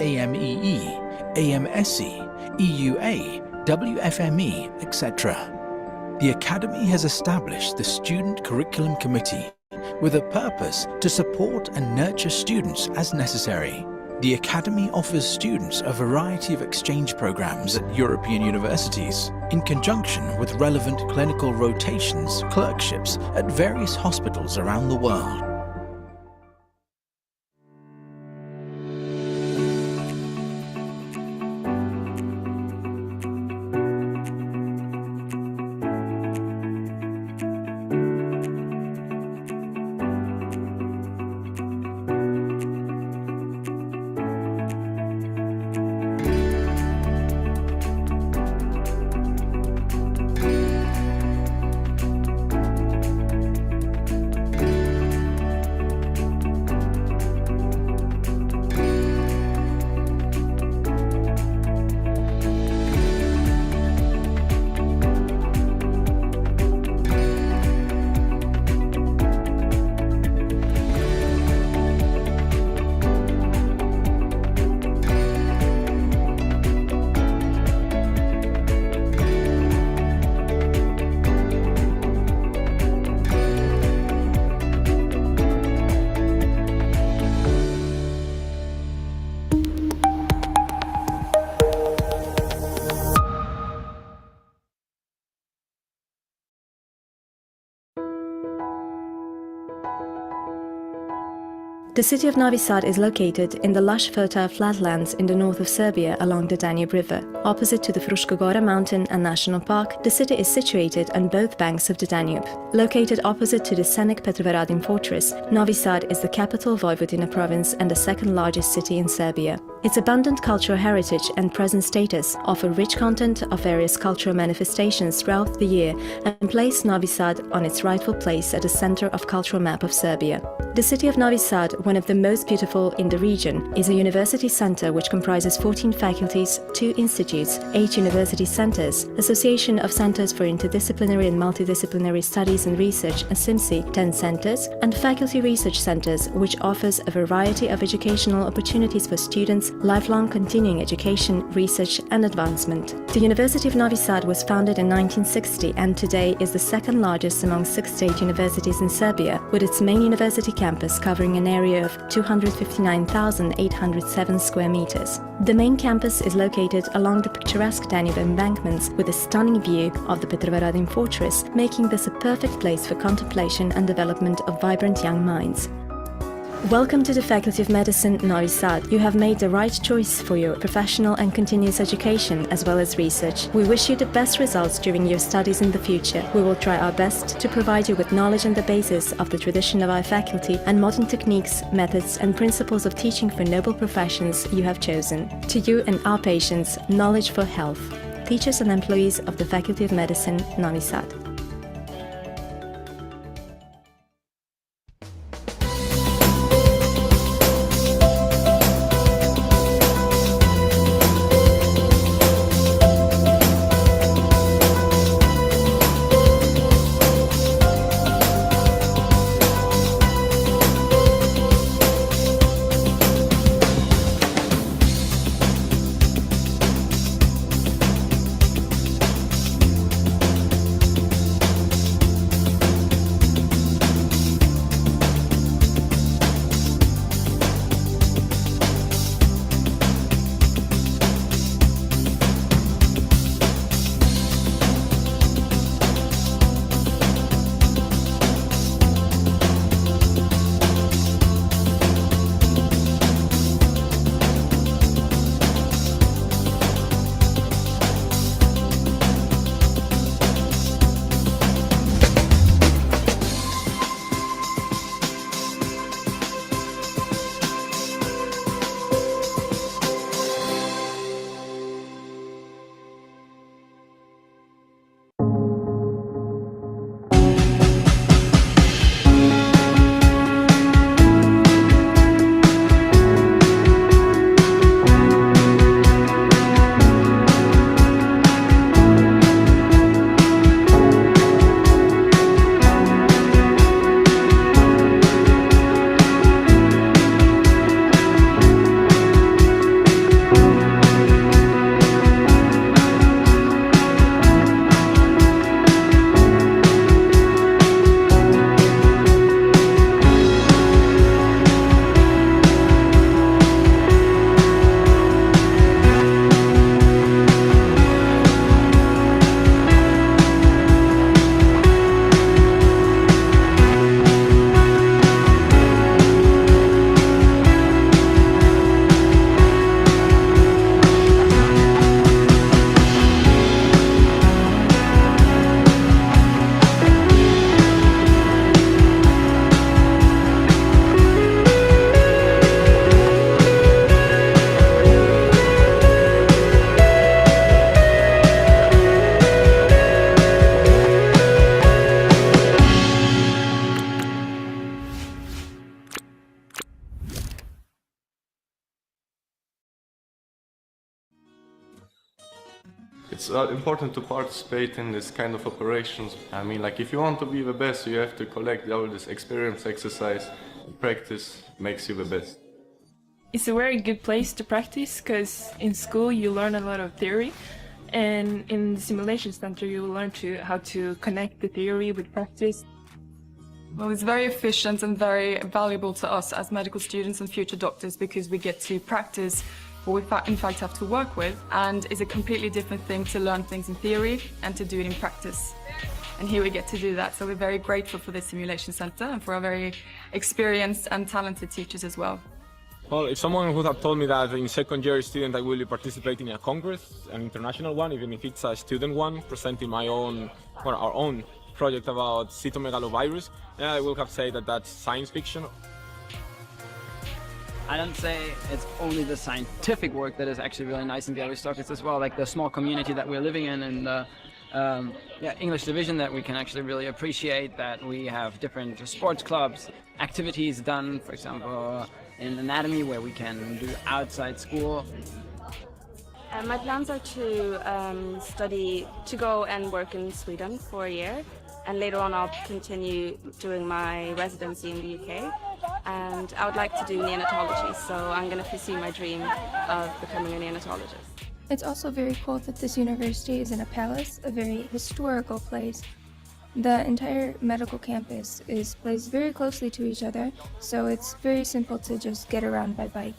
AMEE, AMSE, EUA, WFME, etc. The Academy has established the Student Curriculum Committee with a purpose to support and nurture students as necessary. The Academy offers students a variety of exchange programs at European universities, in conjunction with relevant clinical rotations, clerkships at various hospitals around the world. The city of Novi Sad is located in the lush fertile flatlands in the north of Serbia along the Danube River. Opposite to the Fruška Gora mountain and national park, the city is situated on both banks of the Danube. Located opposite to the scenic Petrovaradin fortress, Novi Sad is the capital of Vojvodina province and the second largest city in Serbia. Its abundant cultural heritage and present status offer rich content of various cultural manifestations throughout the year and place Novi Sad on its rightful place at the center of cultural map of Serbia. The city of Novi Sad, one of the most beautiful in the region, is a university center which comprises 14 faculties, 2 institutes, 8 university centers, Association of Centers for Interdisciplinary and Multidisciplinary Studies and Research, ASIMSI, 10 centers, and faculty research centers, which offers a variety of educational opportunities for students, lifelong continuing education, research and advancement. The University of Novi Sad was founded in 1960 and today is the second largest among 6 state universities in Serbia, with its main university campus covering an area of 259,807 square meters. The main campus is located along the picturesque Danube embankments with a stunning view of the Petrovaradin fortress, making this a perfect place for contemplation and development of vibrant young minds. Welcome to the Faculty of Medicine, Novi Sad. You have made the right choice for your professional and continuous education as well as research. We wish you the best results during your studies in the future. We will try our best to provide you with knowledge on the basis of the tradition of our faculty and modern techniques, methods and principles of teaching for noble professions you have chosen. To you and our patients, knowledge for health. Teachers and employees of the Faculty of Medicine, Novi Sad. It's important to participate in this kind of operations. I mean, like, if you want to be the best, you have to collect all this experience, exercise, practice makes you the best. It's a very good place to practice because in school you learn a lot of theory, and in the simulation center you will learn how to connect the theory with practice. Well, it's very efficient and very valuable to us as medical students and future doctors because we get to practice what we in fact have to work with, and it's a completely different thing to learn things in theory and to do it in practice. And here we get to do that, so we're very grateful for the simulation center and for our very experienced and talented teachers as well. Well, if someone would have told me that in second year student I will be participating in a congress, an international one, even if it's a student one, presenting my own, or our own project about cytomegalovirus, I will have said that that's science fiction. I don't say it's only the scientific work that is actually really nice in Bialystok. It's as well like the small community that we're living in and the English division that we can actually really appreciate, that we have different sports clubs, activities done, for example, in anatomy where we can do outside school. My plans are to go and work in Sweden for a year, and later on I'll continue doing my residency in the UK. And I would like to do neonatology, so I'm going to pursue my dream of becoming a neonatologist. It's also very cool that this university is in a palace, a very historical place. The entire medical campus is placed very closely to each other, so it's very simple to just get around by bike.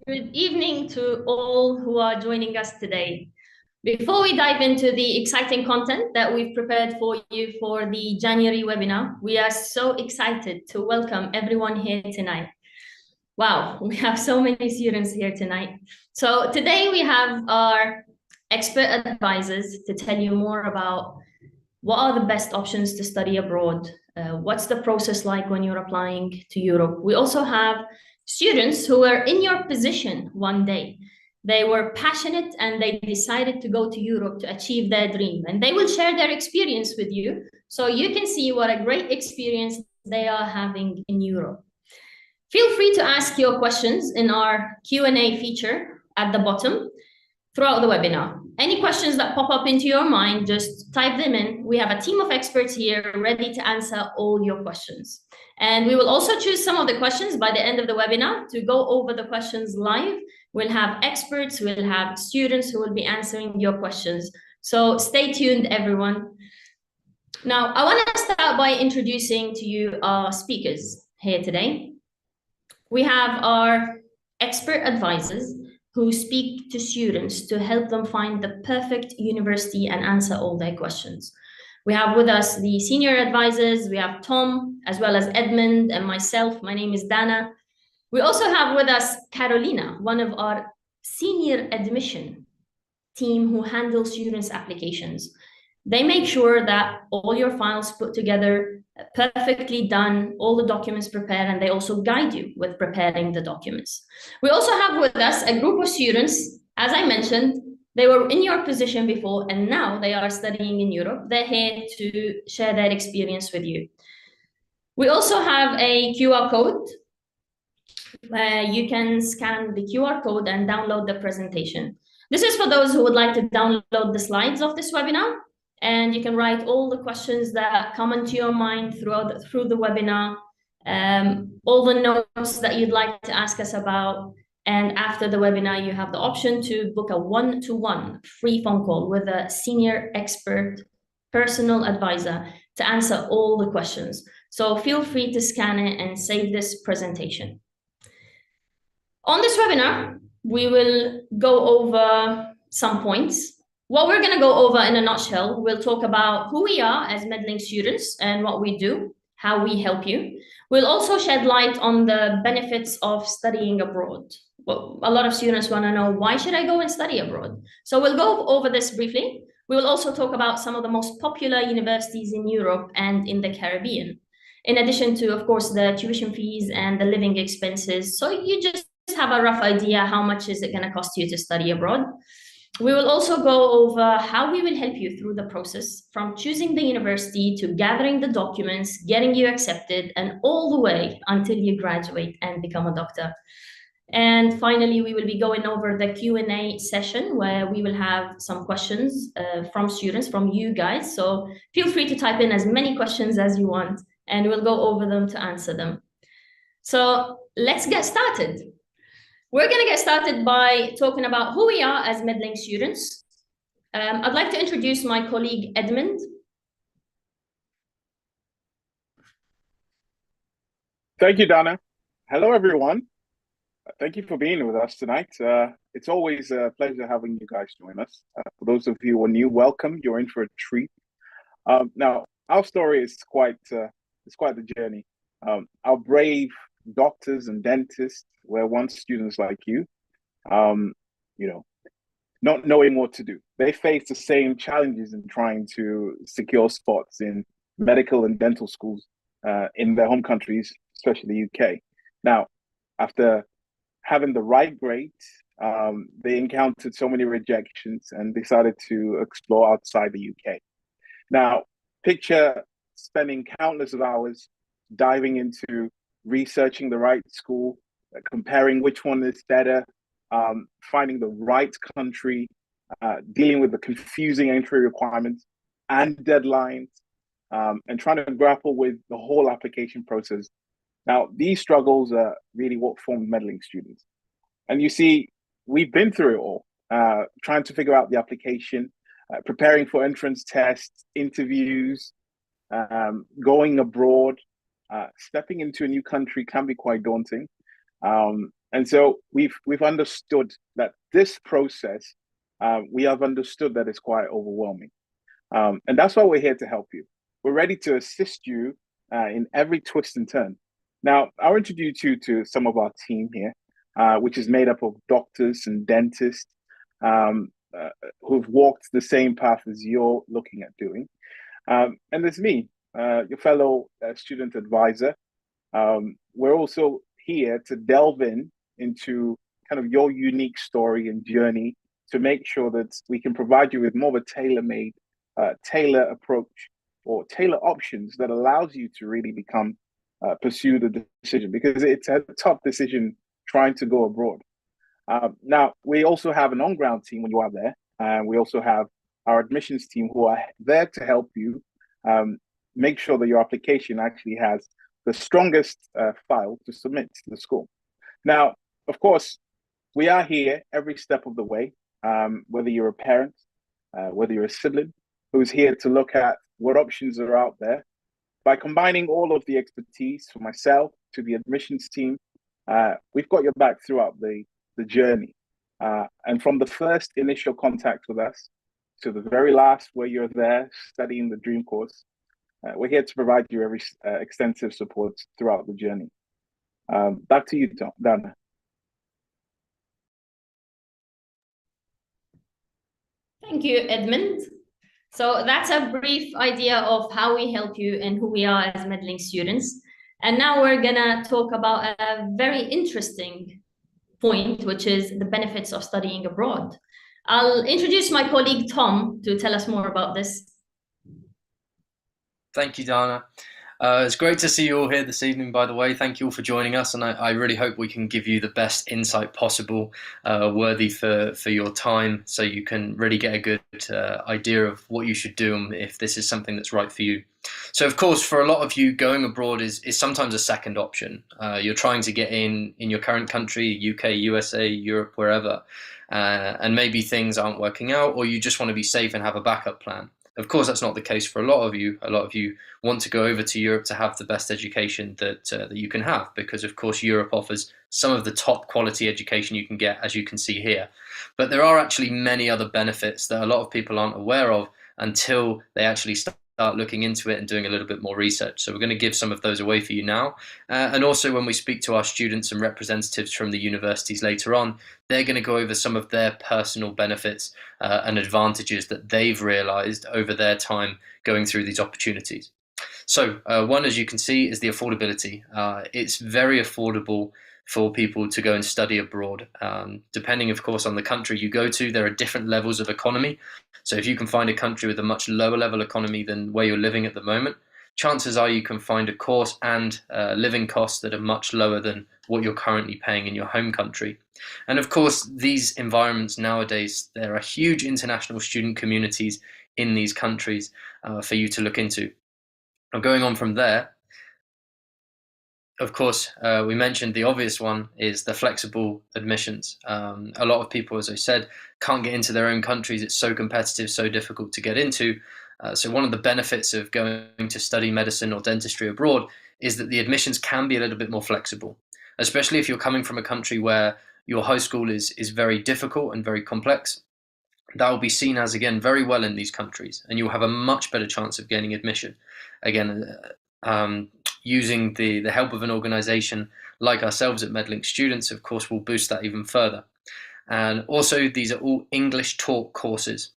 Good evening to all who are joining us today. Before we dive into the exciting content that we've prepared for you for the January webinar, we are so excited to welcome everyone here tonight. Wow, we have so many students here tonight. So today we have our expert advisors to tell you more about what are the best options to study abroad, what's the process like when you're applying to Europe. We also have students who were in your position one day. They were passionate and they decided to go to Europe to achieve their dream. And they will share their experience with you so you can see what a great experience they are having in Europe. Feel free to ask your questions in our Q&A feature at the bottom throughout the webinar. Any questions that pop up into your mind, just type them in. We have a team of experts here ready to answer all your questions. And we will also choose some of the questions by the end of the webinar to go over the questions live. We'll have experts, we'll have students who will be answering your questions. So stay tuned, everyone. Now, I want to start by introducing to you our speakers here today. We have our expert advisors, who speak to students to help them find the perfect university and answer all their questions. We have with us the senior advisors. We have Tom, as well as Edmund and myself. My name is Dana. We also have with us Carolina, one of our senior admission team who handles students' applications. They make sure that all your files put together, perfectly done, all the documents prepared, and they also guide you with preparing the documents. We also have with us a group of students, as I mentioned, they were in your position before, and now they are studying in Europe. They're here to share their experience with you. We also have a QR code where you can scan the QR code and download the presentation. This is for those who would like to download the slides of this webinar, and you can write all the questions that come into your mind through the webinar, all the notes that you'd like to ask us about. And after the webinar, you have the option to book a one-to-one free phone call with a senior expert personal advisor to answer all the questions. So feel free to scan it and save this presentation. On this webinar, we will go over some points. What we're going to go over in a nutshell, we'll talk about who we are as Medlink students and what we do, how we help you. We'll also shed light on the benefits of studying abroad. Well, a lot of students want to know, why should I go and study abroad? So we'll go over this briefly. We will also talk about some of the most popular universities in Europe and in the Caribbean, in addition to, of course, the tuition fees and the living expenses. So you just have a rough idea how much is it going to cost you to study abroad. We will also go over how we will help you through the process, from choosing the university to gathering the documents, getting you accepted, and all the way until you graduate and become a doctor. And finally, we will be going over the Q&A session where we will have some questions from students, from you guys. So feel free to type in as many questions as you want, and we'll go over them to answer them. So let's get started. We're going to get started by talking about who we are as Medlink students. I'd like to introduce my colleague, Edmund. Thank you, Dana. Hello, everyone. Thank you for being with us tonight. It's always a pleasure having you guys join us. For those of you who are new, welcome. You're in for a treat. Now, our story is quite the journey. Our brave doctors and dentists were once students like you, not knowing what to do. They faced the same challenges in trying to secure spots in medical and dental schools in their home countries, especially the UK. Now, after having the right grades, they encountered so many rejections and decided to explore outside the UK. Now, picture spending countless of hours diving into researching the right school, comparing which one is better, finding the right country, dealing with the confusing entry requirements and deadlines, and trying to grapple with the whole application process. Now, these struggles are really what formed Medlink students. And you see, we've been through it all, trying to figure out the application, preparing for entrance tests, interviews, going abroad. Stepping into a new country can be quite daunting. And so we've understood that this process, we have understood that it's quite overwhelming. And that's why we're here to help you. We're ready to assist you in every twist and turn. Now, I'll introduce you to some of our team here, which is made up of doctors and dentists who've walked the same path as you're looking at doing. And there's me, your fellow student advisor. We're also here to delve into kind of your unique story and journey to make sure that we can provide you with more of a tailor-made, tailor approach or tailor options that allows you to really pursue the decision, because it's a tough decision trying to go abroad. Now, we also have an on-ground team when you are there. We also have our admissions team who are there to help you make sure that your application actually has the strongest file to submit to the school. Now, of course, we are here every step of the way, whether you're a parent, whether you're a sibling, who's here to look at what options are out there. By combining all of the expertise from myself to the admissions team, we've got your back throughout the journey. And from the first initial contact with us to the very last where you're there studying the dream course, we're here to provide you every extensive support throughout the journey. Back to you, Dana. Thank you, Edmund. So that's a brief idea of how we help you and who we are as Medlink students. And now we're gonna talk about a very interesting point, which is the benefits of studying abroad. I'll introduce my colleague Tom to tell us more about this. Thank you, Dana. It's great to see you all here this evening, by the way. Thank you all for joining us, and I really hope we can give you the best insight possible, worthy for your time, so you can really get a good idea of what you should do and if this is something that's right for you. So, of course, for a lot of you, going abroad is sometimes a second option. You're trying to get in your current country, UK, USA, Europe, wherever, and maybe things aren't working out, or you just want to be safe and have a backup plan. Of course, that's not the case for a lot of you. A lot of you want to go over to Europe to have the best education that you can have, because, of course, Europe offers some of the top quality education you can get, as you can see here. But there are actually many other benefits that a lot of people aren't aware of until they actually start looking into it and doing a little bit more research. So we're going to give some of those away for you now. And also when we speak to our students and representatives from the universities later on, they're going to go over some of their personal benefits and advantages that they've realized over their time going through these opportunities. So one, as you can see, is the affordability. It's very affordable for people to go and study abroad. Depending, of course, on the country you go to, there are different levels of economy. So if you can find a country with a much lower level economy than where you're living at the moment, chances are you can find a course and living costs that are much lower than what you're currently paying in your home country. And of course, these environments nowadays, there are huge international student communities in these countries for you to look into. Now, going on from there, of course, we mentioned the obvious one is the flexible admissions. A lot of people, as I said, can't get into their own countries. It's so competitive, so difficult to get into. So one of the benefits of going to study medicine or dentistry abroad is that the admissions can be a little bit more flexible, especially if you're coming from a country where your high school is very difficult and very complex. That will be seen as, again, very well in these countries, and you'll have a much better chance of gaining admission. Again, using the help of an organization like ourselves at Medlink Students, of course, will boost that even further. And also, these are all English taught courses.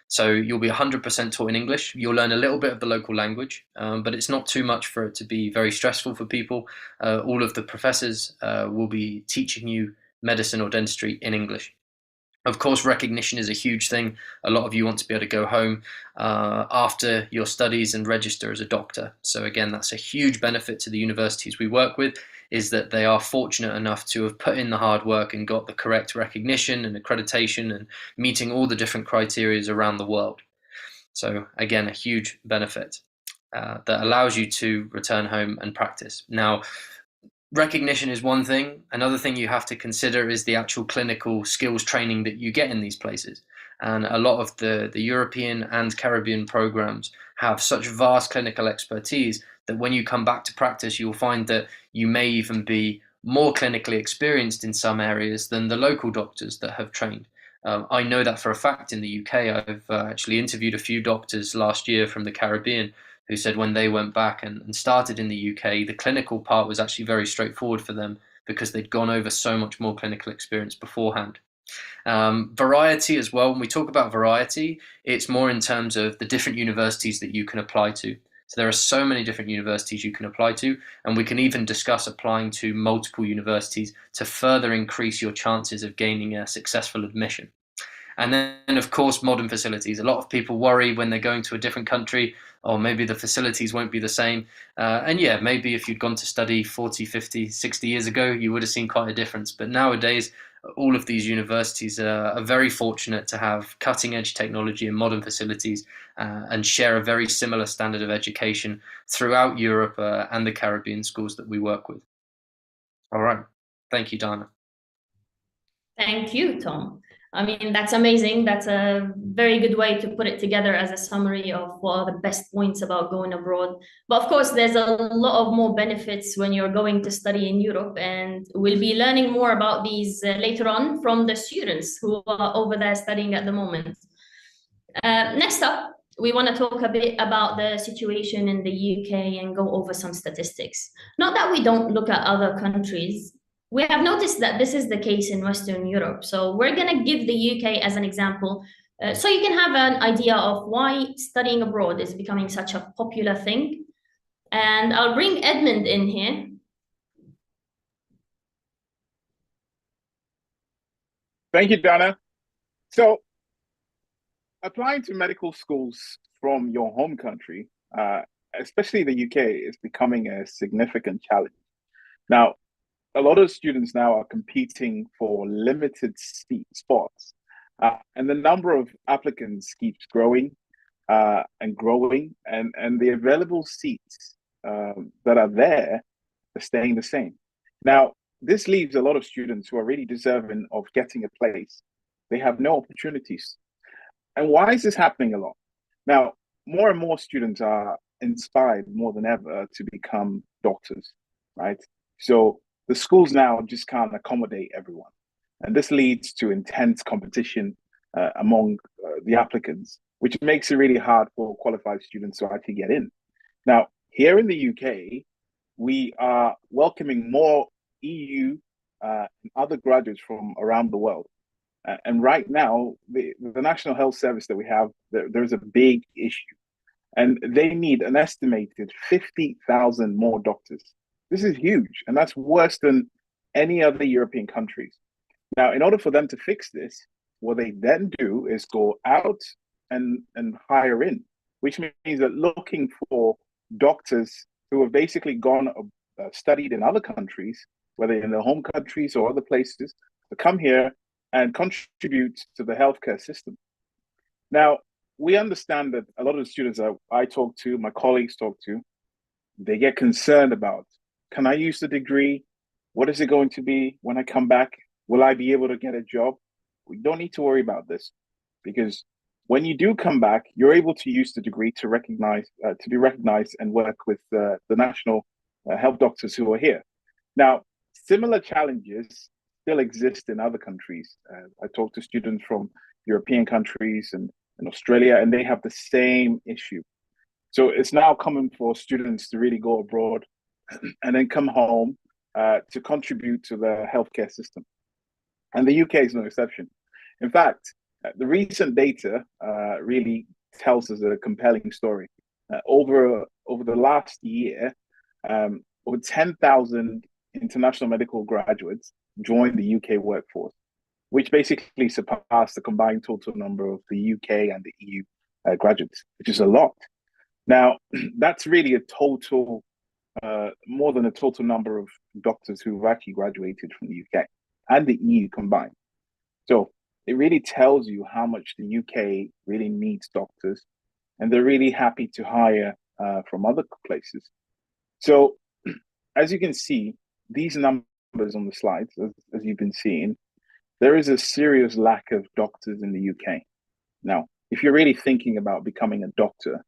So you'll be 100% taught in English. You'll learn a little bit of the local language, but it's not too much for it to be very stressful for people. All of the professors will be teaching you medicine or dentistry in English. Of course, recognition is a huge thing. A lot of you want to be able to go home after your studies and register as a doctor. So again, that's a huge benefit to the universities we work with, is that they are fortunate enough to have put in the hard work and got the correct recognition and accreditation and meeting all the different criteria around the world. So again, a huge benefit that allows you to return home and practice. Now, recognition is one thing. Another thing you have to consider is the actual clinical skills training that you get in these places. And a lot of the European and Caribbean programs have such vast clinical expertise that when you come back to practice, you'll find that you may even be more clinically experienced in some areas than the local doctors that have trained. I know that for a fact in the UK. I've actually interviewed a few doctors last year from the Caribbean who said when they went back and started in the UK, the clinical part was actually very straightforward for them because they'd gone over so much more clinical experience beforehand. Variety as well. When we talk about variety, it's more in terms of the different universities that you can apply to. So there are so many different universities you can apply to, and we can even discuss applying to multiple universities to further increase your chances of gaining a successful admission. And then, of course, modern facilities. A lot of people worry when they're going to a different country, or maybe the facilities won't be the same. And yeah, maybe if you'd gone to study 40, 50, 60 years ago, you would have seen quite a difference. But nowadays, all of these universities are very fortunate to have cutting-edge technology and modern facilities and share a very similar standard of education throughout Europe and the Caribbean schools that we work with. All right. Thank you, Dana. Thank you, Tom. I mean, that's amazing. That's a very good way to put it together as a summary of what are the best points about going abroad. But of course, there's a lot of more benefits when you're going to study in Europe, and we'll be learning more about these later on from the students who are over there studying at the moment. Next up, we want to talk a bit about the situation in the UK and go over some statistics. Not that we don't look at other countries. We have noticed that this is the case in Western Europe. So we're going to give the UK as an example, so you can have an idea of why studying abroad is becoming such a popular thing. And I'll bring Edmund in here. Thank you, Dana. So, applying to medical schools from your home country, especially the UK, is becoming a significant challenge. Now, a lot of students now are competing for limited spots, and the number of applicants keeps growing and growing, and the available seats that are there are staying the same. Now, this leaves a lot of students who are really deserving of getting a place. They have no opportunities. And why is this happening a lot? Now, more and more students are inspired more than ever to become doctors, right? So the schools now just can't accommodate everyone. And this leads to intense competition among the applicants, which makes it really hard for qualified students to actually get in. Now, here in the UK, we are welcoming more EU and other graduates from around the world. And right now, the National Health Service that we have, there's a big issue. And they need an estimated 50,000 more doctors. This is huge, and that's worse than any other European countries. Now, in order for them to fix this, what they then do is go out and hire in, which means that looking for doctors who have basically gone studied in other countries, whether in their home countries or other places, to come here and contribute to the healthcare system. Now, we understand that a lot of the students that I talk to, my colleagues talk to, they get concerned about, can I use the degree? What is it going to be when I come back? Will I be able to get a job? We don't need to worry about this, because when you do come back, you're able to use the degree to be recognized and work with the national health doctors who are here. Now, similar challenges still exist in other countries. I talk to students from European countries and Australia, and they have the same issue. So it's now common for students to really go abroad and then come home to contribute to the healthcare system. And the UK is no exception. In fact, the recent data really tells us a compelling story. Over the last year, over 10,000 international medical graduates joined the UK workforce, which basically surpassed the combined total number of the UK and the EU graduates, which is a lot. Now, that's really a total, more than a total number of doctors who've actually graduated from the UK and the EU combined. So it really tells you how much the UK really needs doctors, and they're really happy to hire from other places. So as you can see, these numbers on the slides, as you've been seeing, there is a serious lack of doctors in the UK. Now, if you're really thinking about becoming a doctor,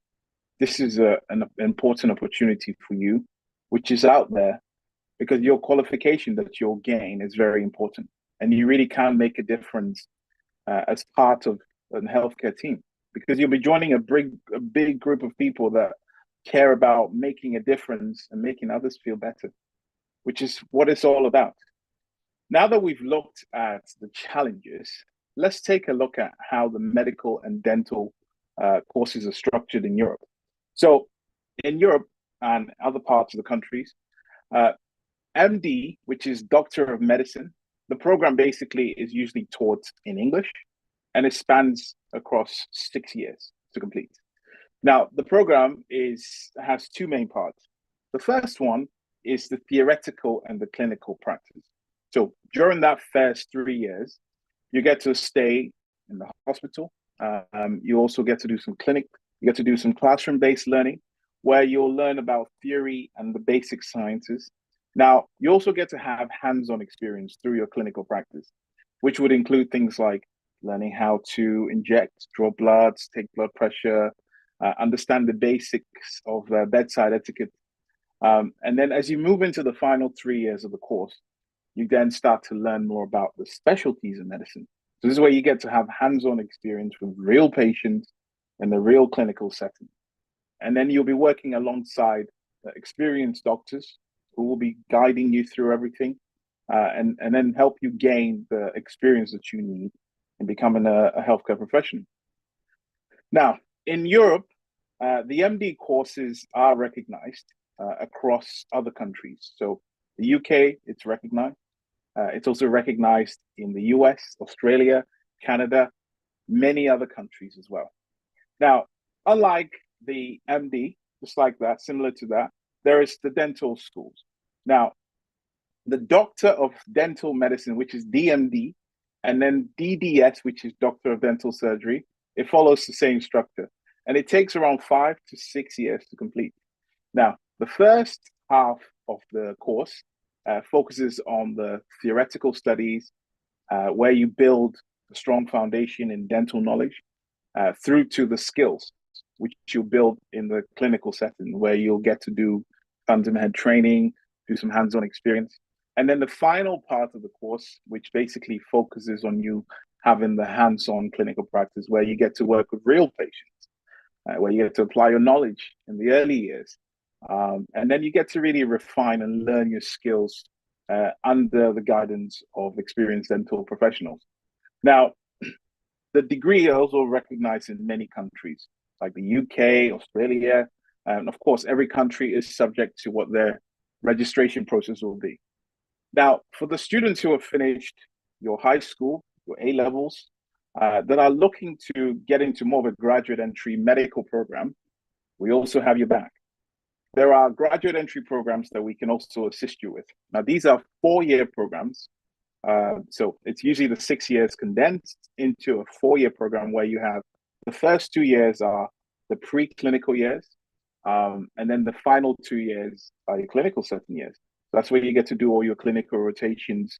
this is an important opportunity for you, which is out there, because your qualification that you'll gain is very important, and you really can make a difference as part of a healthcare team, because you'll be joining a big group of people that care about making a difference and making others feel better, which is what it's all about. Now that we've looked at the challenges, let's take a look at how the medical and dental courses are structured in Europe. So in Europe and other parts of the countries, MD, which is Doctor of Medicine, the program basically is usually taught in English, and it spans across 6 years to complete. Now, the program has two main parts. The first one is the theoretical and the clinical practice. So during that first 3 years, you get to stay in the hospital. You also get to do some you get to do some classroom-based learning, where you'll learn about theory and the basic sciences. Now, you also get to have hands-on experience through your clinical practice, which would include things like learning how to inject, draw bloods, take blood pressure, understand the basics of bedside etiquette. And then as you move into the final 3 years of the course, you then start to learn more about the specialties in medicine. So this is where you get to have hands-on experience with real patients in the real clinical setting. And then you'll be working alongside experienced doctors who will be guiding you through everything, and then help you gain the experience that you need in becoming a healthcare professional. Now, in Europe, the MD courses are recognized across other countries. So the UK, it's recognized. It's also recognized in the US, Australia, Canada, many other countries as well. Now, unlike the MD, just like that, similar to that, there is the dental schools. Now, the Doctor of Dental Medicine, which is DMD, and then DDS, which is Doctor of Dental Surgery, it follows the same structure. And it takes around 5 to 6 years to complete. Now, the first half of the course focuses on the theoretical studies, where you build a strong foundation in dental knowledge, through to the skills, which you build in the clinical setting, where you'll get to do fundamental training, do some hands-on experience. And then the final part of the course, which basically focuses on you having the hands-on clinical practice, where you get to work with real patients, where you get to apply your knowledge in the early years. And then you get to really refine and learn your skills under the guidance of experienced dental professionals. Now, the degree is also recognized in many countries, like the UK, Australia, and of course, every country is subject to what their registration process will be. Now, for the students who have finished your high school, your A-levels, that are looking to get into more of a graduate entry medical program, we also have your back. There are graduate entry programs that we can also assist you with. Now, these are 4-year programs. So it's usually the 6 years condensed into a 4-year program, where you have the first 2 years are the preclinical years, and then the final 2 years are your clinical setting years. That's where you get to do all your clinical rotations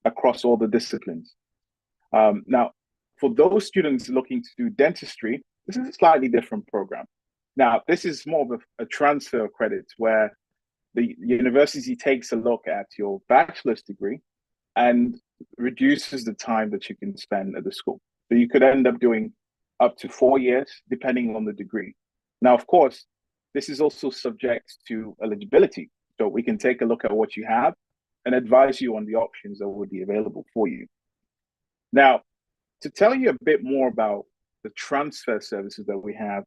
across all the disciplines. Now, for those students looking to do dentistry, this is a slightly different program. Now, this is more of a transfer of credits, where the university takes a look at your bachelor's degree and reduces the time that you can spend at the school. So you could end up doing up to 4 years, depending on the degree. Now, of course, this is also subject to eligibility. So we can take a look at what you have and advise you on the options that would be available for you. Now, to tell you a bit more about the transfer services that we have,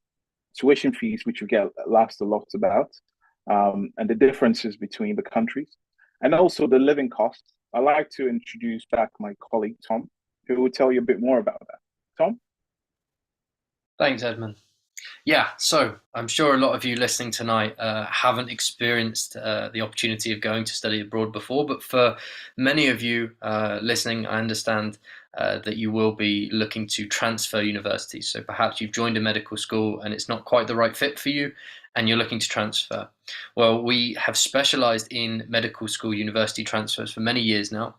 tuition fees, which we get asked a lot about, and the differences between the countries, and also the living costs, I'd like to introduce back my colleague, Tom, who will tell you a bit more about that. Tom? Thanks, Edmund. Yeah, so I'm sure a lot of you listening tonight haven't experienced the opportunity of going to study abroad before, but for many of you listening, I understand that you will be looking to transfer universities. So perhaps you've joined a medical school and it's not quite the right fit for you, and you're looking to transfer. Well, we have specialized in medical school university transfers for many years now.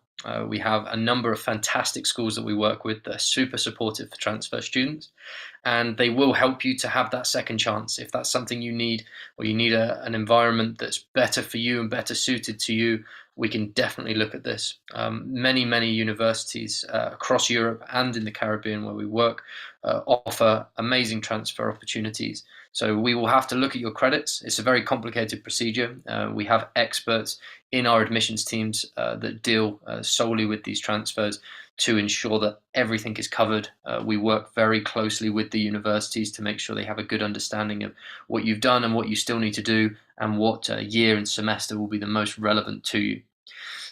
We have a number of fantastic schools that we work with that are super supportive for transfer students, and they will help you to have that second chance. If that's something you need, or you need an environment that's better for you and better suited to you, we can definitely look at this. Many universities across Europe and in the Caribbean where we work offer amazing transfer opportunities. So we will have to look at your credits. It's a very complicated procedure. We have experts in our admissions teams that deal solely with these transfers to ensure that everything is covered. We work very closely with the universities to make sure they have a good understanding of what you've done and what you still need to do, and what year and semester will be the most relevant to you.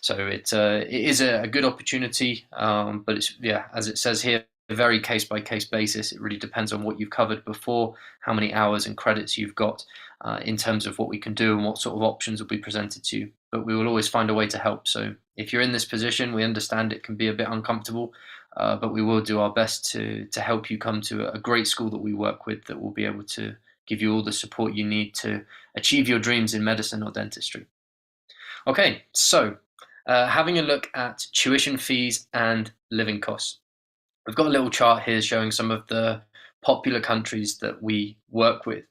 So it is a good opportunity, but it's, yeah, as it says here, a very case-by-case basis. It really depends on what you've covered before, how many hours and credits you've got in terms of what we can do and what sort of options will be presented to you. But we will always find a way to help. So if you're in this position, we understand it can be a bit uncomfortable, but we will do our best to help you come to a great school that we work with that will be able to give you all the support you need to achieve your dreams in medicine or dentistry. Okay, so having a look at tuition fees and living costs. We've got a little chart here showing some of the popular countries that we work with.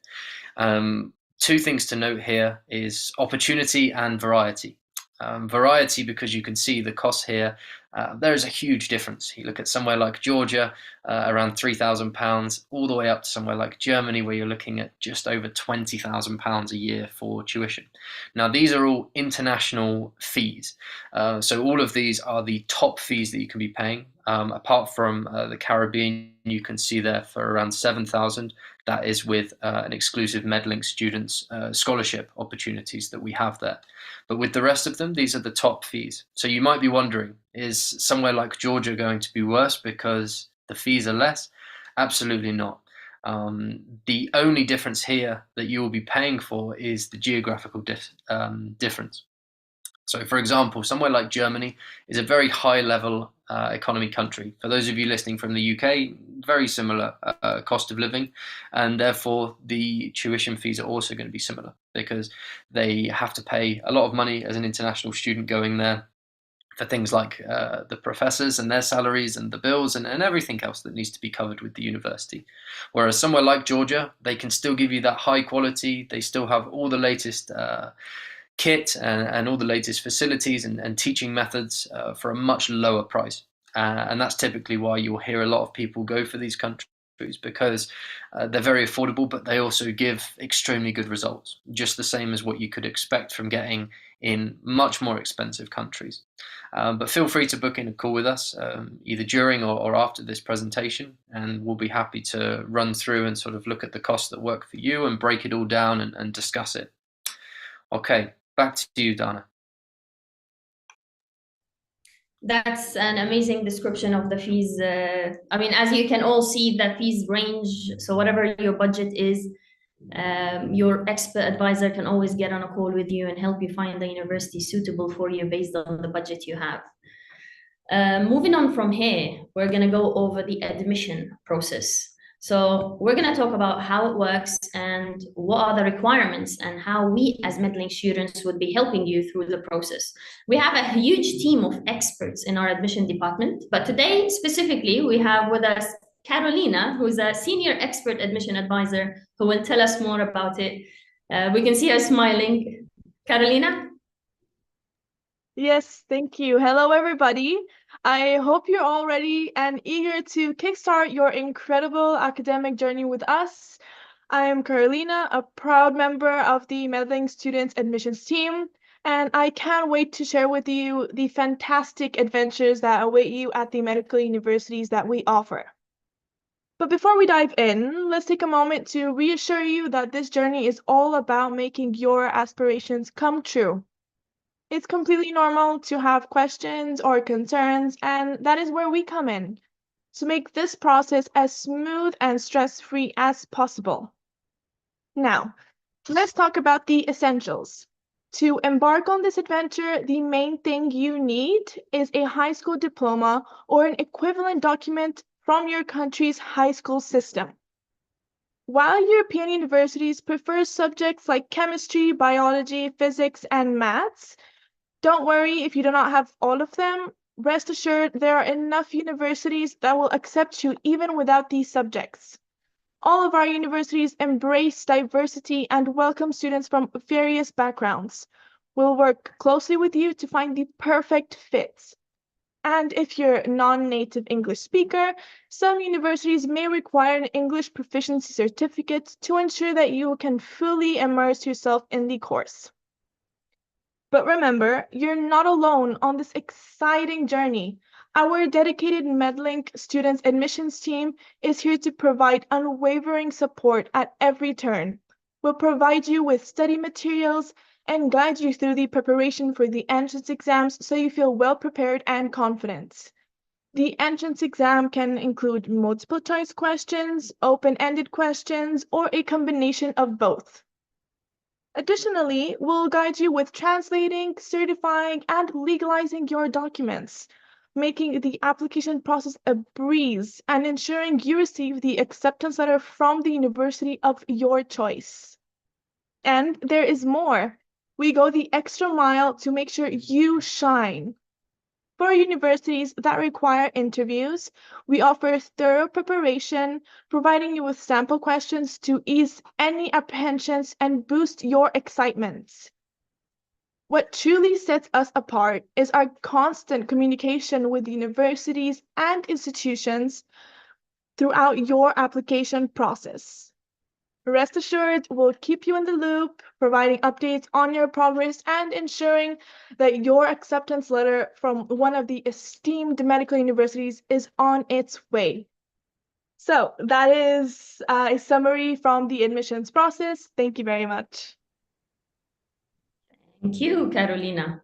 Two things to note here is opportunity and variety. Variety, because you can see the costs here, there is a huge difference. You look at somewhere like Georgia, around £3,000, all the way up to somewhere like Germany, where you're looking at just over £20,000 a year for tuition. Now, these are all international fees. So all of these are the top fees that you can be paying. Apart from the Caribbean, you can see there for around £7,000. That is with an exclusive Medlink Students scholarship opportunities that we have there. But with the rest of them, these are the top fees. So you might be wondering, is somewhere like Georgia going to be worse because the fees are less? Absolutely not. The only difference here that you will be paying for is the geographical difference. So, for example, somewhere like Germany is a very high-level economy country. For those of you listening from the UK, very similar cost of living, and therefore the tuition fees are also going to be similar because they have to pay a lot of money as an international student going there for things like the professors and their salaries and the bills and everything else that needs to be covered with the university. Whereas somewhere like Georgia, they can still give you that high quality, they still have all the latest kit and all the latest facilities and teaching methods for a much lower price. And that's typically why you'll hear a lot of people go for these countries, because they're very affordable, but they also give extremely good results, just the same as what you could expect from getting in much more expensive countries. But feel free to book in a call with us, either during or after this presentation, and we'll be happy to run through and sort of look at the costs that work for you and break it all down and discuss it. Okay, back to you, Dana. That's an amazing description of the fees. I mean, as you can all see, the fees range. So whatever your budget is, your expert advisor can always get on a call with you and help you find the university suitable for you based on the budget you have. Moving on from here, we're going to go over the admission process. So we're going to talk about how it works and what are the requirements and how we as Medlink students would be helping you through the process. We have a huge team of experts in our admission department, but today specifically we have with us Carolina, who's a senior expert admission advisor who will tell us more about it. We can see her smiling. Carolina? Yes, thank you. Hello, everybody. I hope you're all ready and eager to kickstart your incredible academic journey with us. I am Carolina, a proud member of the Medlink Students admissions team, and I can't wait to share with you the fantastic adventures that await you at the medical universities that we offer. But before we dive in, let's take a moment to reassure you that this journey is all about making your aspirations come true. It's completely normal to have questions or concerns, and that is where we come in, to make this process as smooth and stress-free as possible. Now, let's talk about the essentials. To embark on this adventure, the main thing you need is a high school diploma or an equivalent document from your country's high school system. While European universities prefer subjects like chemistry, biology, physics, and maths, don't worry if you do not have all of them. Rest assured, there are enough universities that will accept you even without these subjects. All of our universities embrace diversity and welcome students from various backgrounds. We'll work closely with you to find the perfect fit. And if you're a non-native English speaker, some universities may require an English proficiency certificate to ensure that you can fully immerse yourself in the course. But remember, you're not alone on this exciting journey. Our dedicated Medlink Students admissions team is here to provide unwavering support at every turn. We'll provide you with study materials and guide you through the preparation for the entrance exams so you feel well prepared and confident. The entrance exam can include multiple choice questions, open-ended questions, or a combination of both. Additionally, we'll guide you with translating, certifying, and legalizing your documents, making the application process a breeze and ensuring you receive the acceptance letter from the university of your choice. And there is more. We go the extra mile to make sure you shine. For universities that require interviews, we offer thorough preparation, providing you with sample questions to ease any apprehensions and boost your excitement. What truly sets us apart is our constant communication with universities and institutions throughout your application process. Rest assured, we'll keep you in the loop, providing updates on your progress and ensuring that your acceptance letter from one of the esteemed medical universities is on its way. So that is a summary from the admissions process. Thank you very much. Thank you, Carolina.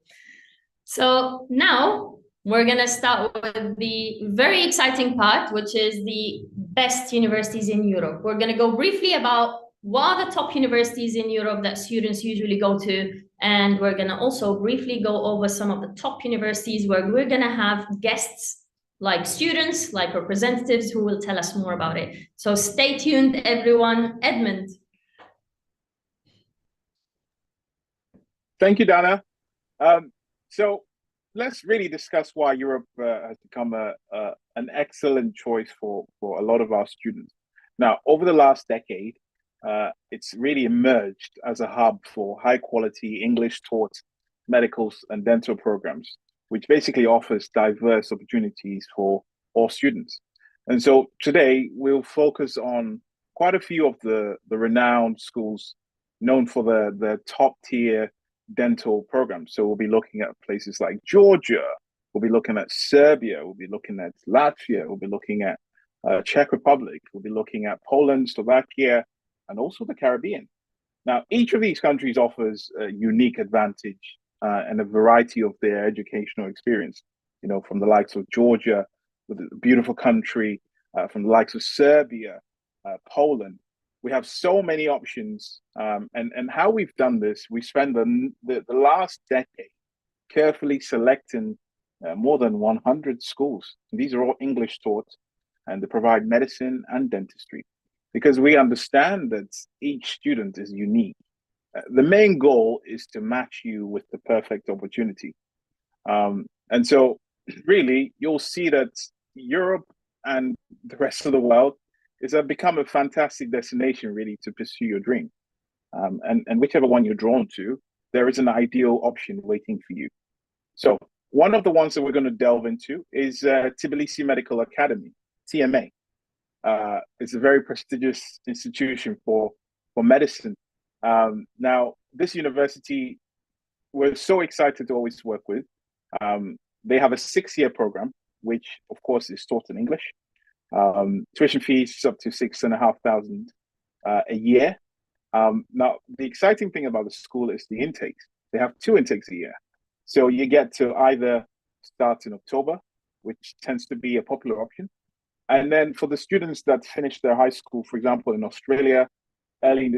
So now we're going to start with the very exciting part, which is the best universities in Europe. We're going to go briefly about what are the top universities in Europe that students usually go to. And we're going to also briefly go over some of the top universities where we're going to have guests like students, like representatives who will tell us more about it. So stay tuned, everyone. Edmund. Thank you, Dana. So let's really discuss why Europe has become an excellent choice for a lot of our students. Now, over the last decade, it's really emerged as a hub for high quality English taught medical and dental programs, which basically offers diverse opportunities for all students. And so today we'll focus on quite a few of the renowned schools known for the top tier dental programs. So we'll be looking at places like Georgia, we'll be looking at Serbia, we'll be looking at Latvia, we'll be looking at Czech Republic, we'll be looking at Poland, Slovakia, and also the Caribbean. Now, each of these countries offers a unique advantage and a variety of their educational experience, you know, from the likes of Georgia, with a beautiful country, from the likes of Serbia, Poland. We have so many options, and how we've done this, we spent the last decade carefully selecting more than 100 schools. These are all English taught, and they provide medicine and dentistry, because we understand that each student is unique. The main goal is to match you with the perfect opportunity. And so really, you'll see that Europe and the rest of the world is become a fantastic destination really to pursue your dream. And whichever one you're drawn to, there is an ideal option waiting for you. So one of the ones that we're going to delve into is Tbilisi Medical Academy, TMA. It's a very prestigious institution for medicine. Now, this university, we're so excited to always work with. They have a 6-year program, which of course is taught in English. Tuition fees up to $6,500 a year. Now, the exciting thing about the school is the intakes. They have 2 intakes a year. So you get to either start in October, which tends to be a popular option. And then for the students that finish their high school, for example, in Australia, early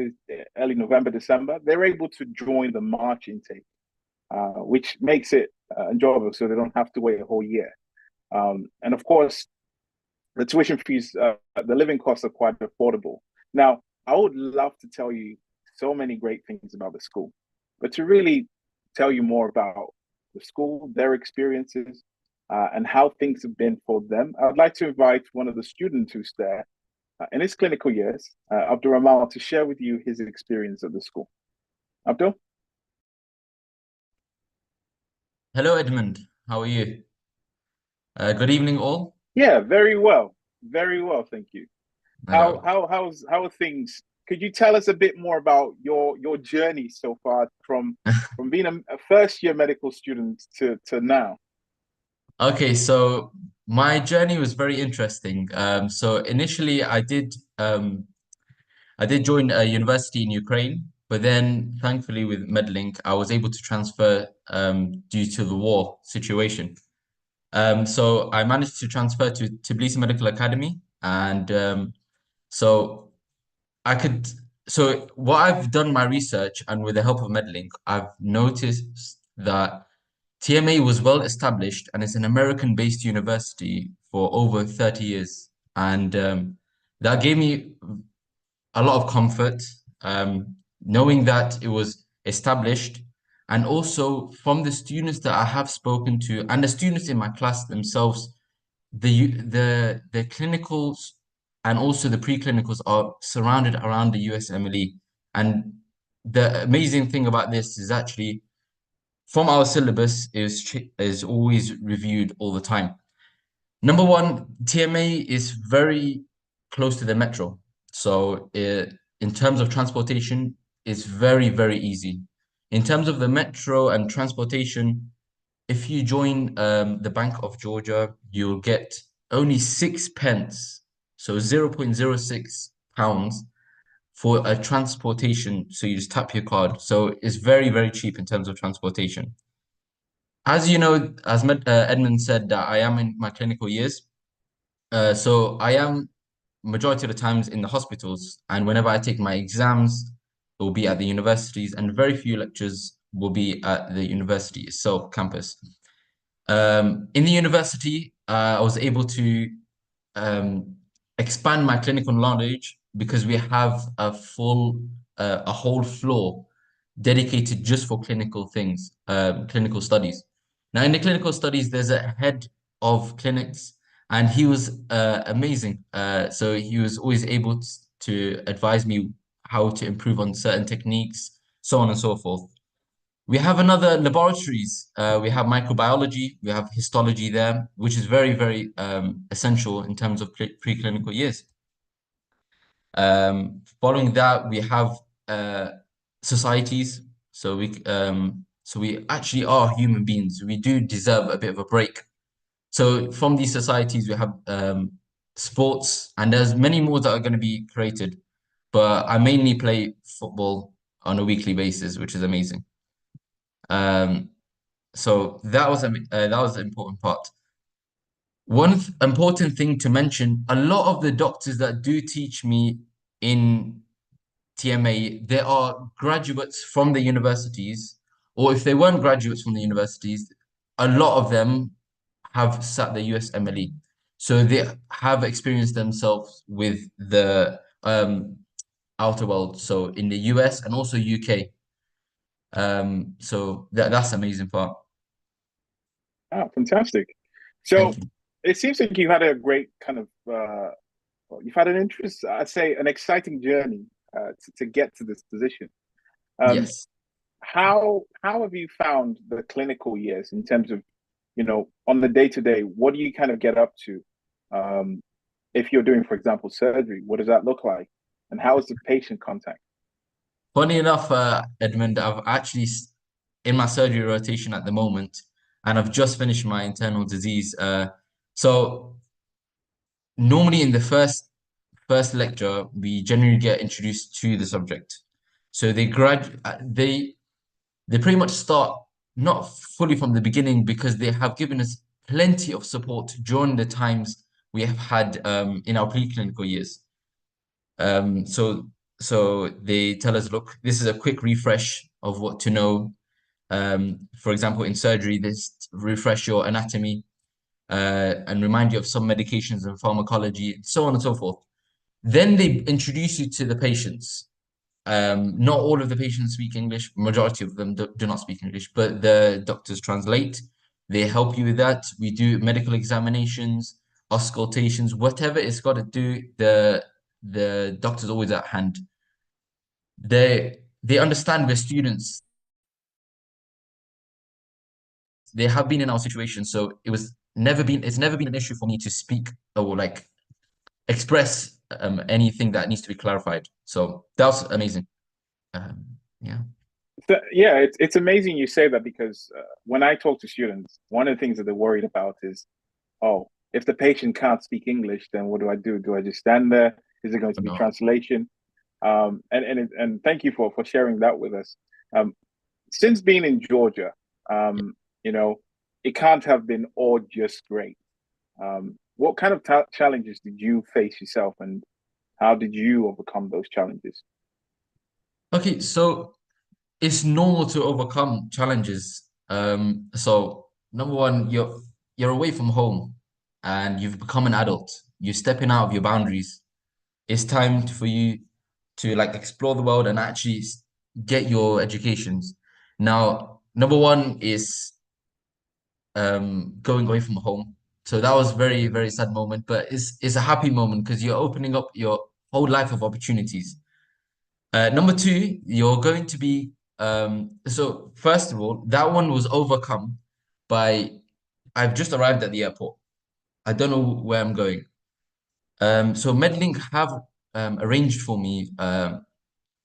November, December, they're able to join the March intake, which makes it enjoyable, so they don't have to wait a whole year. And of course, the tuition fees, the living costs are quite affordable. Now, I would love to tell you so many great things about the school, but to really tell you more about the school, their experiences, and how things have been for them, I'd like to invite one of the students who's there in his clinical years, Abdul Ramal, to share with you his experience at the school. Abdul? Hello, Edmund. How are you? Good evening, all. Yeah, very well. Very well, thank you. How are things? Could you tell us a bit more about your journey so far from being a first-year medical student to now? Okay, so my journey was very interesting. So initially, I did join a university in Ukraine, but then thankfully with Medlink, I was able to transfer due to the war situation. So I managed to transfer to Tbilisi Medical Academy, and so what I've done my research, and with the help of Medlink, I've noticed that TMA was well established and it's an American-based university for over 30 years. And that gave me a lot of comfort, knowing that it was established And also from the students that I have spoken to and the students in my class themselves, the clinicals and also the preclinicals are surrounded around the USMLE. And the amazing thing about this is actually from our syllabus is always reviewed all the time. Number one, TMA is very close to the metro. So in terms of transportation, it's very, very easy. In terms of the metro and transportation, if you join the Bank of Georgia, you'll get only 6 pence, so 0.06 pounds for a transportation. So you just tap your card. So it's very, very cheap in terms of transportation. As you know, as Edmund said, that I am in my clinical years. So I am majority of the times in the hospitals, and whenever I take my exams, it will be at the universities, and very few lectures will be at the university itself, campus. In the university, I was able to expand my clinical knowledge because we have a whole floor dedicated just for clinical things, clinical studies. Now, in the clinical studies, there's a head of clinics, and he was amazing. So he was always able to advise me how to improve on certain techniques, so on and so forth. We have another laboratories. We have microbiology, we have histology there, which is very, very essential in terms of preclinical years. Following that, we have societies. So we actually are human beings. We do deserve a bit of a break. So from these societies, we have sports, and there's many more that are going to be created. But I mainly play football on a weekly basis, which is amazing. So that was the important part. One important thing to mention, a lot of the doctors that do teach me in TMA, they are graduates from the universities, or if they weren't graduates from the universities, a lot of them have sat the USMLE. So they have experienced themselves with the outer world, so in the US and also UK. So that's the amazing part. Ah, fantastic. So it seems like you had a great kind of you've had an interest, I'd say an exciting journey to get to this position. Yes. How have you found the clinical years in terms of, you know, on the day-to-day, what do you kind of get up to? If you're doing, for example, surgery, what does that look like? And how is the patient contact? Funny enough, Edmund, I've actually in my surgery rotation at the moment, and I've just finished my internal disease. So normally in the first lecture, we generally get introduced to the subject. So they pretty much start not fully from the beginning because they have given us plenty of support during the times we have had in our preclinical years. So they tell us, look, this is a quick refresh of what to know. For example, in surgery, this refresh your anatomy and remind you of some medications and pharmacology, so on and so forth. Then they introduce you to the patients. Not all of the patients speak English. Majority of them do not speak English, but the doctors translate. They help you with that. We do medical examinations, auscultations, whatever it's got to do, the doctor's always at hand. They understand we're students. They have been in our situation, so it's never been an issue for me to speak or like express anything that needs to be clarified. So that's amazing. Yeah. So, yeah, it's amazing you say that because when I talk to students, one of the things that they're worried about is, oh, if the patient can't speak English, then what do I do? Do I just stand there? Is it going to be translation? And thank you for sharing that with us. Since being in Georgia, you know, it can't have been all just great. What kind of challenges did you face yourself, and how did you overcome those challenges? Okay, so it's normal to overcome challenges. So number one, you're away from home and you've become an adult. You're stepping out of your boundaries. It's time for you to like explore the world and actually get your educations. Now, number one is going away from home. So that was very, very sad moment, but it's a happy moment because you're opening up your whole life of opportunities. Number two, you're going to be so first of all, that one was overcome by I've just arrived at the airport. I don't know where I'm going. So Medlink have arranged for me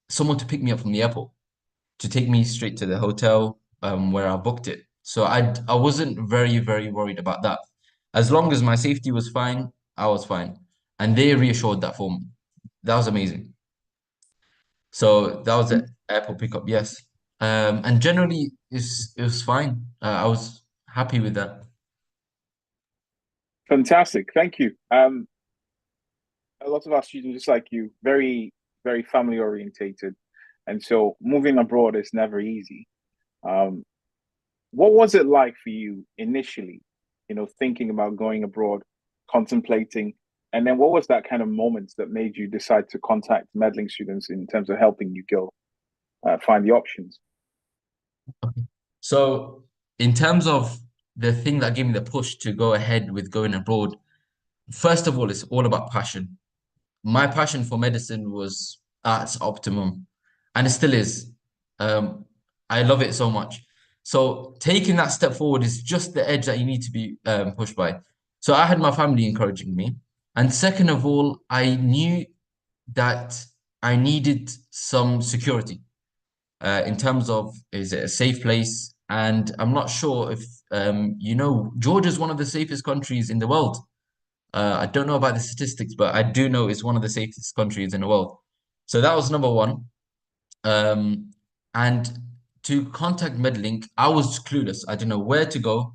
someone to pick me up from the airport to take me straight to the hotel where I booked it. So I wasn't very, very worried about that. As long as my safety was fine, I was fine. And they reassured that for me. That was amazing. So that was the airport pickup, yes. And generally, it was fine. I was happy with that. Fantastic, thank you. A lot of our students, just like you, very, very family orientated, and so moving abroad is never easy. What was it like for you initially, thinking about going abroad, contemplating, and then what was that kind of moment that made you decide to contact Medlink Students in terms of helping you go find the options? So in terms of the thing that gave me the push to go ahead with going abroad, first of all, it's all about passion. My passion for medicine was at its optimum, and it still is. I love it so much. So taking that step forward is just the edge that you need to be pushed by. So I had my family encouraging me. And second of all, I knew that I needed some security in terms of, is it a safe place? And I'm not sure if, Georgia is one of the safest countries in the world. I don't know about the statistics, but I do know it's one of the safest countries in the world. So that was number one. And to contact Medlink, I was clueless. I didn't know where to go,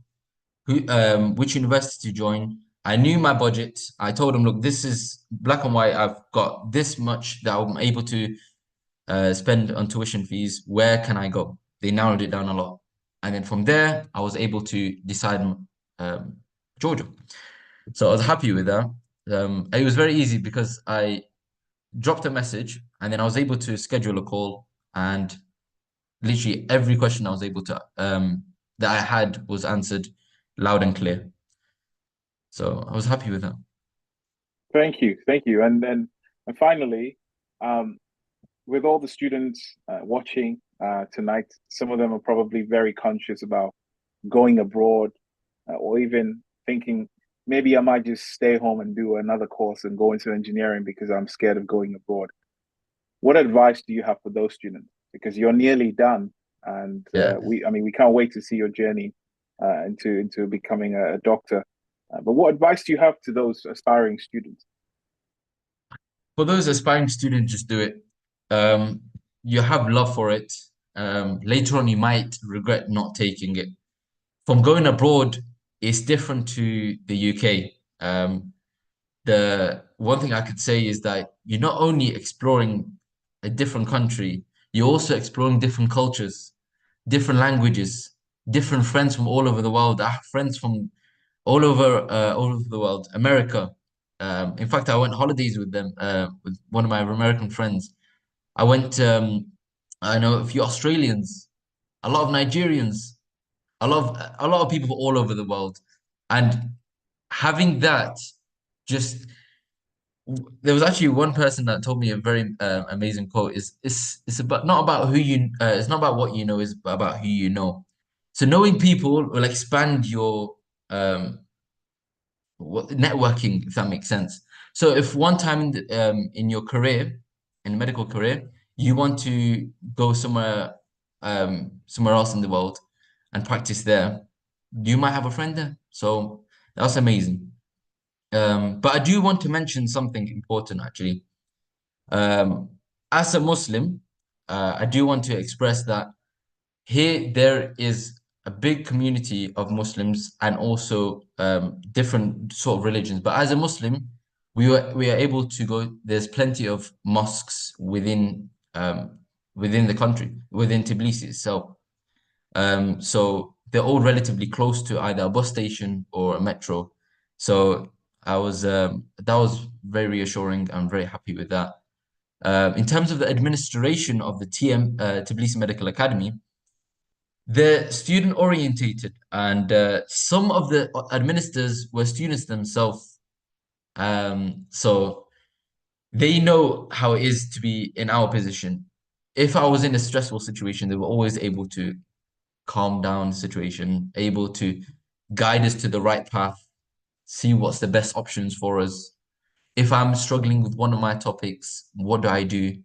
which university to join. I knew my budget. I told them, look, this is black and white. I've got this much that I'm able to spend on tuition fees. Where can I go? They narrowed it down a lot. And then from there, I was able to decide Georgia. So I was happy with that. It was very easy because I dropped a message and then I was able to schedule a call, and literally every question I was able to that I had was answered loud and clear. So I was happy with that. Thank you. And finally, with all the students watching tonight, some of them are probably very conscious about going abroad, or even thinking, maybe I might just stay home and do another course and go into engineering because I'm scared of going abroad. What advice do you have for those students? Because you're nearly done, and we can't wait to see your journey into becoming a doctor. But what advice do you have to those aspiring students? For those aspiring students, just do it. You have love for it. Later on, you might regret not taking it. From going abroad, it's different to the UK. The one thing I could say is that you're not only exploring a different country, you're also exploring different cultures, different languages, different friends from all over the world. I have friends from all over the world, America. In fact, I went holidays with them, with one of my American friends. I went, I know a few Australians, a lot of Nigerians, a lot of people from all over the world. And having that, there was actually one person that told me a very amazing quote. It's about not about who you it's not about what you know, it's about who you know. So knowing people will expand your networking, if that makes sense. So if one time in your career, in a medical career, you want to go somewhere else in the world and practice there, you might have a friend there. So that's amazing. But I do want to mention something important, actually. As a Muslim, I do want to express that here there is a big community of Muslims and also different sort of religions. But as a Muslim, we are able to go. There's plenty of mosques within the country, within Tbilisi itself. So they're all relatively close to either a bus station or a metro. So that was very reassuring. I'm very happy with that. In terms of the administration of the Tbilisi Medical Academy, They're student orientated, and some of the administrators were students themselves. So they know how it is to be in our position. If I was in a stressful situation, they were always able to calm down the situation, able to guide us to the right path, see what's the best options for us. If I'm struggling with one of my topics, what do I do?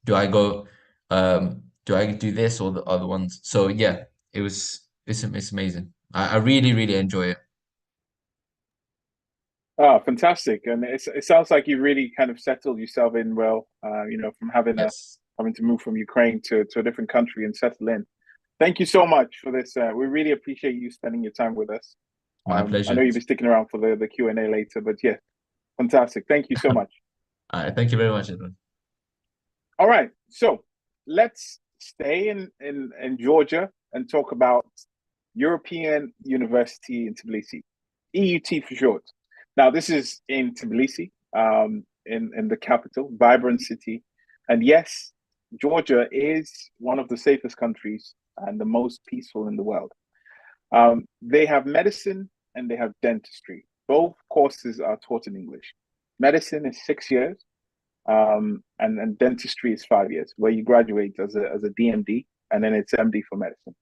Do I go, do I do this or the other ones? So yeah, it's amazing. I really, really enjoy it. Oh, fantastic! And it sounds like you really kind of settled yourself in well. From having to move from Ukraine to a different country and settle in. Thank you so much for this. We really appreciate you spending your time with us. My I pleasure. know you'll be sticking around for the Q&A later, but yeah, fantastic. Thank you so much. All right, thank you very much, Edwin. All right, so let's stay in Georgia and talk about European University in Tbilisi, EUT for short. Now, this is in Tbilisi, in the capital, vibrant city. And yes, Georgia is one of the safest countries and the most peaceful in the world. They have medicine and they have dentistry. Both courses are taught in English. Medicine is 6 years, and dentistry is 5 years, where you graduate as a DMD, and then it's MD for medicine.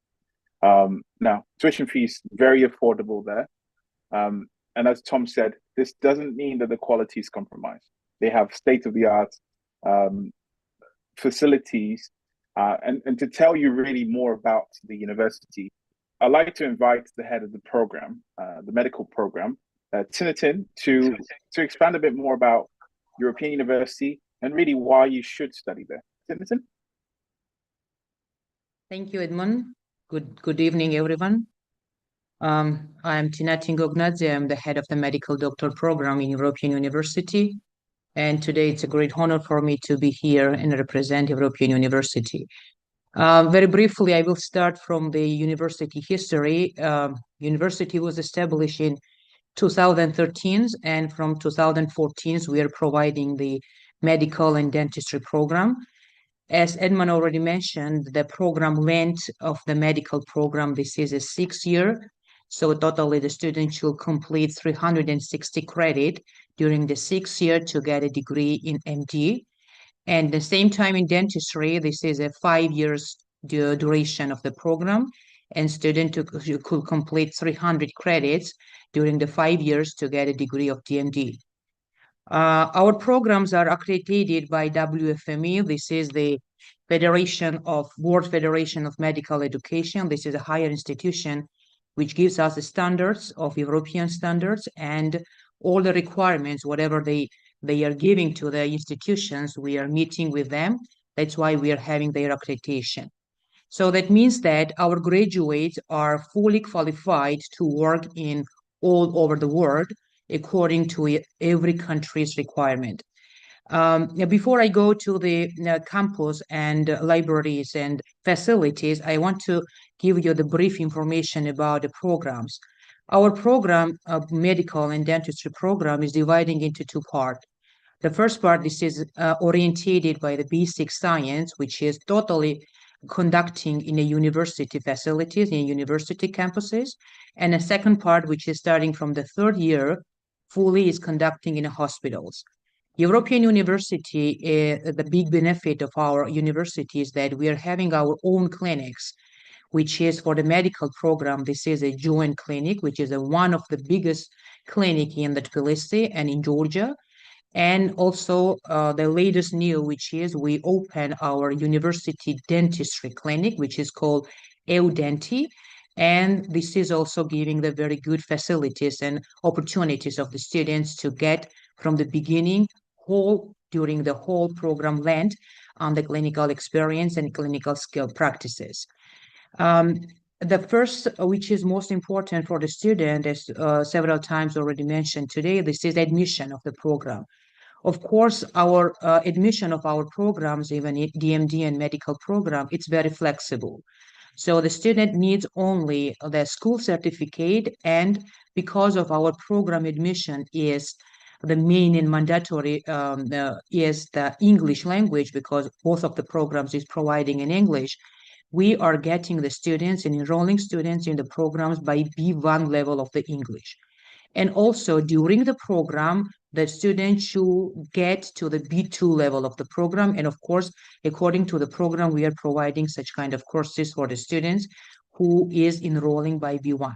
Now, tuition fees very affordable there. And as Tom said, this doesn't mean that the quality is compromised. They have state-of-the-art facilities. And to tell you really more about the university, I'd like to invite the head of the program, the medical program, Tinatin, to expand a bit more about European University and really why you should study there. Tinatin? Thank you, Edmund. Good evening, everyone. I am Tinatin Gognadze. I'm the head of the medical doctor program in European University. And today it's a great honor for me to be here and represent European University. Very briefly, I will start from the university history. University was established in 2013, and from 2014, we are providing the medical and dentistry program. As Edmund already mentioned, the program length of the medical program, this is a 6 year. So totally the student should complete 360 credit during the 6 year to get a degree in MD. And the same time in dentistry, this is a 5 years duration of the program, and student could complete 300 credits during the 5 years to get a degree of DMD. Our programs are accredited by WFME. This is the World Federation of Medical Education. This is a higher institution which gives us the standards of European standards, and all the requirements, whatever they are giving to the institutions, we are meeting with them. That's why we are having their accreditation. So that means that our graduates are fully qualified to work in all over the world according to every country's requirement. Before I go to the campus and libraries and facilities, I want to give you the brief information about the programs. Our program, medical and dentistry program, is dividing into two parts. The first part, this is orientated by the basic science, which is totally conducting in a university facilities, in university campuses. And a second part, which is starting from the 3rd year, fully is conducting in hospitals. European University, the big benefit of our university is that we are having our own clinics, which is for the medical program. This is a joint clinic, which is one of the biggest clinic in the Tbilisi and in Georgia. And also the latest news, which is we open our university dentistry clinic, which is called EUDenti. And this is also giving the very good facilities and opportunities of the students to get from the beginning during the whole program length on the clinical experience and clinical skill practices. The first, which is most important for the student, as several times already mentioned today, this is admission of the program. Of course, our admission of our programs, even DMD and medical program, it's very flexible. So the student needs only the school certificate, and because of our program admission is the main and mandatory is the English language, because both of the programs is providing in English. we are getting the students and enrolling students in the programs by B1 level of the English. And also during the program, the students should get to the B2 level of the program. And of course, according to the program, we are providing such kind of courses for the students who is enrolling by B1.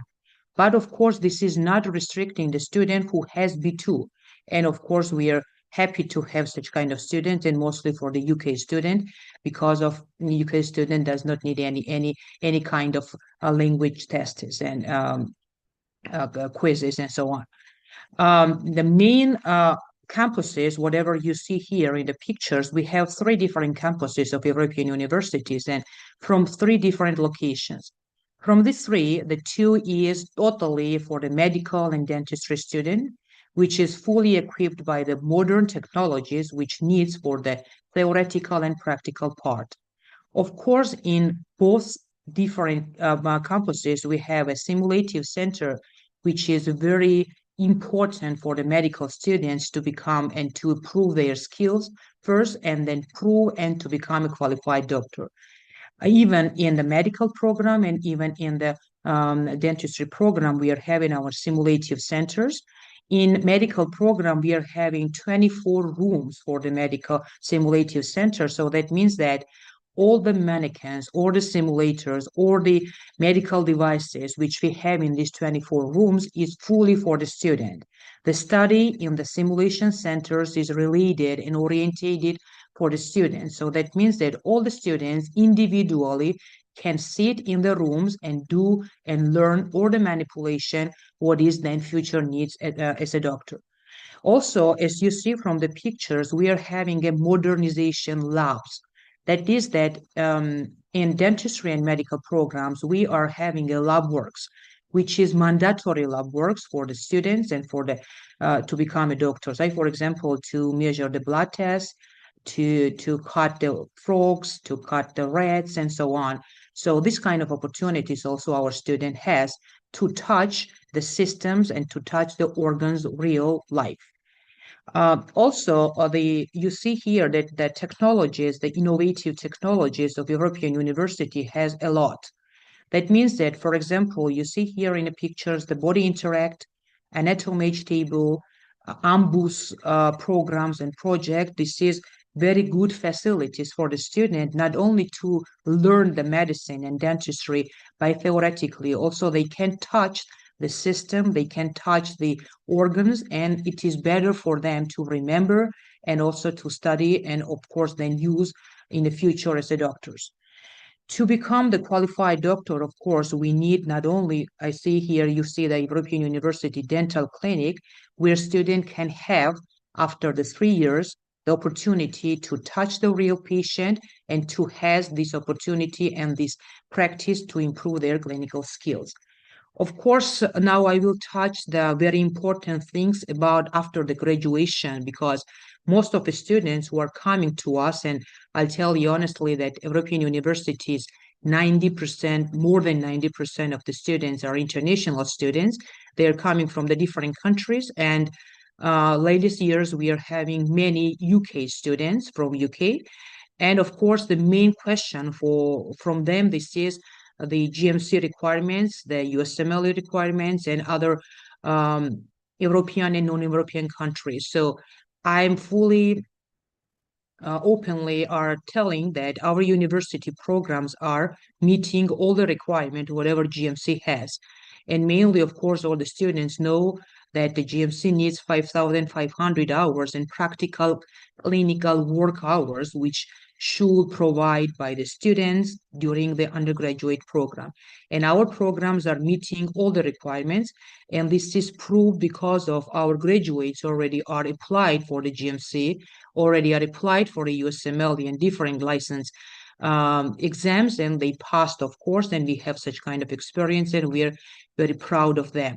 But of course, this is not restricting the student who has B2. And of course, we are happy to have such kind of students, and mostly for the UK student, because of UK student does not need any kind of language tests and quizzes and so on. The main campuses, whatever you see here in the pictures, we have 3 different campuses of European universities and from 3 different locations. From these 3, the 2 is totally for the medical and dentistry student, which is fully equipped by the modern technologies which needs for the theoretical and practical part. Of course, in both different campuses, we have a simulative center, which is very important for the medical students to become and to improve their skills first, and then prove and to become a qualified doctor. Even in the medical program and even in the dentistry program, we are having our simulative centers. In medical program, we are having 24 rooms for the medical simulative center. So that means that all the mannequins or the simulators or the medical devices which we have in these 24 rooms is fully for the student. The study in the simulation centers is related and orientated for the students. So that means that all the students individually can sit in the rooms and do and learn all the manipulation, what is then future needs as a doctor. Also, as you see from the pictures, we are having a modernization labs. That is that in dentistry and medical programs, we are having a lab works, which is mandatory lab works for the students and for the to become a doctor. Like, for example, to measure the blood test, to cut the frogs, to cut the rats, and so on. So this kind of opportunities also our student has to touch the systems and to touch the organs real life. Also, you see here that the technologies, the innovative technologies of European University has a lot. That means that, for example, you see here in the pictures, the body interact, anatomy table, AMBUS programs and project. This is very good facilities for the student, not only to learn the medicine and dentistry by theoretically, also they can touch the system, they can touch the organs, and it is better for them to remember and also to study and of course then use in the future as a doctors. To become the qualified doctor, of course, we need not only, I see here, you see the European University Dental Clinic, where student can have, after the 3 years, the opportunity to touch the real patient and to have this opportunity and this practice to improve their clinical skills. Of course, now I will touch the very important things about after the graduation, because most of the students who are coming to us, and I'll tell you honestly that European universities, 90%, more than 90% of the students are international students. They're coming from the different countries, and latest years we are having many UK students from UK. And of course, the main question from them, this is the GMC requirements, the USMLE requirements, and other European and non-European countries. So I'm fully openly are telling that our university programs are meeting all the requirements, whatever GMC has. And mainly, of course, all the students know that the GMC needs 5,500 hours in practical clinical work hours, which should provide by the students during the undergraduate program. And our programs are meeting all the requirements, and this is proved because of our graduates already are applied for the GMC, already are applied for the USMLE and different license exams, and they passed, of course, and we have such kind of experience, and we are very proud of them.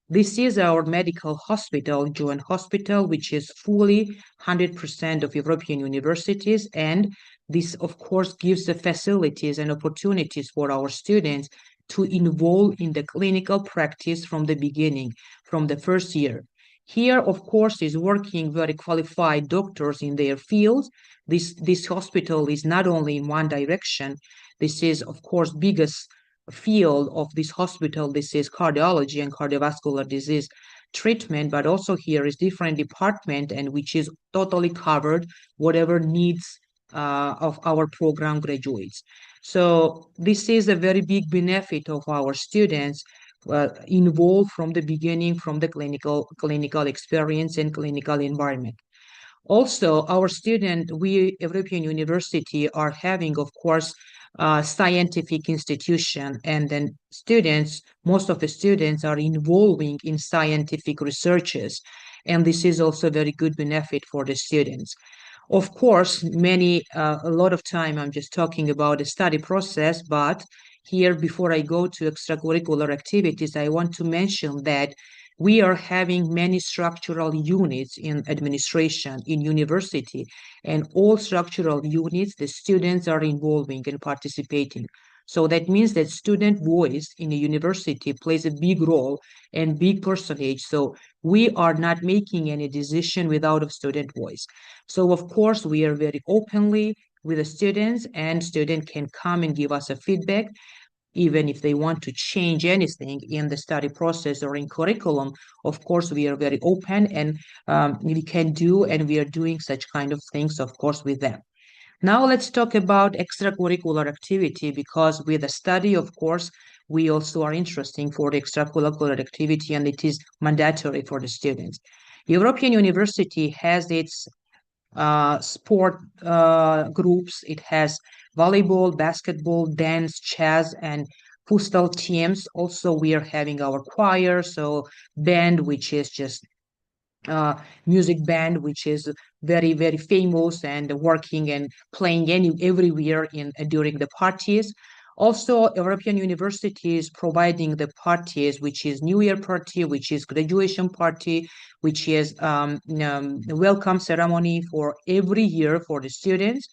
This is our medical hospital, joint hospital, which is fully 100% of European universities. And this, of course, gives the facilities and opportunities for our students to involve in the clinical practice from the beginning, from the first year. Here, of course, is working very qualified doctors in their fields. This hospital is not only in one direction. This is, of course, biggest field of this hospital. This is cardiology and cardiovascular disease treatment, but also here is different department and which is totally covered whatever needs of our program graduates. So this is a very big benefit of our students involved from the beginning, from the clinical experience and clinical environment. Also, our we European University are having, of course, scientific institution, and then most of the students are involving in scientific researches, and this is also a very good benefit for the students. Of course, a lot of time I'm just talking about the study process, but here, before I go to extracurricular activities, I want to mention that we are having many structural units in administration, in university, and all structural units, the students are involving and participating. So that means that student voice in a university plays a big role and big percentage. So we are not making any decision without a student voice. So of course, we are very openly with the students, and student can come and give us a feedback. Even if they want to change anything in the study process or in curriculum, of course, we are very open, and we can do, and we are doing such kind of things, of course, with them. Now let's talk about extracurricular activity, because with the study, of course, we also are interesting for the extracurricular activity, and it is mandatory for the students. European University has its sport groups. It has volleyball, basketball, dance, chess, and futsal teams. Also, we are having our choir, so band, which is just music band, which is very, very famous and working and playing everywhere during the parties. Also, European University is providing the parties, which is New Year party, which is graduation party, which is welcome ceremony for every year for the students.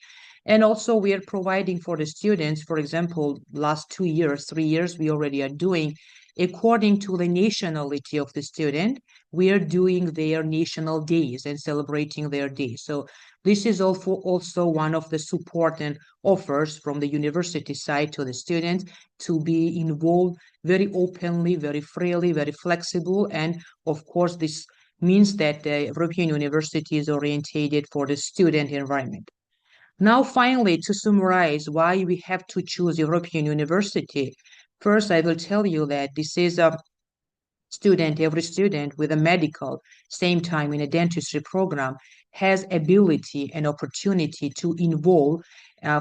And also we are providing for the students, for example, last 2 years, 3 years, we already are doing, according to the nationality of the student, we are doing their national days and celebrating their days. So this is also one of the support and offers from the university side to the students to be involved very openly, very freely, very flexible. And of course, this means that the European University is orientated for the student environment. Now, finally, to summarize why we have to choose European University, first, I will tell you that this is a student, every student with a medical, same time in a dentistry program, has ability and opportunity to involve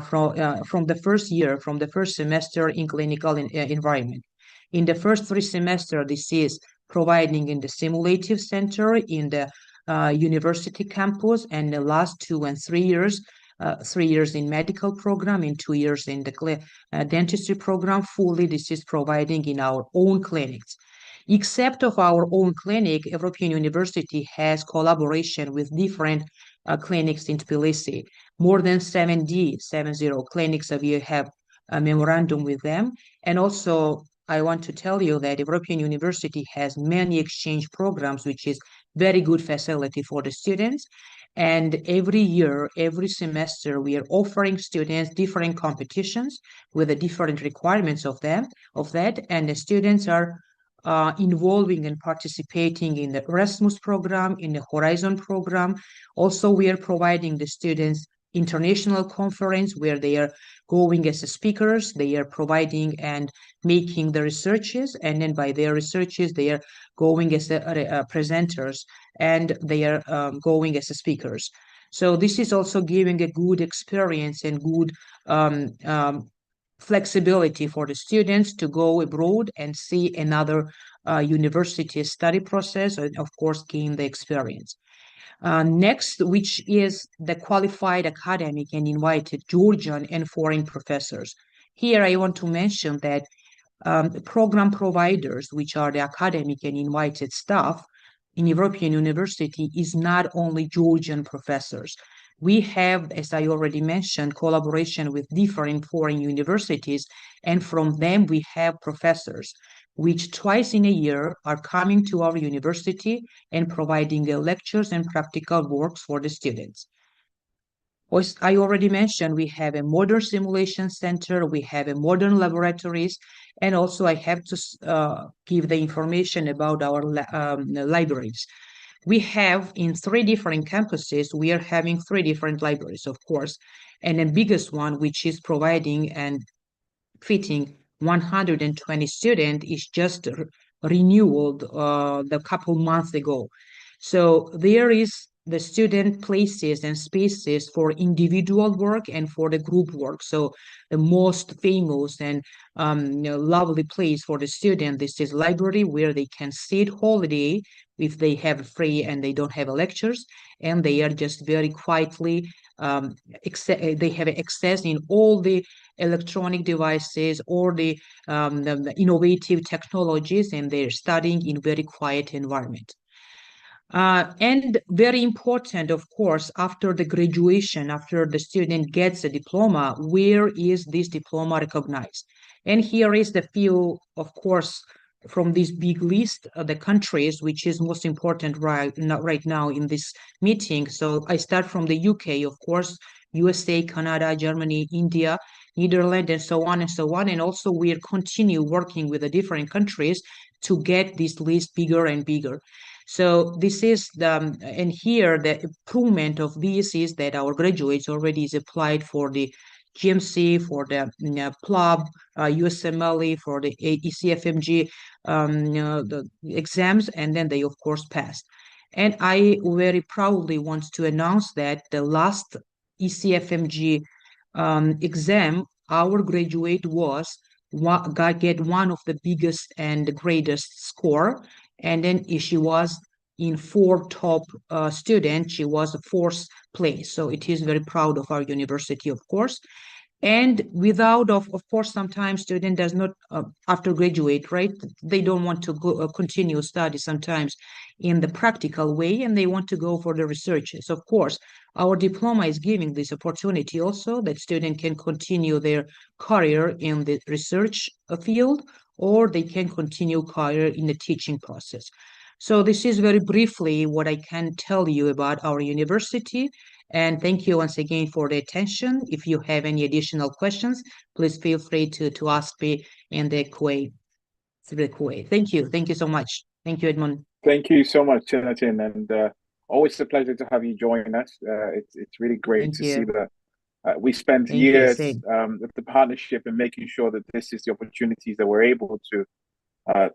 from the first year, from the first semester in clinical environment. In the first 3 semesters, this is providing in the simulative center, in the university campus, and the last 2 and 3 years, 3 years in medical program and 2 years in the dentistry program. Fully, this is providing in our own clinics. Except of our own clinic, European University has collaboration with different clinics in Tbilisi. More than 70 clinics that we have a memorandum with them. And also, I want to tell you that European University has many exchange programs, which is very good facility for the students. And every year, every semester, we are offering students different competitions with the different requirements of that, and the students are involving and participating in the Erasmus program, in the Horizon program. Also, we are providing the students international conference where they are going as speakers, they are providing and making the researches, and then by their researches, they are going as presenters, and they are going as speakers. So this is also giving a good experience and good flexibility for the students to go abroad and see another university study process, and of course gain the experience. Next, which is the qualified academic and invited Georgian and foreign professors. Here I want to mention that program providers, which are the academic and invited staff in European University, is not only Georgian professors. We have, as I already mentioned, collaboration with different foreign universities, and from them we have professors which twice in a year are coming to our university and providing lectures and practical works for the students. As I already mentioned, we have a modern simulation center, we have a modern laboratories, and also I have to give the information about our libraries. We have in 3 different campuses, we are having 3 different libraries, of course, and the biggest one, which is providing and fitting 120 students, is just renewed the couple months ago. So there is the student places and spaces for individual work and for the group work. So the most famous and lovely place for the student, this is library where they can sit holiday if they have free and they don't have lectures, and they are just very quietly, they have access in all the electronic devices or the innovative technologies, and they're studying in very quiet environment. And very important, of course, after the graduation, after the student gets a diploma, where is this diploma recognized? And here is the few, of course, from this big list of the countries, which is most important right now in this meeting. So I start from the UK, of course, USA, Canada, Germany, India, Netherlands, and so on and so on. And also we'll continue working with the different countries to get this list bigger and bigger. So this is the, and here the improvement of this is that our graduates already is applied for the GMC, for the PLOB, USMLE, for the ECFMG the exams, and then they of course passed. And I very proudly want to announce that the last ECFMG exam, our graduate get one of the biggest and the greatest score, and then she was in 4 top students. She was 4th place, so it is very proud of our university, of course. And without, of course, sometimes student does not, after graduate, right? They don't want to go continue study sometimes in the practical way, and they want to go for the researches. Of course, our diploma is giving this opportunity also that student can continue their career in the research field, or they can continue career in the teaching process. So this is very briefly what I can tell you about our university. And thank you once again for the attention. If you have any additional questions, please feel free to ask me in the QA. Thank you. Thank you so much. Thank you, Edmund. Thank you so much, Tinatin, and always a pleasure to have you join us. It's really great to see that we spent years with the partnership and making sure that this is the opportunities that we're able to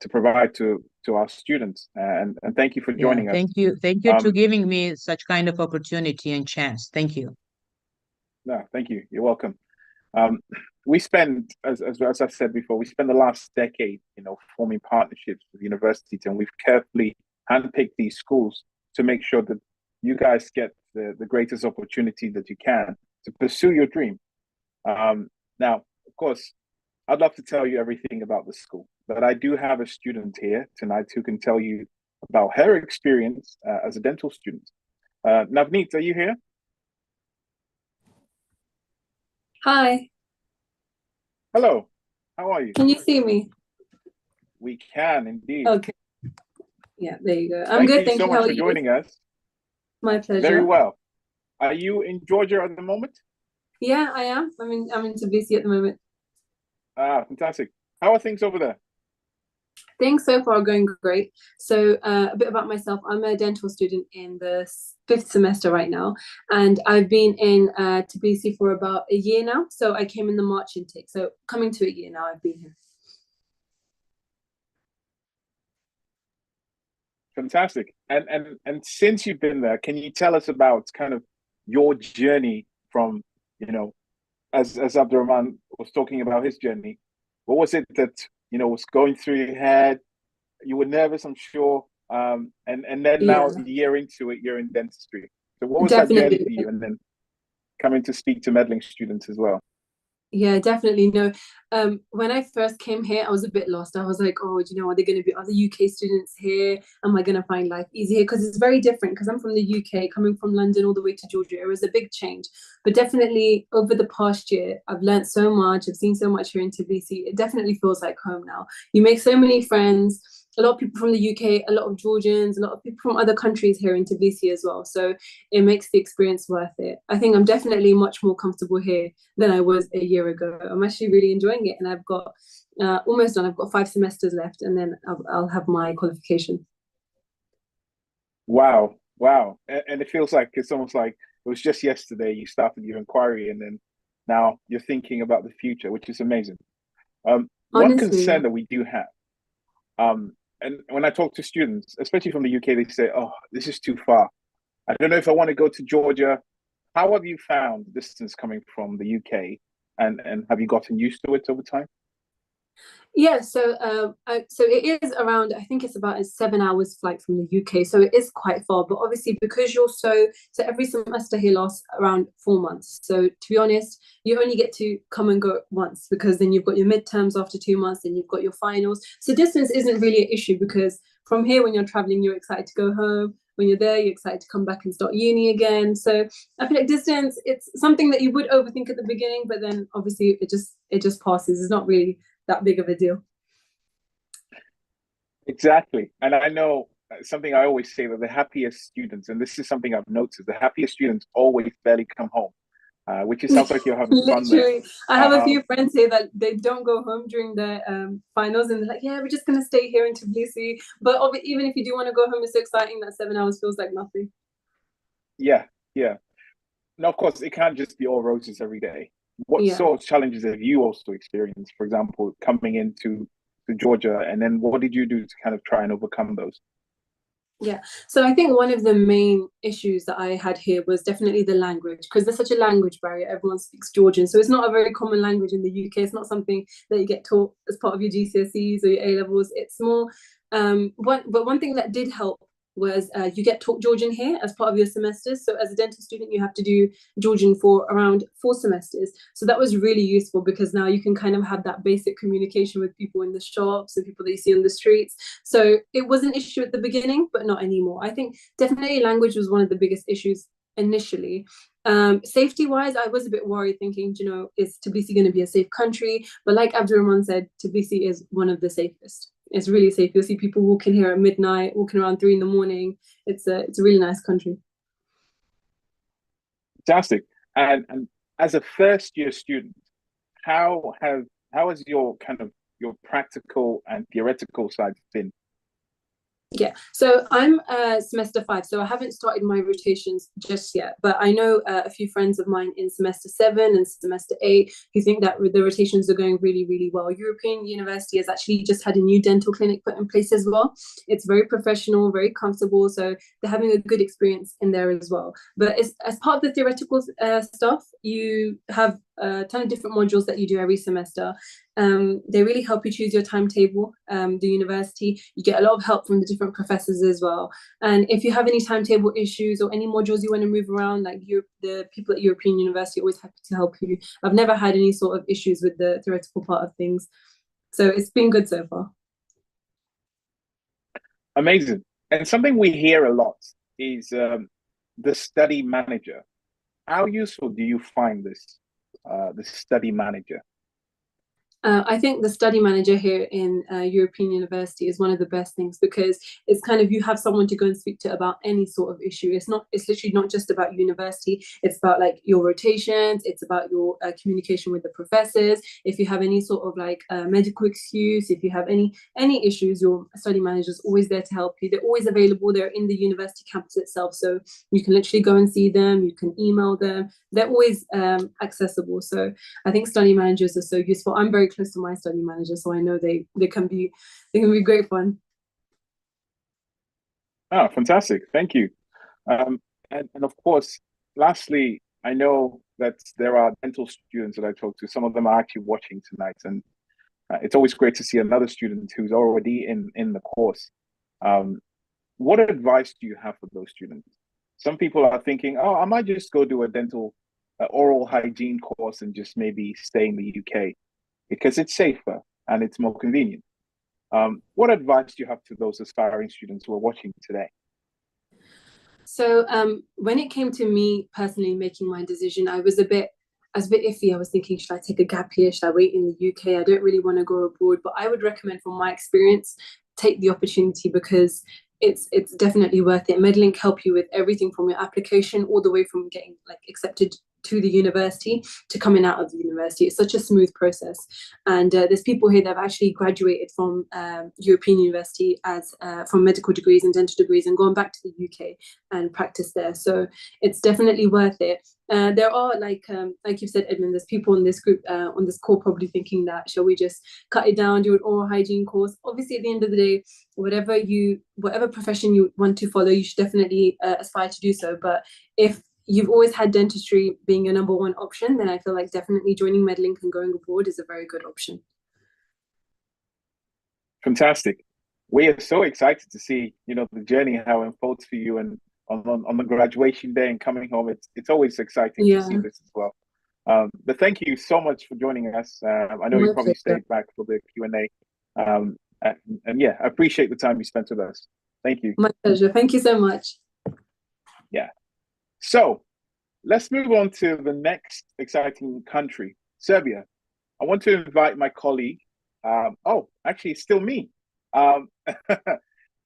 provide to our students, and thank you for joining us. Thank you to giving me such kind of opportunity and chance. Thank you. No, thank you. You're welcome. We spend, as I've said before, we spend the last decade, forming partnerships with universities, and we've carefully handpicked these schools to make sure that you guys get the greatest opportunity that you can to pursue your dream. Now, of course, I'd love to tell you everything about the school, but I do have a student here tonight who can tell you about her experience as a dental student. Navneet, are you here? Hi. Hello. How are you? Can you see me? We can indeed. Okay. Yeah, there you go. I'm good. Thank you so much for joining us. My pleasure. Very well. Are you in Georgia at the moment? Yeah, I am. I'm in Tbilisi at the moment. Ah, fantastic. How are things over there? Things so far are going great. So a bit about myself. I'm a dental student in the 5th semester right now, and I've been in Tbilisi for about a year now. So I came in the March intake. So coming to a year now, I've been here. Fantastic. And since you've been there, can you tell us about kind of your journey from, as Abdurrahman was talking about his journey, what was it that, was going through your head? You were nervous, I'm sure. And then now a year into it, you're in dentistry. So what was that journey for you? And then coming to speak to Medlink students as well. Yeah, definitely. No, when I first came here, I was a bit lost. I was like, oh, are there going to be other UK students here? Am I going to find life easy here? Because it's very different, because I'm from the UK, coming from London all the way to Georgia. It was a big change. But definitely over the past year, I've learned so much. I've seen so much here in Tbilisi. It definitely feels like home now. You make so many friends. a lot of people from the UK, a lot of Georgians, a lot of people from other countries here in Tbilisi as well. So it makes the experience worth it. I think I'm definitely much more comfortable here than I was a year ago. I'm actually really enjoying it, and I've got almost done. I've got 5 semesters left, and then I'll have my qualification. Wow, wow. And it feels like it's almost like it was just yesterday you started your inquiry, and then now you're thinking about the future, which is amazing. One Honestly, concern that we do have, and when I talk to students, especially from the UK, they say, "Oh, this is too far. I don't know if I want to go to Georgia." How have you found the distance coming from the UK, and have you gotten used to it over time? yeah, so so it is around, I think it's about a 7 hours flight from the UK, so it is quite far. But obviously, because you're so every semester here lasts around 4 months. So to be honest, you only get to come and go once, because then you've got your midterms after 2 months, and you've got your finals. So distance isn't really an issue, because from here, when you're traveling, you're excited to go home. When you're there, you're excited to come back and start uni again. So I feel like distance, it's something that you would overthink at the beginning, but then obviously it just passes. It's not really that big of a deal. Exactly. And I know something I always say, that the happiest students, and this is something I've noticed, the happiest students always barely come home, which it sounds like you're having fun there. Literally, I have a few friends here that they don't go home during the finals, and they're like, yeah, we're just going to stay here in Tbilisi. But even if you do want to go home, it's so exciting that 7 hours feels like nothing. Yeah, yeah. Now, of course, it can't just be all roses every day. What sort of challenges have you also experienced, for example, coming into Georgia, and then what did you do to kind of try and overcome those? Yeah, so I think one of the main issues that I had here was definitely the language, because there's such a language barrier. Everyone speaks Georgian, so it's not a very common language in the UK. It's not something that you get taught as part of your GCSEs or your A levels. It's more one thing that did help was you get taught Georgian here as part of your semesters. So as a dental student, you have to do Georgian for around 4 semesters. So that was really useful, because now you can kind of have that basic communication with people in the shops and people that you see on the streets. So it was an issue at the beginning, but not anymore. I think definitely language was one of the biggest issues initially. Safety wise, I was a bit worried, thinking, is Tbilisi going to be a safe country? But like Abdurrahman said, Tbilisi is one of the safest. It's really safe. You'll see people walking here at midnight, walking around 3 in the morning. It's a really nice country. Fantastic. And as a first year student, how has your practical and theoretical side been? Yeah, so I'm semester 5, so I haven't started my rotations just yet, but I know a few friends of mine in semester 7 and semester 8 who think that the rotations are going really, really well. European University has actually just had a new dental clinic put in place as well. It's very professional, very comfortable, so they're having a good experience in there as well. But as part of the theoretical stuff, you have a ton of different modules that you do every semester. They really help you choose your timetable. The university, you get a lot of help from the different professors as well. And if you have any timetable issues or any modules you want to move around, like the people at European University are always happy to help you. I've never had any sort of issues with the theoretical part of things. So it's been good so far. Amazing. And something we hear a lot is the study manager. How useful do you find this, the study manager? I think the study manager here in European University is one of the best things, because it's kind of, you have someone to go and speak to about any sort of issue. It's literally not just about university. It's about like your rotations. It's about your communication with the professors. If you have any sort of like medical excuse, if you have any issues, your study manager is always there to help you. They're always available. They're in the university campus itself, so you can literally go and see them. You can email them. They're always accessible. So I think study managers are so useful. I'm very close to my study manager, so I know they can be great fun. Oh, fantastic. Thank you. And of course, lastly, I know that there are dental students that I talk to. Some of them are actually watching tonight, and it's always great to see another student who's already in the course. What advice do you have for those students? Some people are thinking, oh, I might just go do a dental oral hygiene course and just maybe stay in the UK because it's safer and it's more convenient. What advice do you have to those aspiring students who are watching today? So when it came to me personally making my decision, I was a bit iffy. I was thinking, should I take a gap year? Should I wait in the UK? I don't really want to go abroad, but I would recommend from my experience, take the opportunity, because it's definitely worth it. Medlink help you with everything from your application all the way from getting like accepted to the university to coming out of the university. It's such a smooth process, and there's people here that have actually graduated from European university as from medical degrees and dental degrees and gone back to the UK and practice there. So it's definitely worth it. There are like you've said, Edmund, there's people in this group on this call probably thinking that, shall we just cut it down, do an oral hygiene course? Obviously, at the end of the day, whatever profession you want to follow, you should definitely aspire to do so. But if you've always had dentistry being your number one option, then I feel like definitely joining Medlink and going abroad is a very good option. Fantastic. We are so excited to see, the journey, how it unfolds for you, and on the graduation day and coming home. It's always exciting to see this as well. But thank you so much for joining us. I know you probably stayed back for the Q&A. And yeah, I appreciate the time you spent with us. Thank you. My pleasure. Thank you so much. Yeah. So let's move on to the next exciting country, Serbia. I want to invite my colleague. Actually, it's still me.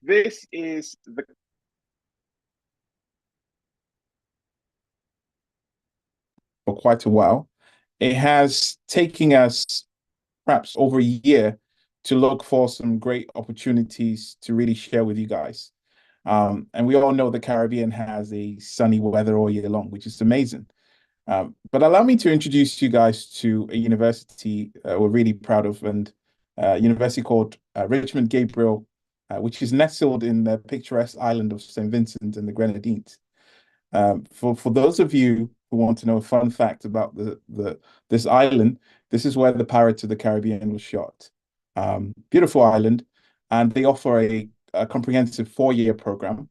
This is for quite a while. It has taken us perhaps over a year to look for some great opportunities to really share with you guys. And we all know the Caribbean has a sunny weather all year long, which is amazing. But allow me to introduce you guys to a university we're really proud of, and a university called Richmond Gabriel, which is nestled in the picturesque island of St. Vincent and the Grenadines. For those of you who want to know a fun fact about this island, this is where the Pirates of the Caribbean was shot. Beautiful island, and they offer a comprehensive 4-year program,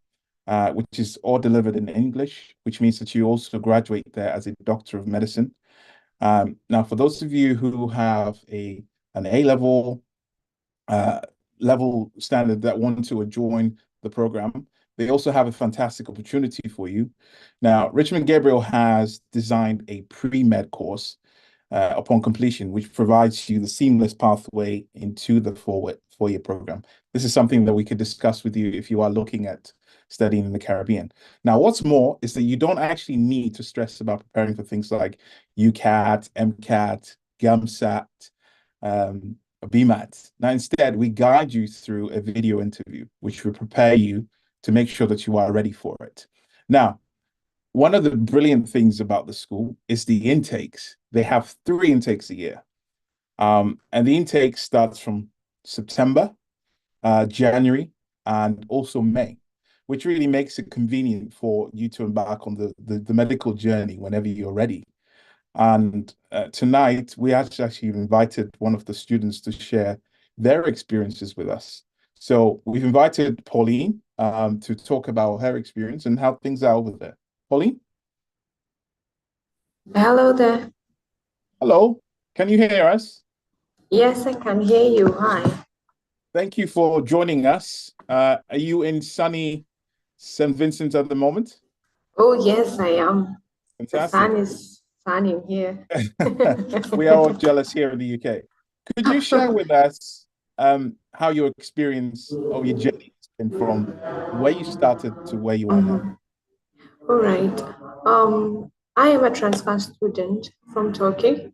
which is all delivered in English, which means that you also graduate there as a Doctor of Medicine. Now, for those of you who have an A-level level standard that want to join the program, they also have a fantastic opportunity for you. Now, Richmond Gabriel has designed a pre-med course upon completion, which provides you the seamless pathway into the four-year program. This is something that we could discuss with you if you are looking at studying in the Caribbean. Now, what's more is that you don't actually need to stress about preparing for things like UCAT, MCAT, GAMSAT, BMAT. Now, instead, we guide you through a video interview, which will prepare you to make sure that you are ready for it. Now, one of the brilliant things about the school is the intakes. They have 3 intakes a year. And the intake starts from September, January, and also May, which really makes it convenient for you to embark on the medical journey whenever you're ready. And tonight, we actually invited one of the students to share their experiences with us. So we've invited Pauline to talk about her experience and how things are over there. Pauline? Hello there. Hello. Can you hear us? Yes, I can hear you. Hi. Thank you for joining us. Are you in sunny St. Vincent at the moment? Oh, yes, I am. Fantastic. The sun is shining here. We are all jealous here in the UK. Could you share with us how your experience or your journey has been from where you started to where you are now? All right. I am a transfer student from Turkey,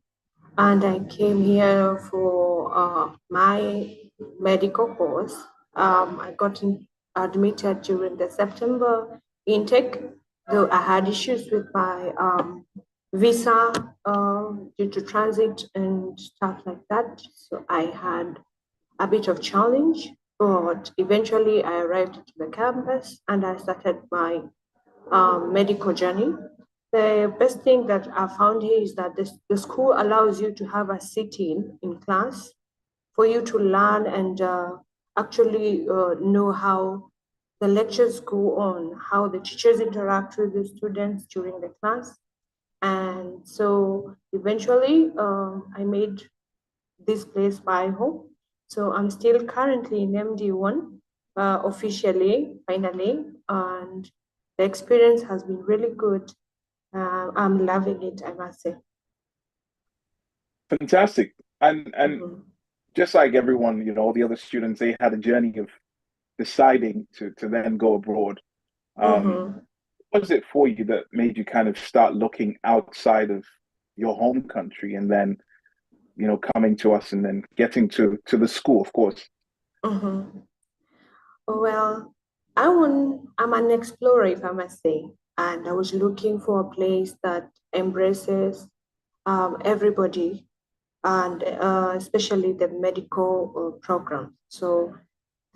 and I came here for my medical course. I got admitted during the September intake, though I had issues with my visa due to transit and stuff like that. So I had a bit of challenge, but eventually I arrived at the campus and I started my medical journey. The best thing that I found here is that the school allows you to have a sit-in in class for you to learn and actually know how the lectures go on, how the teachers interact with the students during the class. And so eventually I made this place my home. So I'm still currently in MD1 officially, finally, and the experience has been really good. I'm loving it, I must say. Fantastic. And just like everyone, all the other students, they had a journey of deciding to then go abroad. What was it for you that made you kind of start looking outside of your home country and then, coming to us and then getting to the school, of course? Well, I'm an explorer, if I must say, and I was looking for a place that embraces everybody, and especially the medical program. So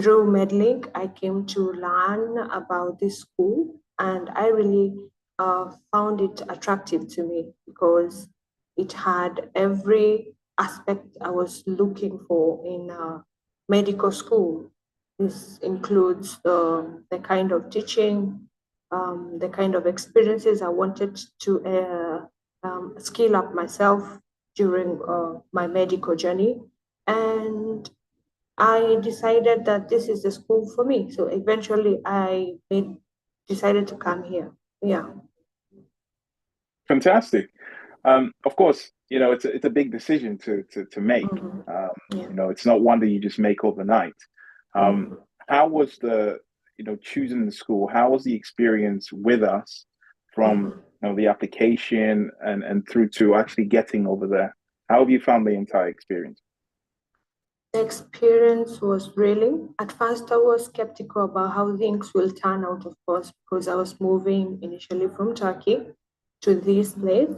through Medlink, I came to learn about this school, and I really found it attractive to me because it had every aspect I was looking for in a medical school. This includes the kind of teaching, the kind of experiences I wanted to skill up myself during my medical journey. And I decided that this is the school for me. So eventually I decided to come here. Yeah. Fantastic. Of course, it's a big decision to make. It's not one that you just make overnight. How was choosing the school? How was the experience with us from the application and through to actually getting over there? How have you found the entire experience? The experience was thrilling. At first, I was skeptical about how things will turn out, of course, because I was moving initially from Turkey to this place.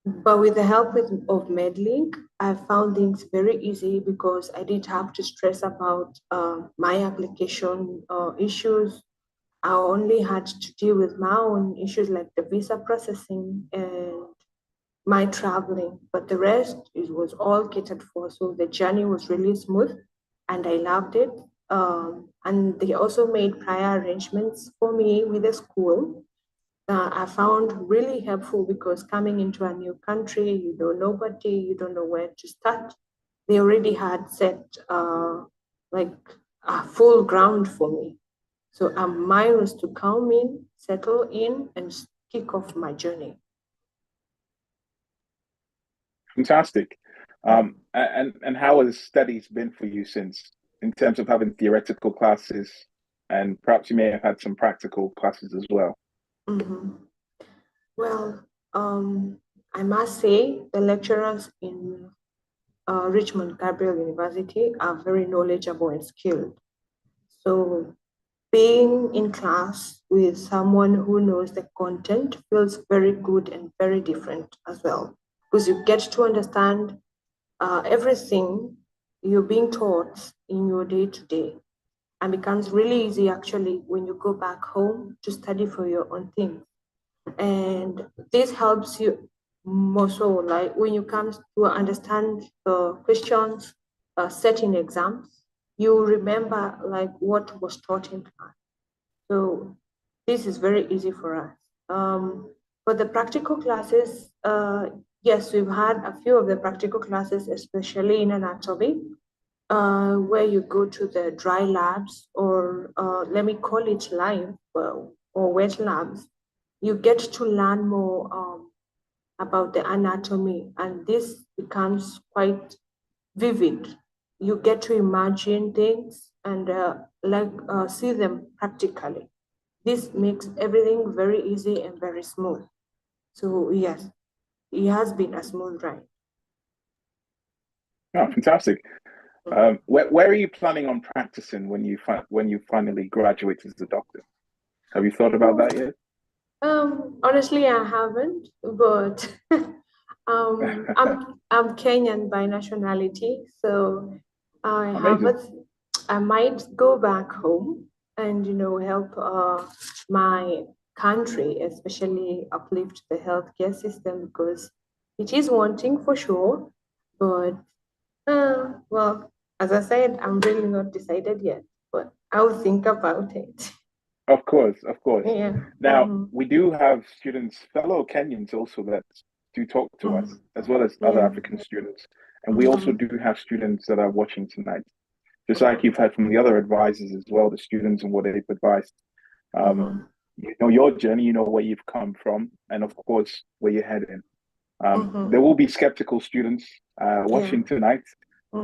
But with the help of Medlink, I found things very easy because I didn't have to stress about my application issues. I only had to deal with my own issues like the visa processing and my traveling, but the rest was all catered for. So the journey was really smooth and I loved it. And they also made prior arrangements for me with the school. I found really helpful because coming into a new country, you know nobody, you don't know where to start. They already had set like a full ground for me. So mine was to come in, settle in, and kick off my journey. Fantastic. And how has studies been for you since, in terms of having theoretical classes, and perhaps you may have had some practical classes as well? Well, I must say the lecturers in Richmond Gabriel University are very knowledgeable and skilled. So being in class with someone who knows the content feels very good and very different as well, because you get to understand everything you're being taught in your day-to-day, and becomes really easy actually when you go back home to study for your own things. And this helps you more so, like when you come to understand the questions set in exams, you remember like what was taught in class. So this is very easy for us. For the practical classes, yes, we've had a few of the practical classes, especially in anatomy, where you go to the dry labs, or let me call it live or wet labs. You get to learn more about the anatomy, and this becomes quite vivid. You get to imagine things and see them practically. This makes everything very easy and very smooth. So yes, it has been a smooth ride. Oh, fantastic. Where are you planning on practicing when you finally graduate as a doctor? Have you thought about that yet? Honestly, I haven't, but I'm Kenyan by nationality, so I might go back home and help my country, especially uplift the healthcare system, because it is wanting for sure. But well, as I said, I'm really not decided yet, but I'll think about it. Of course, of course. Yeah. Now, we do have students, fellow Kenyans also, that do talk to us, as well as other African students. And we also do have students that are watching tonight. Just like you've heard from the other advisors as well, the students and what they've advised. You know your journey, you know where you've come from, and of course, where you're heading. There will be skeptical students watching tonight,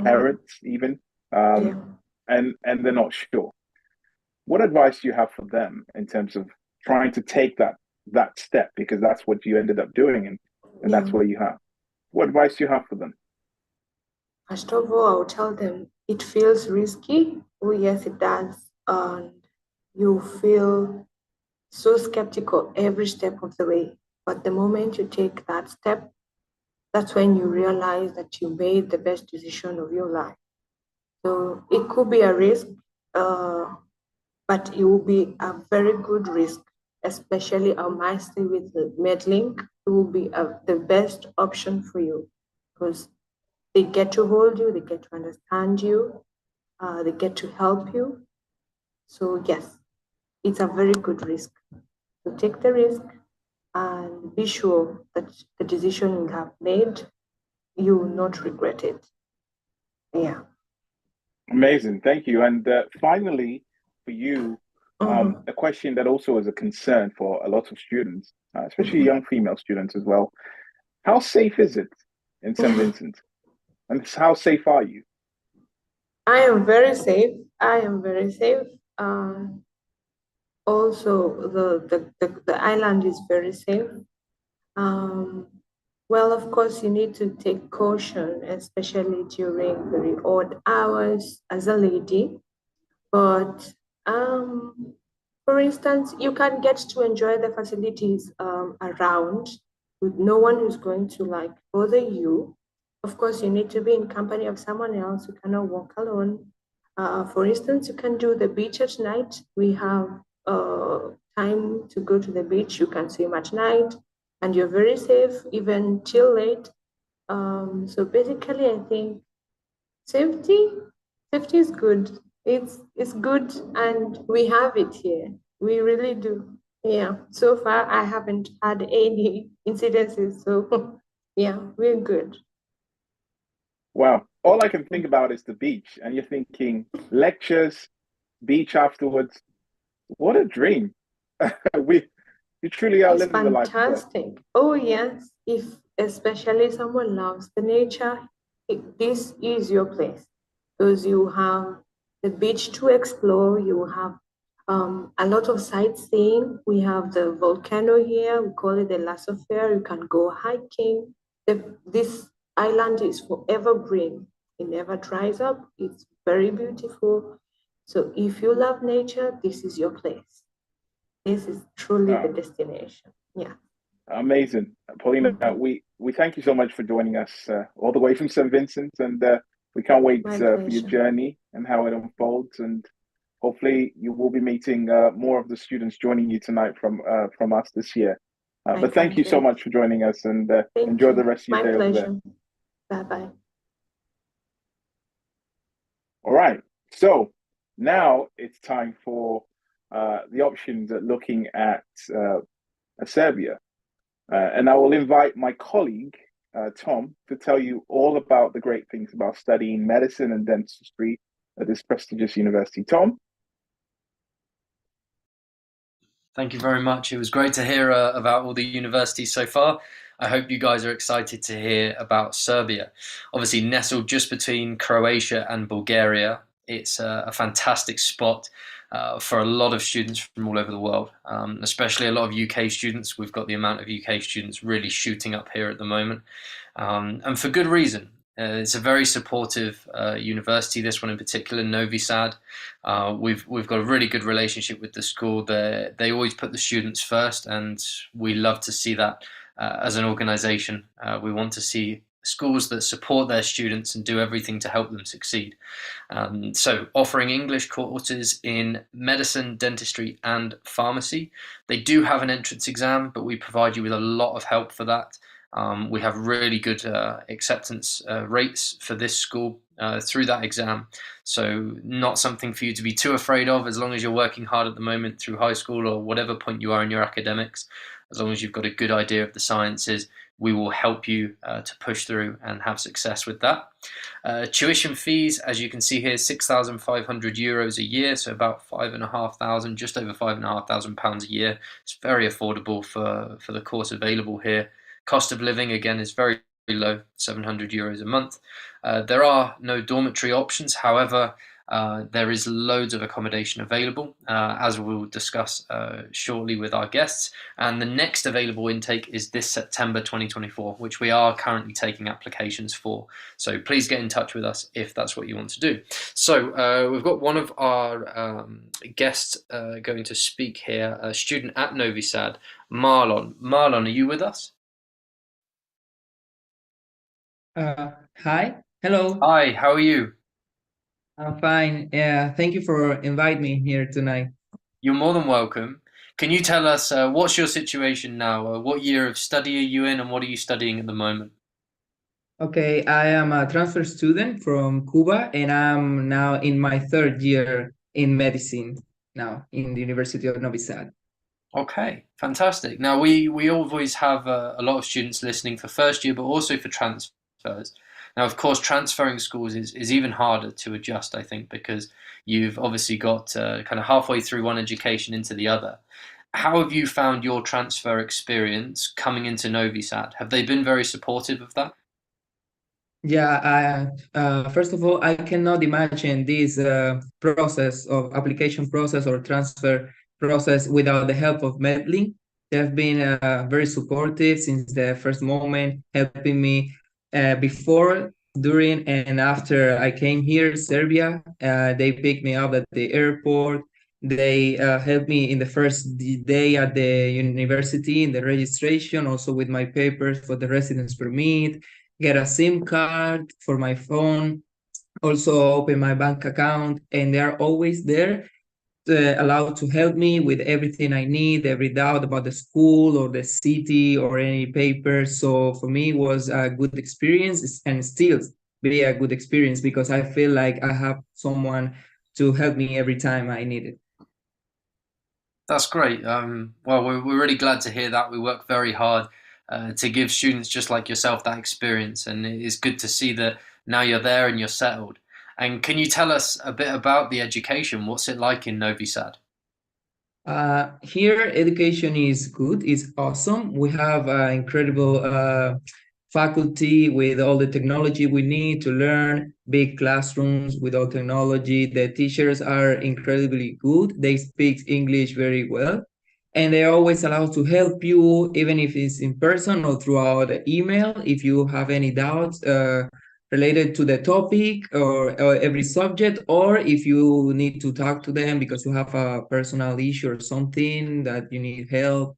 parents even, and they're not sure. What advice do you have for them in terms of trying to take that step, because that's what you ended up doing, and that's where you have. What advice do you have for them? First of all, I'll tell them it feels risky. Oh, yes, it does. And you feel so skeptical every step of the way. But the moment you take that step, that's when you realize that you made the best decision of your life. So it could be a risk, but it will be a very good risk, especially I might say with the Medlink. It will be the best option for you because they get to hold you, they get to understand you, they get to help you. So yes, it's a very good risk. So take the risk and be sure that the decision you have made, you will not regret it. Yeah. Amazing, thank you. And finally, for you, a question that also is a concern for a lot of students, especially young female students as well. How safe is it in St. Vincent? And how safe are you? I am very safe. I am very safe. Also, the island is very safe. Well, of course, you need to take caution, especially during very odd hours as a lady. But for instance, you can get to enjoy the facilities around with no one who's going to like bother you. Of course, you need to be in company of someone else. You cannot walk alone. For instance, you can do the beach at night. We have time to go to the beach. You can swim at night, and you're very safe even till late. So basically, I think safety is good. It's good, and we have it here. We really do. Yeah. So far, I haven't had any incidences. So yeah, we're good. Wow. All I can think about is the beach, and you're thinking lectures, beach afterwards. What a dream. You truly are living the life. Fantastic. Oh yes. If especially someone loves the nature, this is your place. Because you have the beach to explore, you have a lot of sightseeing. We have the volcano here, we call it the Lasso Fair. You can go hiking. This island is forever green. It never dries up. It's very beautiful. So if you love nature, this is your place. This is truly the destination. Yeah. Amazing. Paulina, we thank you so much for joining us all the way from St. Vincent, and we can't wait for your journey and how it unfolds, and hopefully you will be meeting more of the students joining you tonight from us this year. But thank you so much for joining us, and enjoy the rest of your day over there. Bye-bye. All right, so now it's time for the options at looking at Serbia. And I will invite my colleague, Tom, to tell you all about the great things about studying medicine and dentistry at this prestigious university. Tom? Thank you very much. It was great to hear about all the universities so far. I hope you guys are excited to hear about Serbia. Obviously nestled just between Croatia and Bulgaria, it's a fantastic spot for a lot of students from all over the world, especially a lot of UK students. We've got the amount of UK students really shooting up here at the moment, and for good reason. It's a very supportive university, this one in particular, Novi Sad. We've got a really good relationship with the school. They always put the students first, and we love to see that as an organisation. We want to see schools that support their students and do everything to help them succeed. So offering English courses in medicine, dentistry and pharmacy. They do have an entrance exam, but we provide you with a lot of help for that. We have really good acceptance rates for this school through that exam. So not something for you to be too afraid of, as long as you're working hard at the moment through high school or whatever point you are in your academics. As long as you've got a good idea of the sciences, we will help you to push through and have success with that. Tuition fees, as you can see here, €6,500 a year, so about £5,500, just over £5,500 a year. It's very affordable for the course available here. Cost of living, again, is very low, €700 a month. There are no dormitory options. However, there is loads of accommodation available, as we'll discuss shortly with our guests. And the next available intake is this September 2024, which we are currently taking applications for. So please get in touch with us if that's what you want to do. So we've got one of our guests going to speak here, a student at Novi Sad, Marlon. Marlon, are you with us? Hi, hello. Hi, how are you? I'm fine. Yeah, thank you for inviting me here tonight. You're more than welcome. Can you tell us what's your situation now? What year of study are you in, and what are you studying at the moment? Okay, I am a transfer student from Cuba, and I'm now in my third year in medicine now in the University of Novi Sad. Okay, fantastic. Now we always have a lot of students listening for first year, but also for transfers. Now, of course, transferring schools is even harder to adjust, I think, because you've obviously got kind of halfway through one education into the other. How have you found your transfer experience coming into Novi Sad? Have they been very supportive of that? Yeah, first of all, I cannot imagine this process of application process or transfer process without the help of Medlink. They have been very supportive since the first moment, helping me before, during, and after I came here, Serbia. They picked me up at the airport. They helped me in the first day at the university in the registration, also with my papers for the residence permit, get a SIM card for my phone, also open my bank account, and they are always there, allowed to help me with everything I need, every doubt about the school or the city or any papers. So for me, it was a good experience, and still be a good experience because I feel like I have someone to help me every time I need it. That's great. Well, we're really glad to hear that. We work very hard to give students just like yourself that experience, and it is good to see that now you're there and you're settled. And can you tell us a bit about the education? What's it like in Novi Sad? Here, education is good, it's awesome. We have incredible faculty with all the technology we need to learn, big classrooms with all technology. The teachers are incredibly good. They speak English very well, and they're always allowed to help you, even if it's in person or throughout email, if you have any doubts related to the topic or every subject, or if you need to talk to them because you have a personal issue or something that you need help.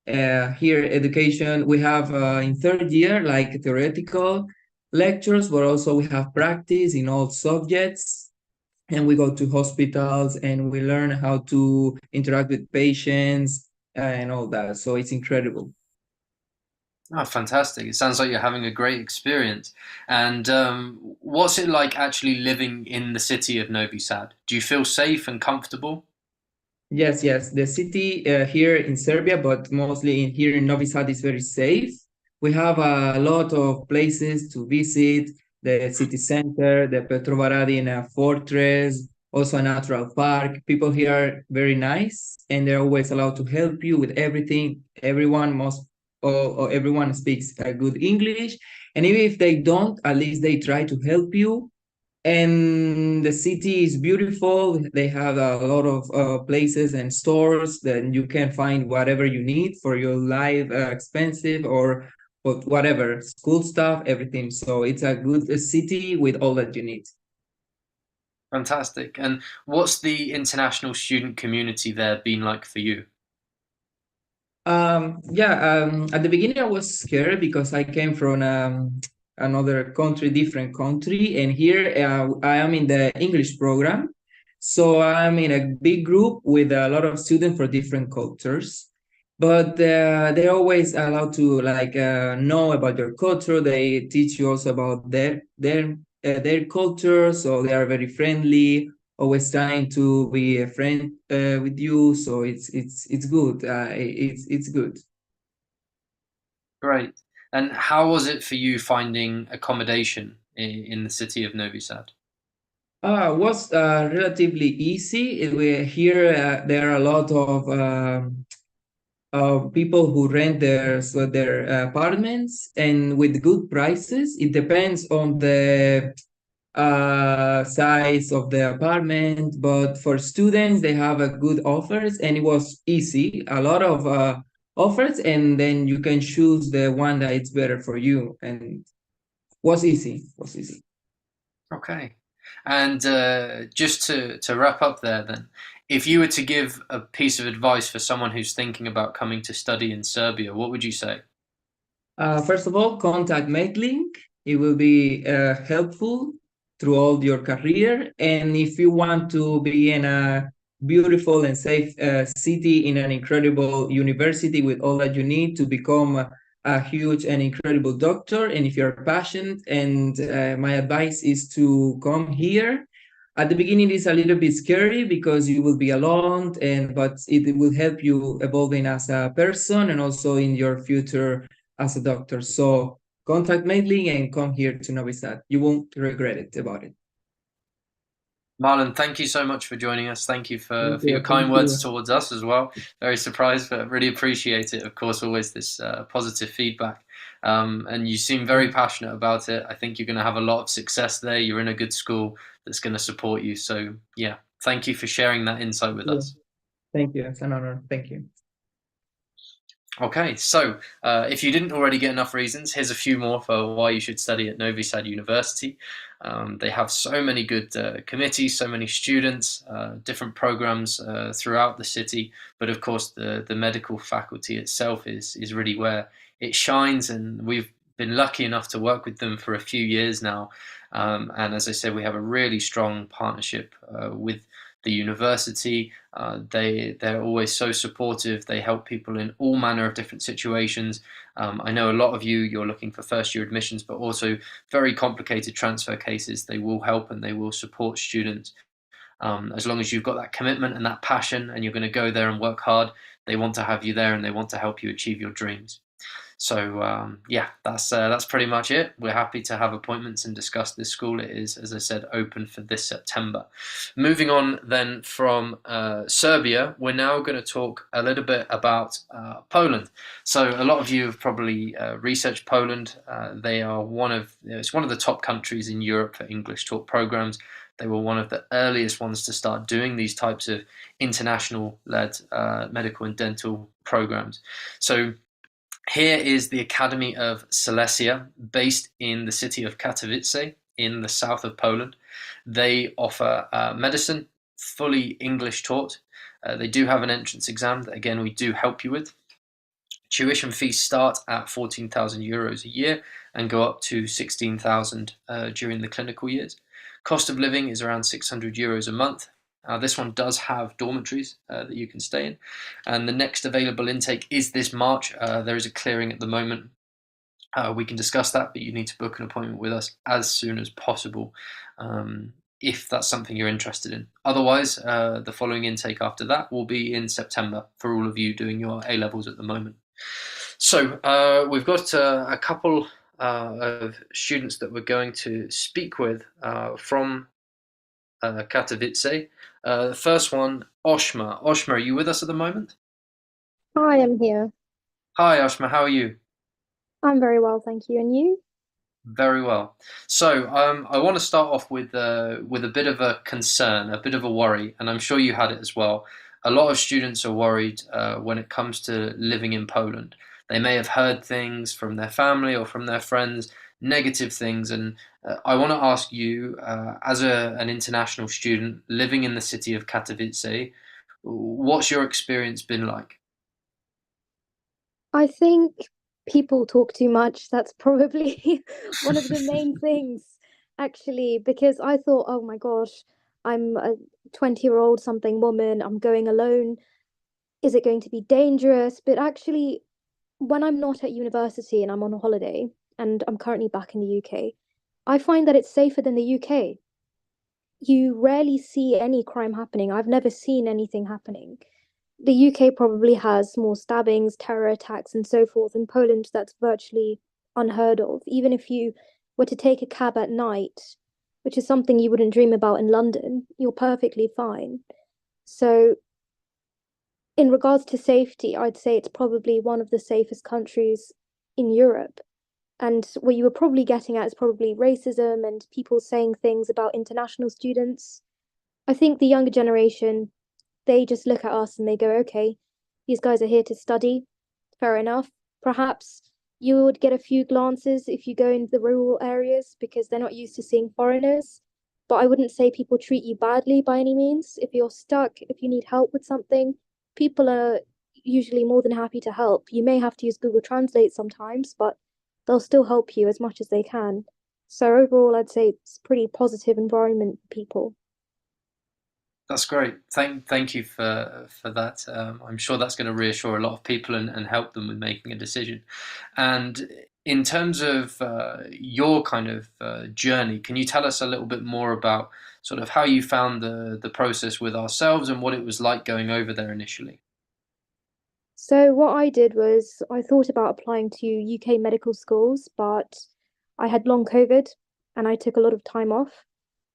Here, education, we have in third year, like theoretical lectures, but also we have practice in all subjects. And we go to hospitals and we learn how to interact with patients and all that. So it's incredible. Oh, fantastic. It sounds like you're having a great experience. And what's it like actually living in the city of Novi Sad? Do you feel safe and comfortable? Yes. The city here in Serbia, but mostly here in Novi Sad, is very safe. We have a lot of places to visit, the city center, the Petrovaradin Fortress, also a natural park. People here are very nice, and they're always allowed to help you with everything. Everyone speaks good English, and even if they don't, at least they try to help you. And the city is beautiful. They have a lot of places and stores that you can find whatever you need for your life, expensive or whatever, school stuff, everything. So it's a good city with all that you need. Fantastic. And what's the international student community there been like for you? At the beginning I was scared because I came from another country, different country, and here I am in the English program. So I'm in a big group with a lot of students for different cultures, but they're always allowed to know about your culture. They teach you also about their culture, so they are very friendly, always trying to be a friend with you. So it's good. It's good. Great. And how was it for you finding accommodation in the city of Novi Sad? It was relatively easy. Here there are a lot of people who rent their apartments, and with good prices. It depends on the size of the apartment, but for students they have a good offers, and it was easy, a lot of offers, and then you can choose the one that is better for you, and was easy. Okay. And just to wrap up there then, if you were to give a piece of advice for someone who's thinking about coming to study in Serbia, what would you say? First of all, contact Medlink. It will be helpful throughout your career. And if you want to be in a beautiful and safe city, in an incredible university with all that you need to become a huge and incredible doctor, and if you're passionate, and my advice is to come here. At the beginning, it's a little bit scary because you will be alone, but it will help you evolving as a person and also in your future as a doctor. So contact Medlink and come here to Novi Sad. You won't regret it about it. Marlon, thank you so much for joining us. Thank you for your kind words towards us as well. Very surprised, but really appreciate it. Of course, always this positive feedback. And you seem very passionate about it. I think you're going to have a lot of success there. You're in a good school that's going to support you. So yeah, thank you for sharing that insight with us. Thank you. It's an honor. Thank you. Okay, so if you didn't already get enough reasons, here's a few more for why you should study at Novi Sad University. They have so many good committees, so many students, different programs throughout the city. But of course, the medical faculty itself is really where it shines, and we've been lucky enough to work with them for a few years now. And as I said, we have a really strong partnership with the university. They're always so supportive. They help people in all manner of different situations. I know a lot of you're looking for first year admissions, but also very complicated transfer cases. They will help and they will support students. As long as you've got that commitment and that passion and you're going to go there and work hard, they want to have you there and they want to help you achieve your dreams. So yeah, that's pretty much it. We're happy to have appointments and discuss this school. It is, as I said, open for this September. Moving on then from Serbia, we're now going to talk a little bit about Poland. So a lot of you have probably researched Poland. They are it's one of the top countries in Europe for English taught programs. They were one of the earliest ones to start doing these types of international-led medical and dental programs. So here is the Academy of Silesia, based in the city of Katowice in the south of Poland. They offer medicine, fully English taught. They do have an entrance exam that, again, we do help you with. Tuition fees start at €14,000 a year and go up to 16,000 during the clinical years. Cost of living is around €600 a month. This one does have dormitories that you can stay in, and the next available intake is this March. There is a clearing at the moment. We can discuss that, but you need to book an appointment with us as soon as possible if that's something you're interested in. Otherwise, the following intake after that will be in September for all of you doing your A-levels at the moment. So we've got a couple of students that we're going to speak with from Katowice. The first one, Oshma. Oshma, are you with us at the moment? Hi, I'm here. Hi, Oshma. How are you? I'm very well, thank you. And you? Very well. So I want to start off with a bit of a concern, a bit of a worry, and I'm sure you had it as well. A lot of students are worried when it comes to living in Poland. They may have heard things from their family or from their friends, negative things, and I want to ask you, as an international student living in the city of Katowice, what's your experience been like? I think people talk too much. That's probably one of the main things, actually, because I thought, oh my gosh, I'm a 20-year-old something woman, I'm going alone. Is it going to be dangerous? But actually, when I'm not at university and I'm on a holiday, and I'm currently back in the UK, I find that it's safer than the UK. You rarely see any crime happening. I've never seen anything happening. The UK probably has more stabbings, terror attacks, and so forth. In Poland, that's virtually unheard of. Even if you were to take a cab at night, which is something you wouldn't dream about in London, you're perfectly fine. So in regards to safety, I'd say it's probably one of the safest countries in Europe. And what you were probably getting at is probably racism and people saying things about international students. I think the younger generation, they just look at us and they go, okay, these guys are here to study. Fair enough. Perhaps you would get a few glances if you go into the rural areas because they're not used to seeing foreigners. But I wouldn't say people treat you badly by any means. If you're stuck, if you need help with something, people are usually more than happy to help. You may have to use Google Translate sometimes, but they'll still help you as much as they can. So overall, I'd say it's a pretty positive environment for people. That's great. Thank you for that. I'm sure that's going to reassure a lot of people and help them with making a decision. And in terms of your kind of journey, can you tell us a little bit more about sort of how you found the process with ourselves and what it was like going over there initially? So what I did was I thought about applying to UK medical schools, but I had long COVID and I took a lot of time off.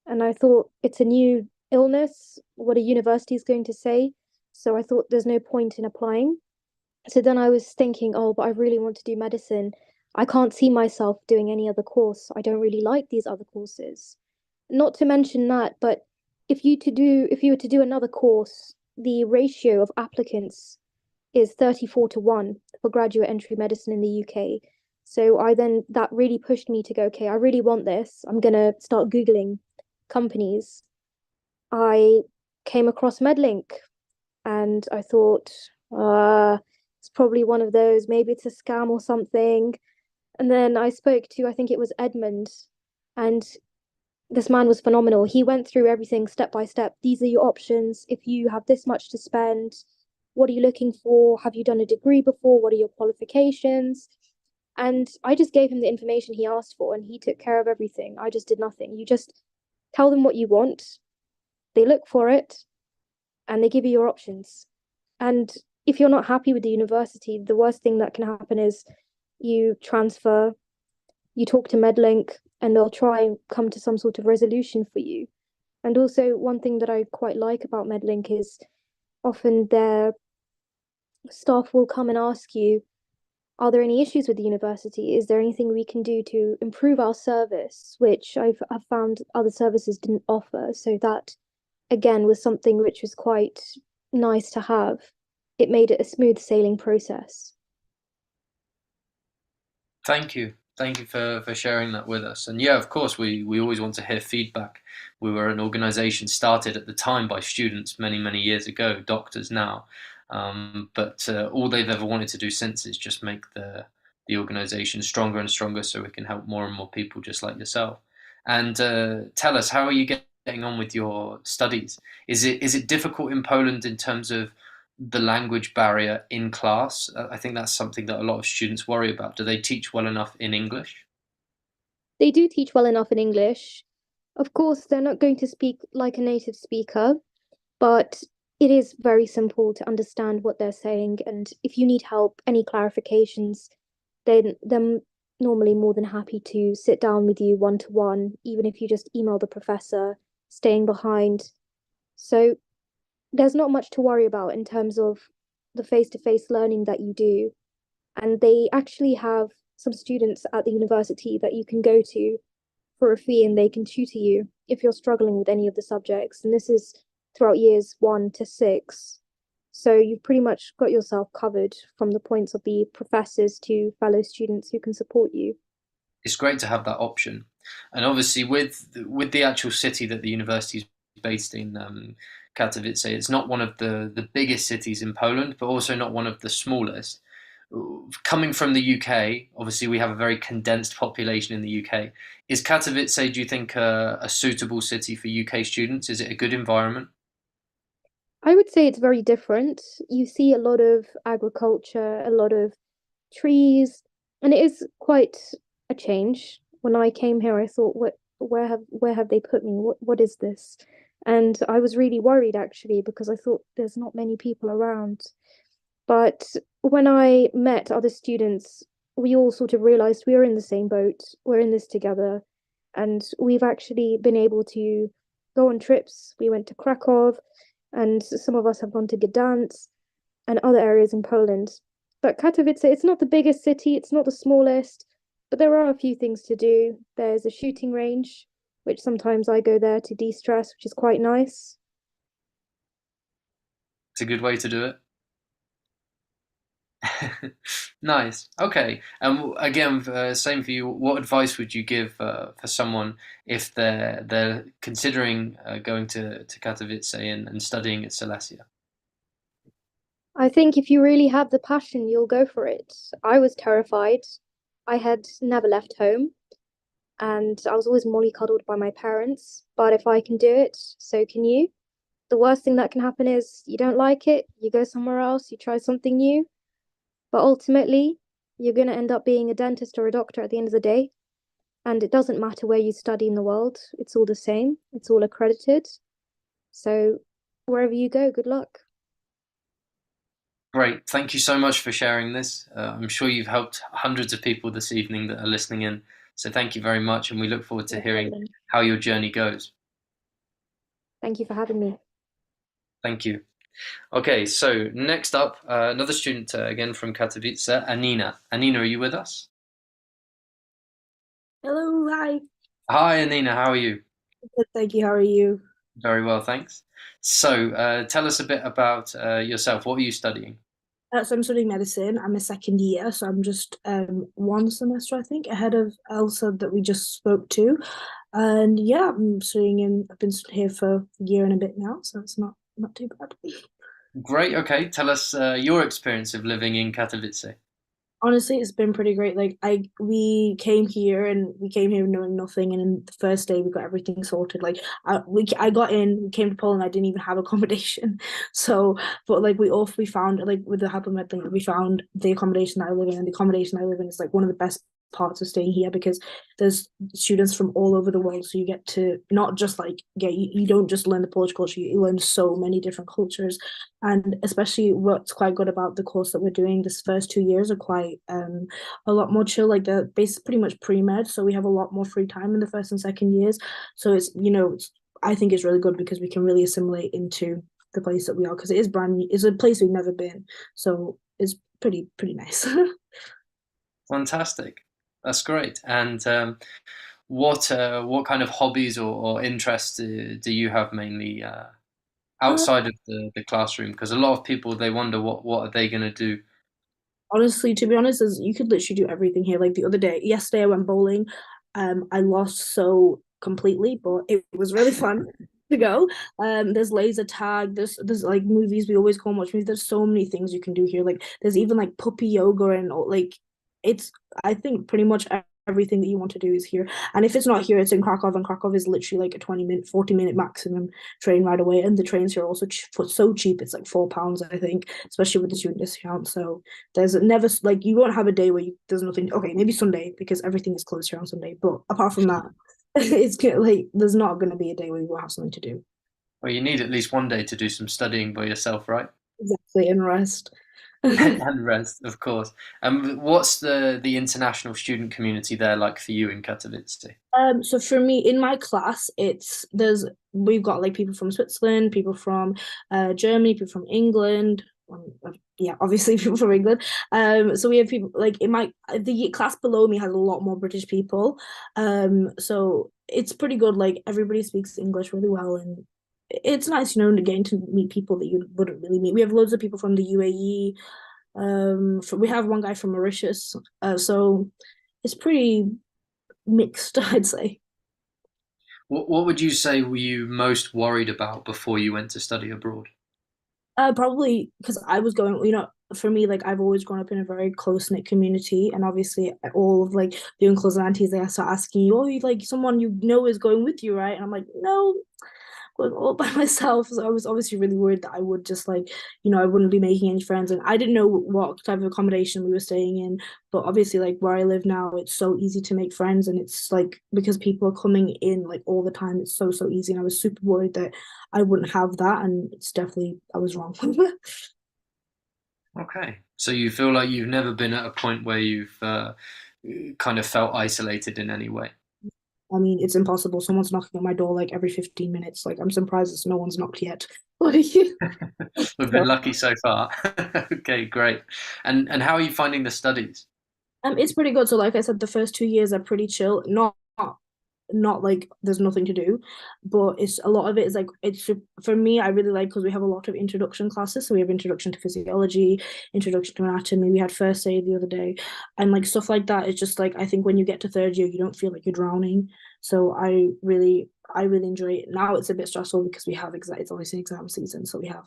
And I thought it's a new illness, what a university is going to say. So I thought there's no point in applying. So then I was thinking, oh, but I really want to do medicine. I can't see myself doing any other course. I don't really like these other courses. Not to mention that, but if you were to do another course, the ratio of applicants is 34-1 for graduate entry medicine in the UK. So that really pushed me to go, okay, I really want this. I'm gonna start Googling companies. I came across Medlink and I thought, it's probably one of those, maybe it's a scam or something. And then I spoke to, I think it was Edmund, and this man was phenomenal. He went through everything step by step. These are your options. If you have this much to spend, what are you looking for? Have you done a degree before? What are your qualifications? And I just gave him the information he asked for and he took care of everything. I just did nothing. You just tell them what you want. They look for it and they give you your options. And if you're not happy with the university, the worst thing that can happen is you transfer, you talk to Medlink, and they'll try and come to some sort of resolution for you. And also, one thing that I quite like about Medlink is often their staff will come and ask you, are there any issues with the university? Is there anything we can do to improve our service, which I've found other services didn't offer? So that, again, was something which was quite nice to have. It made it a smooth sailing process. Thank you. Thank you for sharing that with us. And yeah, of course, we always want to hear feedback. We were an organisation started at the time by students many, many years ago, doctors now. But all they've ever wanted to do since is just make the organisation stronger and stronger so we can help more and more people just like yourself. And tell us, how are you getting on with your studies? Is it difficult in Poland in terms of the language barrier in class? I think that's something that a lot of students worry about. Do they teach well enough in English? They do teach well enough in English. Of course, they're not going to speak like a native speaker, but it is very simple to understand what they're saying. And if you need help, any clarifications, then they're normally more than happy to sit down with you one-to-one, even if you just email the professor, staying behind. So there's not much to worry about in terms of the face-to-face learning that you do. And they actually have some students at the university that you can go to for a fee and they can tutor you if you're struggling with any of the subjects. And this is throughout years 1 to 6. So you've pretty much got yourself covered from the points of the professors to fellow students who can support you. It's great to have that option. And obviously with the actual city that the university is based in, Katowice, it's not one of the biggest cities in Poland, but also not one of the smallest. Coming from the UK, obviously we have a very condensed population in the UK. Is Katowice, do you think, a suitable city for UK students? Is it a good environment? I would say it's very different. You see a lot of agriculture, a lot of trees, and it is quite a change. When I came here, I thought, where have they put me? What is this? And I was really worried actually because I thought there's not many people around. But when I met other students, we all sort of realized we were in the same boat. We're in this together. And we've actually been able to go on trips. We went to Krakow and some of us have gone to Gdansk. and other areas in Poland. But Katowice, it's not the biggest city, it's not the smallest, but there are a few things to do. There's a shooting range, which sometimes I go there to de-stress, which is quite nice. It's a good way to do it. Nice. Okay. And again, same for you. What advice would you give for someone if they're considering going to Katowice and studying at Silesia? I think if you really have the passion, you'll go for it. I was terrified. I had never left home, and I was always mollycoddled by my parents. But if I can do it, so can you. The worst thing that can happen is you don't like it, you go somewhere else, you try something new. But ultimately, you're going to end up being a dentist or a doctor at the end of the day. And it doesn't matter where you study in the world, it's all the same, it's all accredited. So wherever you go, good luck. Great. Thank you so much for sharing this. I'm sure you've helped hundreds of people this evening that are listening in. So thank you very much, and we look forward to hearing how your journey goes. Thank you for having me. Thank you. Okay, so next up, another student again from Katowice, Anina. Anina, are you with us? Hello, hi. Hi, Anina, how are you? Good, thank you. How are you? Very well, thanks. So tell us a bit about yourself. What are you studying? So I'm studying medicine. I'm a second year, so I'm just one semester, I think, ahead of Elsa that we just spoke to. And yeah, I've been here for a year and a bit now, so it's not too bad. Great, okay. Tell us your experience of living in Katowice. Honestly, it's been pretty great. Like we came here knowing nothing, and in the first day we got everything sorted. Like I got in, we came to Poland, I didn't even have accommodation. So, but like we found, like with the help of Medlink, we found the accommodation that I live in, and the accommodation I live in is like one of the best parts of staying here because there's students from all over the world, so you get to not just like you don't just learn the Polish culture, you learn so many different cultures. And especially what's quite good about the course that we're doing, this first 2 years are quite a lot more chill, like they're basically pretty much pre-med, so we have a lot more free time in the first and second years. So it's I think it's really good because we can really assimilate into the place that we are, because it is brand new, it's a place we've never been, so it's pretty nice. Fantastic. That's great. And what kind of hobbies or interests do you have mainly outside of the classroom? Because a lot of people, they wonder what are they going to do. Honestly, to be honest, you could literally do everything here. Like yesterday I went bowling. I lost so completely, but it was really fun to go. There's laser tag, there's like movies, we always go and watch movies. There's so many things you can do here. Like there's even like puppy yoga and like it's, I think pretty much everything that you want to do is here. And if it's not here, it's in Krakow, and Krakow is literally like a 40-minute maximum train ride away. And the trains here are also so cheap, it's like £4, I think, especially with the student discount. So there's never, like, you won't have a day where there's nothing. Okay, maybe Sunday, because everything is closed here on Sunday, but apart from that, it's like there's not going to be a day where you won't have something to do. Well, you need at least one day to do some studying by yourself, right? Exactly, and rest. And rest, of course. What's the international student community there like for you in Katowice? So for me, in my class, we've got like people from Switzerland, people from Germany, people from England. Yeah, obviously people from England. So we have people like the class below me has a lot more British people. So it's pretty good. Like everybody speaks English really well, and it's nice, getting to meet people that you wouldn't really meet. We have loads of people from the UAE. We have one guy from Mauritius. So it's pretty mixed, I'd say. What would you say were you most worried about before you went to study abroad? Probably because I was going, for me, like I've always grown up in a very close-knit community, and obviously all of like the uncles and aunties, they start asking you, oh, like someone is going with you, right? And I'm like, no, going all by myself. So I was obviously really worried that I would just like, I wouldn't be making any friends, and I didn't know what type of accommodation we were staying in. But obviously, like where I live now, it's so easy to make friends, and it's like because people are coming in like all the time, it's so easy. And I was super worried that I wouldn't have that, and it's definitely, I was wrong. Okay, so you feel like you've never been at a point where you've kind of felt isolated in any way? I mean, it's impossible. Someone's knocking on my door like every 15 minutes. Like, I'm surprised no one's knocked yet. We've been lucky so far. Okay, great. And how are you finding the studies? It's pretty good. So like I said, the first 2 years are pretty chill. Not like there's nothing to do, but it's a lot of it is like, it's for me, I really like, because we have a lot of introduction classes. So we have introduction to physiology, introduction to anatomy, we had first aid the other day, and like stuff like that. It's just like, I think when you get to third year, you don't feel like you're drowning. So I really enjoy it. Now it's a bit stressful because we have it's obviously exam season, so we have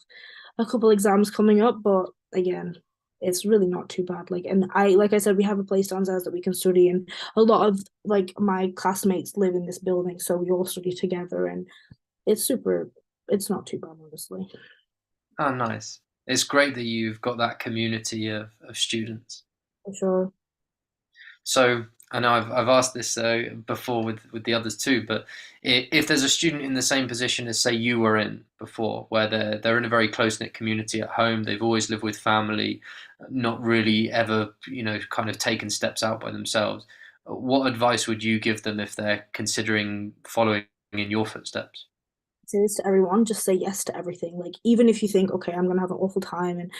a couple exams coming up, but again, it's really not too bad. Like, and like I said, we have a place downstairs that we can study, and a lot of like my classmates live in this building, so we all study together, and it's not too bad, honestly. Oh, nice. It's great that you've got that community of students. For sure. So I know I've asked this before with the others too, but if there's a student in the same position as say you were in before, where they're in a very close-knit community at home, they've always lived with family, not really ever, kind of taken steps out by themselves, what advice would you give them if they're considering following in your footsteps? Say this to everyone, just say yes to everything. Like, even if you think, okay, I'm gonna have an awful time and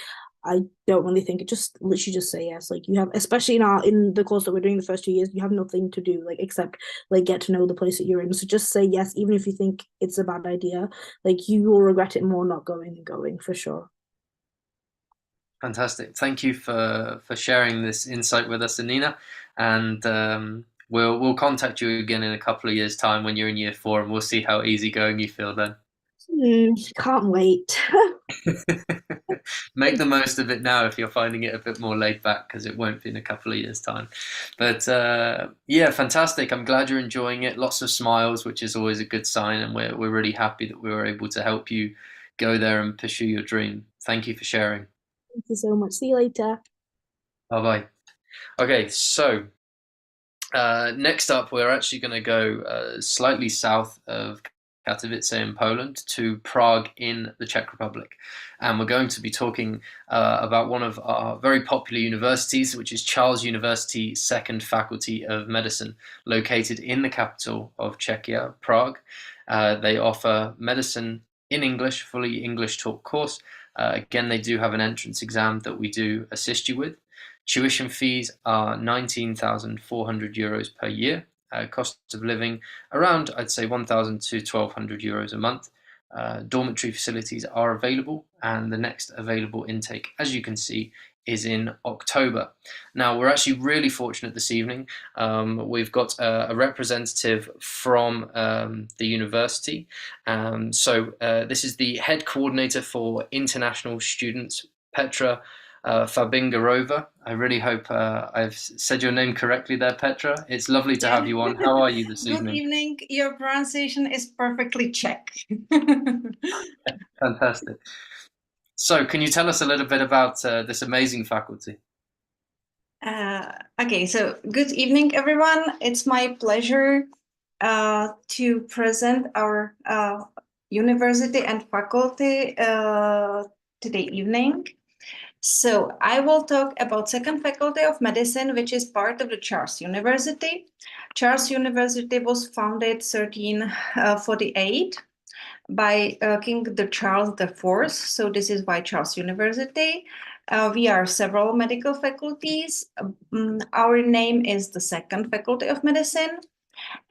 I don't really think it, just literally just say yes. Like, you have, especially in the course that we're doing the first 2 years, you have nothing to do, like, except like get to know the place that you're in. So just say yes, even if you think it's a bad idea. Like, you will regret it more not going than going, for sure. Fantastic. Thank you for sharing this insight with us, Anina. And we'll contact you again in a couple of years' time when you're in year 4, and we'll see how easygoing you feel then. Can't wait. Make the most of it now if you're finding it a bit more laid back, because it won't be in a couple of years' time. But yeah, fantastic. I'm glad you're enjoying it. Lots of smiles, which is always a good sign, and we're really happy that we were able to help you go there and pursue your dream. Thank you for sharing. Thank you so much. See you later. Bye-bye. Okay, so next up, we're actually going to go slightly south of Katowice in Poland to Prague in the Czech Republic. And we're going to be talking about one of our very popular universities, which is Charles University Second Faculty of Medicine, located in the capital of Czechia, Prague. They offer medicine in English, fully English taught course. Again, they do have an entrance exam that we do assist you with. Tuition fees are 19,400 euros per year. Cost of living around, I'd say, 1,000 to 1,200 euros a month. Dormitory facilities are available, and the next available intake, as you can see, is in October. Now, we're actually really fortunate this evening. We've got a representative from the university. So this is the head coordinator for international students, Petra Fabingarova. I really hope I've said your name correctly there, Petra. It's lovely to have you on. How are you this evening? Good evening. Your pronunciation is perfectly Czech. Fantastic. So can you tell us a little bit about this amazing faculty? Okay, so good evening, everyone. It's my pleasure to present our university and faculty today evening. So I will talk about Second Faculty of Medicine, which is part of the Charles University. Charles University was founded 1348 by King Charles IV. So this is why Charles University. We are several medical faculties. Our name is the Second Faculty of Medicine.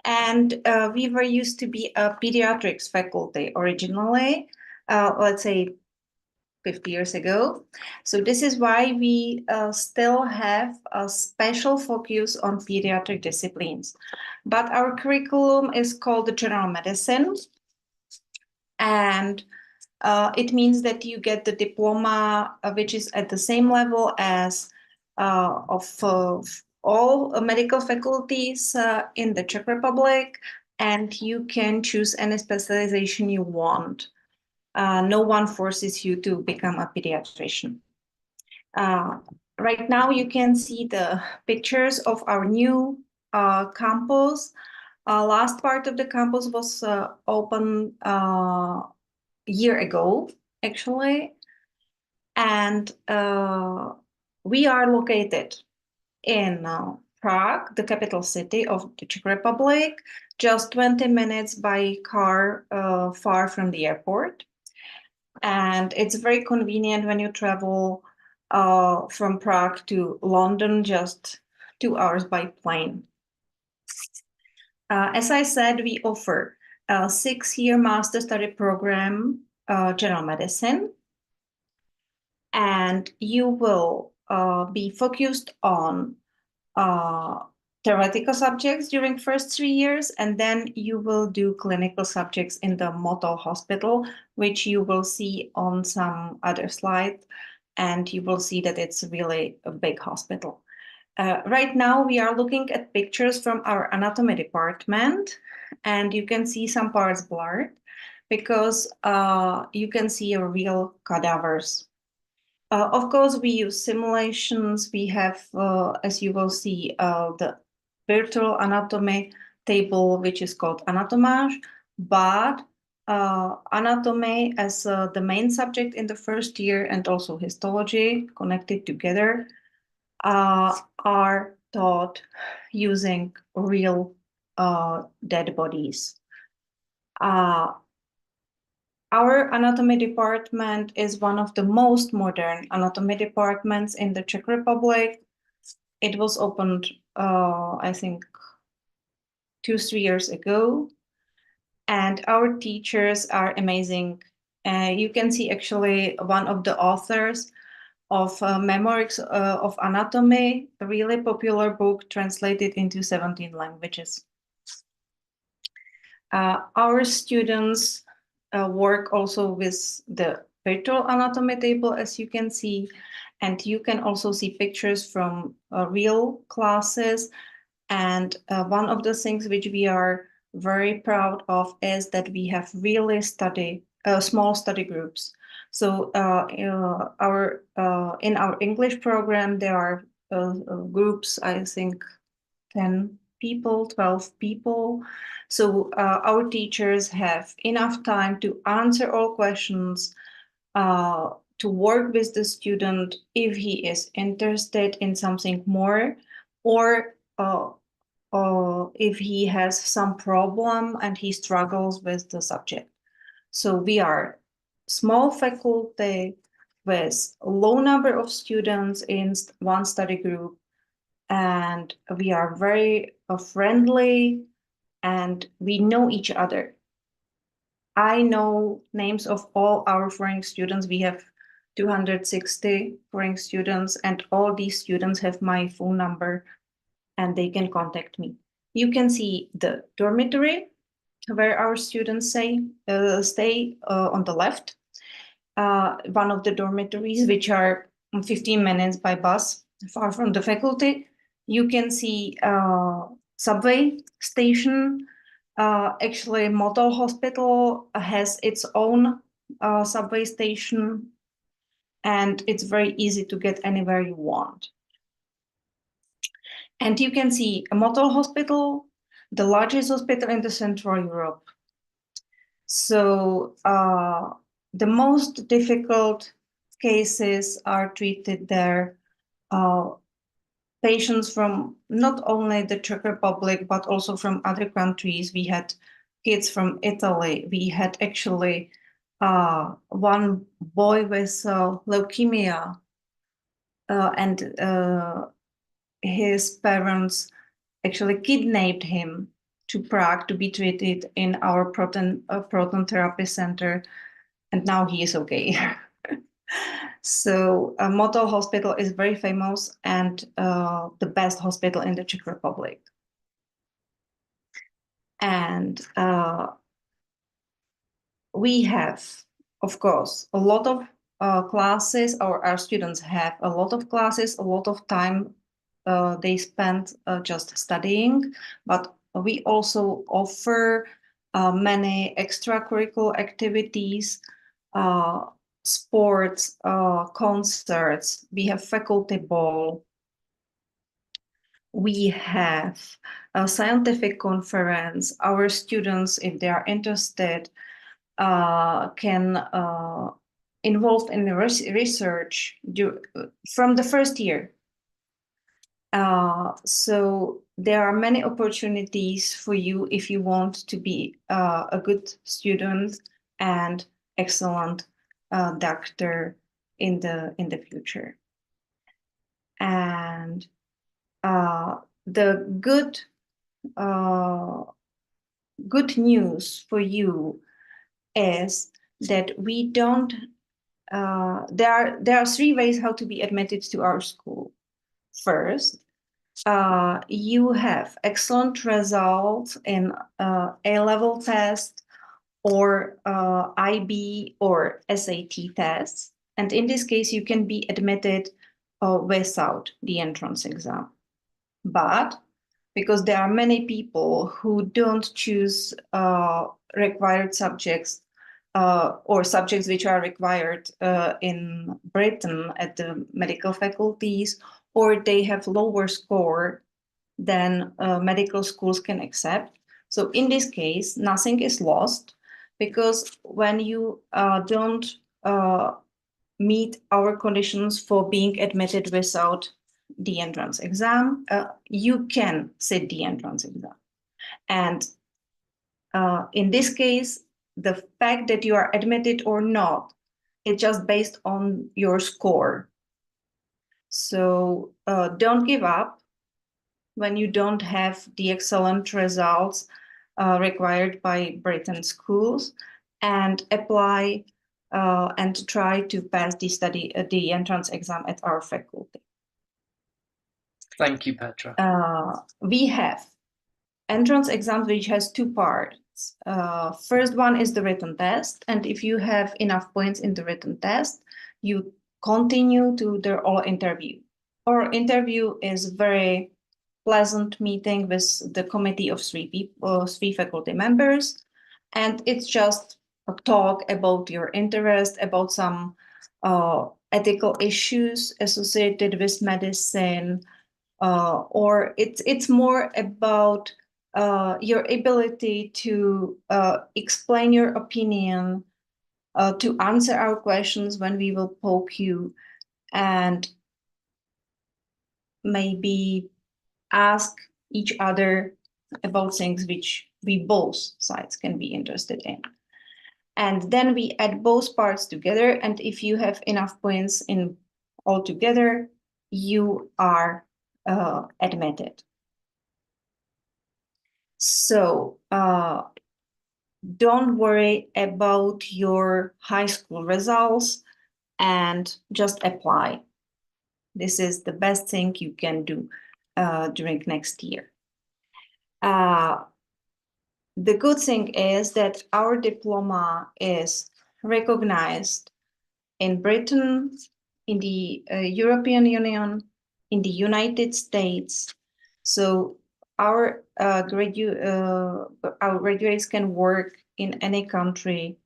And we were used to be a pediatrics faculty originally, let's say 50 years ago. So this is why we still have a special focus on pediatric disciplines. But our curriculum is called general medicine. And it means that you get the diploma, which is at the same level as of all medical faculties in the Czech Republic, and you can choose any specialization you want. No one forces you to become a pediatrician. Right now, you can see the pictures of our new campus. Last part of the campus was open a year ago, actually. And we are located in Prague, the capital city of the Czech Republic. just 20 minutes by car far from the airport. And it's very convenient when you travel from Prague to London, just 2 hours by plane. As I said, we offer a 6-year master study program, general medicine, and you will be focused on theoretical subjects during first 3 years, and then you will do clinical subjects in the model hospital, which you will see on some other slide, and you will see that it's really a big hospital. Right now, we are looking at pictures from our anatomy department, and you can see some parts blurred because you can see real cadavers. Of course, we use simulations. We have, as you will see, the virtual anatomy table, which is called Anatomage, but anatomy as the main subject in the first year and also histology connected together are taught using real dead bodies. Our anatomy department is one of the most modern anatomy departments in the Czech Republic. It was opened, I think, 2-3 years ago. And our teachers are amazing. You can see actually one of the authors of Memoirs of Anatomy, a really popular book translated into 17 languages. Our students work also with the virtual anatomy table, as you can see, and you can also see pictures from real classes. And one of the things which we are very proud of is that we have really small study groups. So in our English program, there are groups, I think 10 people, 12 people. So our teachers have enough time to answer all questions, to work with the student if he is interested in something more, or if he has some problem and he struggles with the subject. So we are small faculty with a low number of students in one study group, and we are very friendly and we know each other. I know names of all our foreign students. We have 260 foreign students, and all these students have my phone number and they can contact me. You can see the dormitory where our students stay on the left. One of the dormitories, which are 15 minutes by bus, far from the faculty. You can see subway station. Actually, model hospital has its own subway station, and it's very easy to get anywhere you want. And you can see a model hospital, the largest hospital in the Central Europe. So the most difficult cases are treated there. Patients from not only the Czech Republic, but also from other countries. We had kids from Italy. We had actually one boy with leukemia, and his parents actually kidnapped him to Prague to be treated in our proton therapy center, and now he is okay. So model hospital is very famous and the best hospital in the Czech Republic. And we have, of course, a lot of classes, or our students have a lot of classes, a lot of time they spend just studying, but we also offer many extracurricular activities, sports, concerts. We have faculty ball. We have a scientific conference. Our students, if they are interested, can involve in the research from the first year. So there are many opportunities for you if you want to be a good student and excellent doctor in the future. And the good news for you is that we don't. There are three ways how to be admitted to our school. First, you have excellent results in A-level test or IB or SAT tests. And in this case, you can be admitted without the entrance exam. But because there are many people who don't choose required subjects or subjects which are required in Britain at the medical faculties, or they have lower score than medical schools can accept. So in this case, nothing is lost, because when you don't meet our conditions for being admitted without the entrance exam, you can sit the entrance exam. And in this case, the fact that you are admitted or not, it's just based on your score. So don't give up when you don't have the excellent results required by Britain schools, and apply and try to pass the entrance exam at our faculty. Thank you, Petra. We have entrance exam which has two parts. First one is the written test, and if you have enough points in the written test, you continue to the oral interview. Oral interview is very pleasant meeting with the committee of three faculty members, and it's just a talk about your interest, about some ethical issues associated with medicine, or it's more about your ability to explain your opinion, to answer our questions when we will poke you, and maybe ask each other about things which we both sides can be interested in. And then we add both parts together, and if you have enough points in all together, you are admitted. So don't worry about your high school results and just apply. This is the best thing you can do during next year. The good thing is that our diploma is recognized in Britain, in the European Union, in the United States. So our graduates can work in any country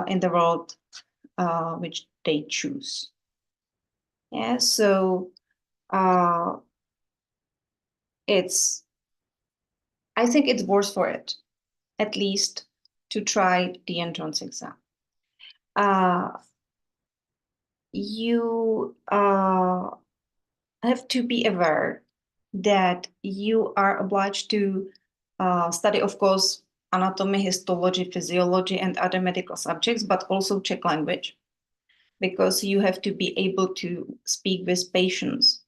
in the world which they choose. Yeah, so I think it's worth for it, at least, to try the entrance exam. You have to be aware that you are obliged to study, of course, anatomy, histology, physiology, and other medical subjects, but also Czech language, because you have to be able to speak with patients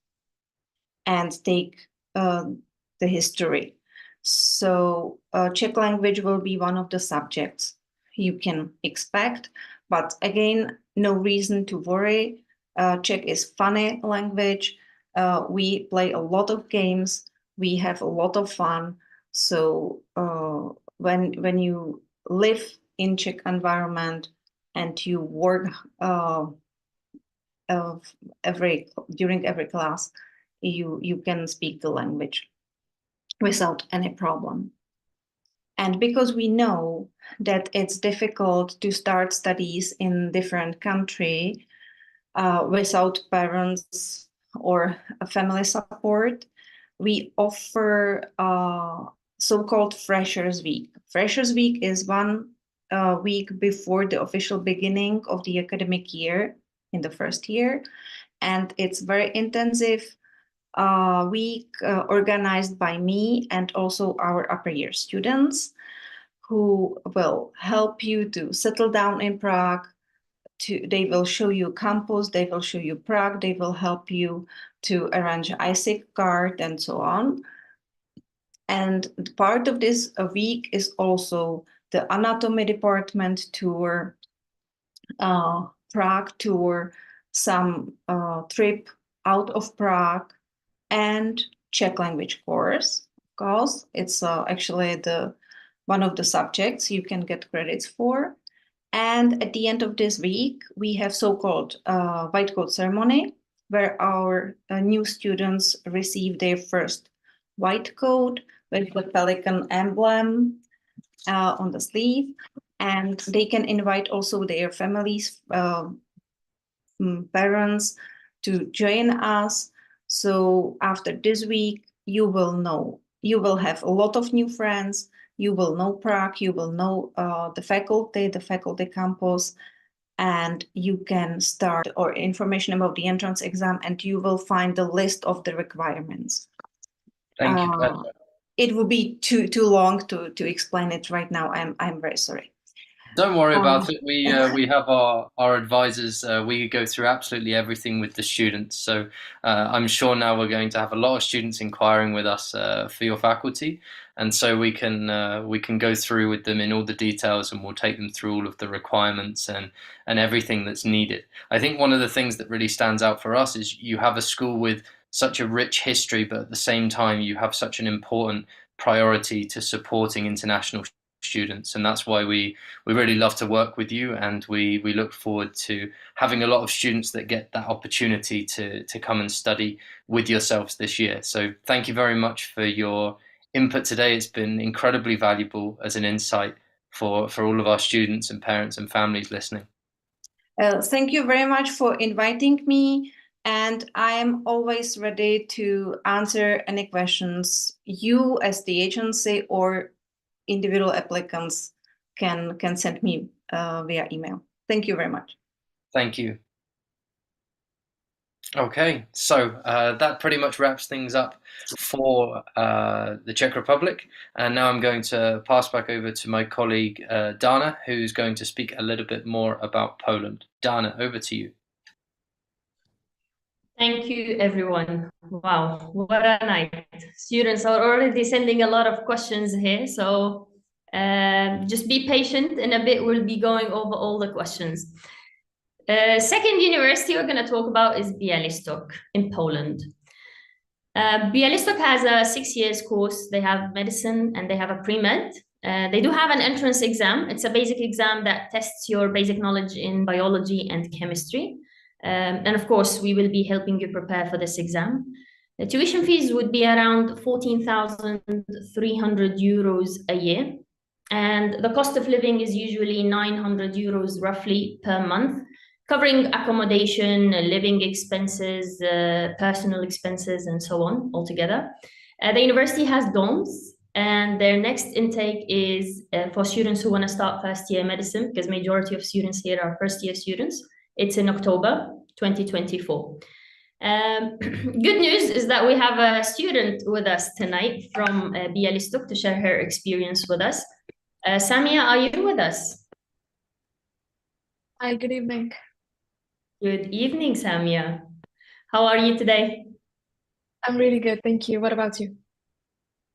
and take the history. So Czech language will be one of the subjects you can expect, but again, no reason to worry. Czech is funny language. We play a lot of games. We have a lot of fun. So when you live in Czech environment and you work during every class, you can speak the language without any problem. And because we know that it's difficult to start studies in different country without parents or family support, we offer so-called Freshers Week. Freshers Week is 1 week before the official beginning of the academic year in the first year, and it's very intensive week organized by me and also our upper year students, who will help you to settle down in Prague. They will show you campus, they will show you Prague, they will help you to arrange an ISIC card and so on. And part of this week is also the anatomy department tour, Prague tour, some trip out of Prague, and Czech language course. Of course, it's actually one of the subjects you can get credits for. And at the end of this week, we have so-called white coat ceremony, where our new students receive their first white coat with the pelican emblem on the sleeve. And they can invite also their families, parents, to join us. So after this week, you will have a lot of new friends. You will know Prague, you will know the faculty campus, and you can start or information about the entrance exam, and you will find the list of the requirements. Thank you. It would be too long to explain it right now. I'm very sorry. Don't worry about it. We have our advisors. We go through absolutely everything with the students. So I'm sure now we're going to have a lot of students inquiring with us for your faculty, and so we can go through with them in all the details, and we'll take them through all of the requirements and everything that's needed. I think one of the things that really stands out for us is you have a school with such a rich history, but at the same time you have such an important priority to supporting international students, and that's why we really love to work with you, and we look forward to having a lot of students that get that opportunity to come and study with yourselves this year. So thank you very much for your input today. It's been incredibly valuable as an insight for all of our students and parents and families listening. Thank you very much for inviting me, and I am always ready to answer any questions you as the agency or individual applicants can send me via email. Thank you very much. Thank you. Okay, so that pretty much wraps things up for the Czech Republic. And now I'm going to pass back over to my colleague Dana, who's going to speak a little bit more about Poland. Dana, over to you. Thank you, everyone. Wow, what a night. Students are already sending a lot of questions here, so just be patient. In a bit, we'll be going over all the questions. Second university we're going to talk about is Bialystok in Poland. Bialystok has a 6 years course. They have medicine and they have a pre-med. They do have an entrance exam. It's a basic exam that tests your basic knowledge in biology and chemistry. And of course, we will be helping you prepare for this exam. The tuition fees would be around 14,300 euros a year. And the cost of living is usually 900 euros roughly per month, covering accommodation, living expenses, personal expenses, and so on altogether. The university has dorms, and their next intake is for students who want to start first year medicine, because majority of students here are first year students. It's in October 2024. Good news is that we have a student with us tonight from Bialystok to share her experience with us. Samia, are you with us? Hi, good evening. Good evening, Samia. How are you today? I'm really good, thank you. What about you?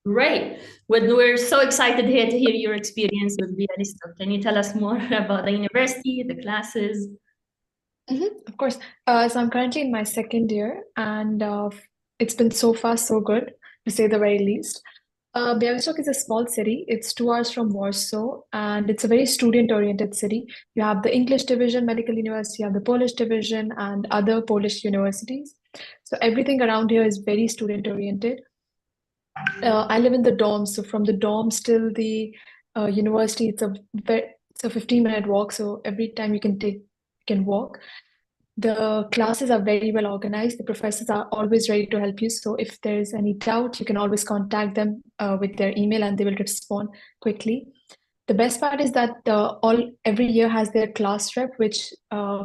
Great. We're so excited here to hear your experience with Bialystok. Can you tell us more about the university, the classes? Of course. So I'm currently in my second year, and it's been so far so good, to say the very least. Bialystok is a small city. It's 2 hours from Warsaw, and it's a very student-oriented city. You have the English division, medical university, you have the Polish division, and other Polish universities. So everything around here is very student-oriented. I live in the dorms, so from the dorms till the university, it's a 15-minute walk. So every time you can walk. The classes are very well organized. The professors are always ready to help you. So if there's any doubt, you can always contact them with their email, and they will respond quickly. The best part is that every year has their class rep, which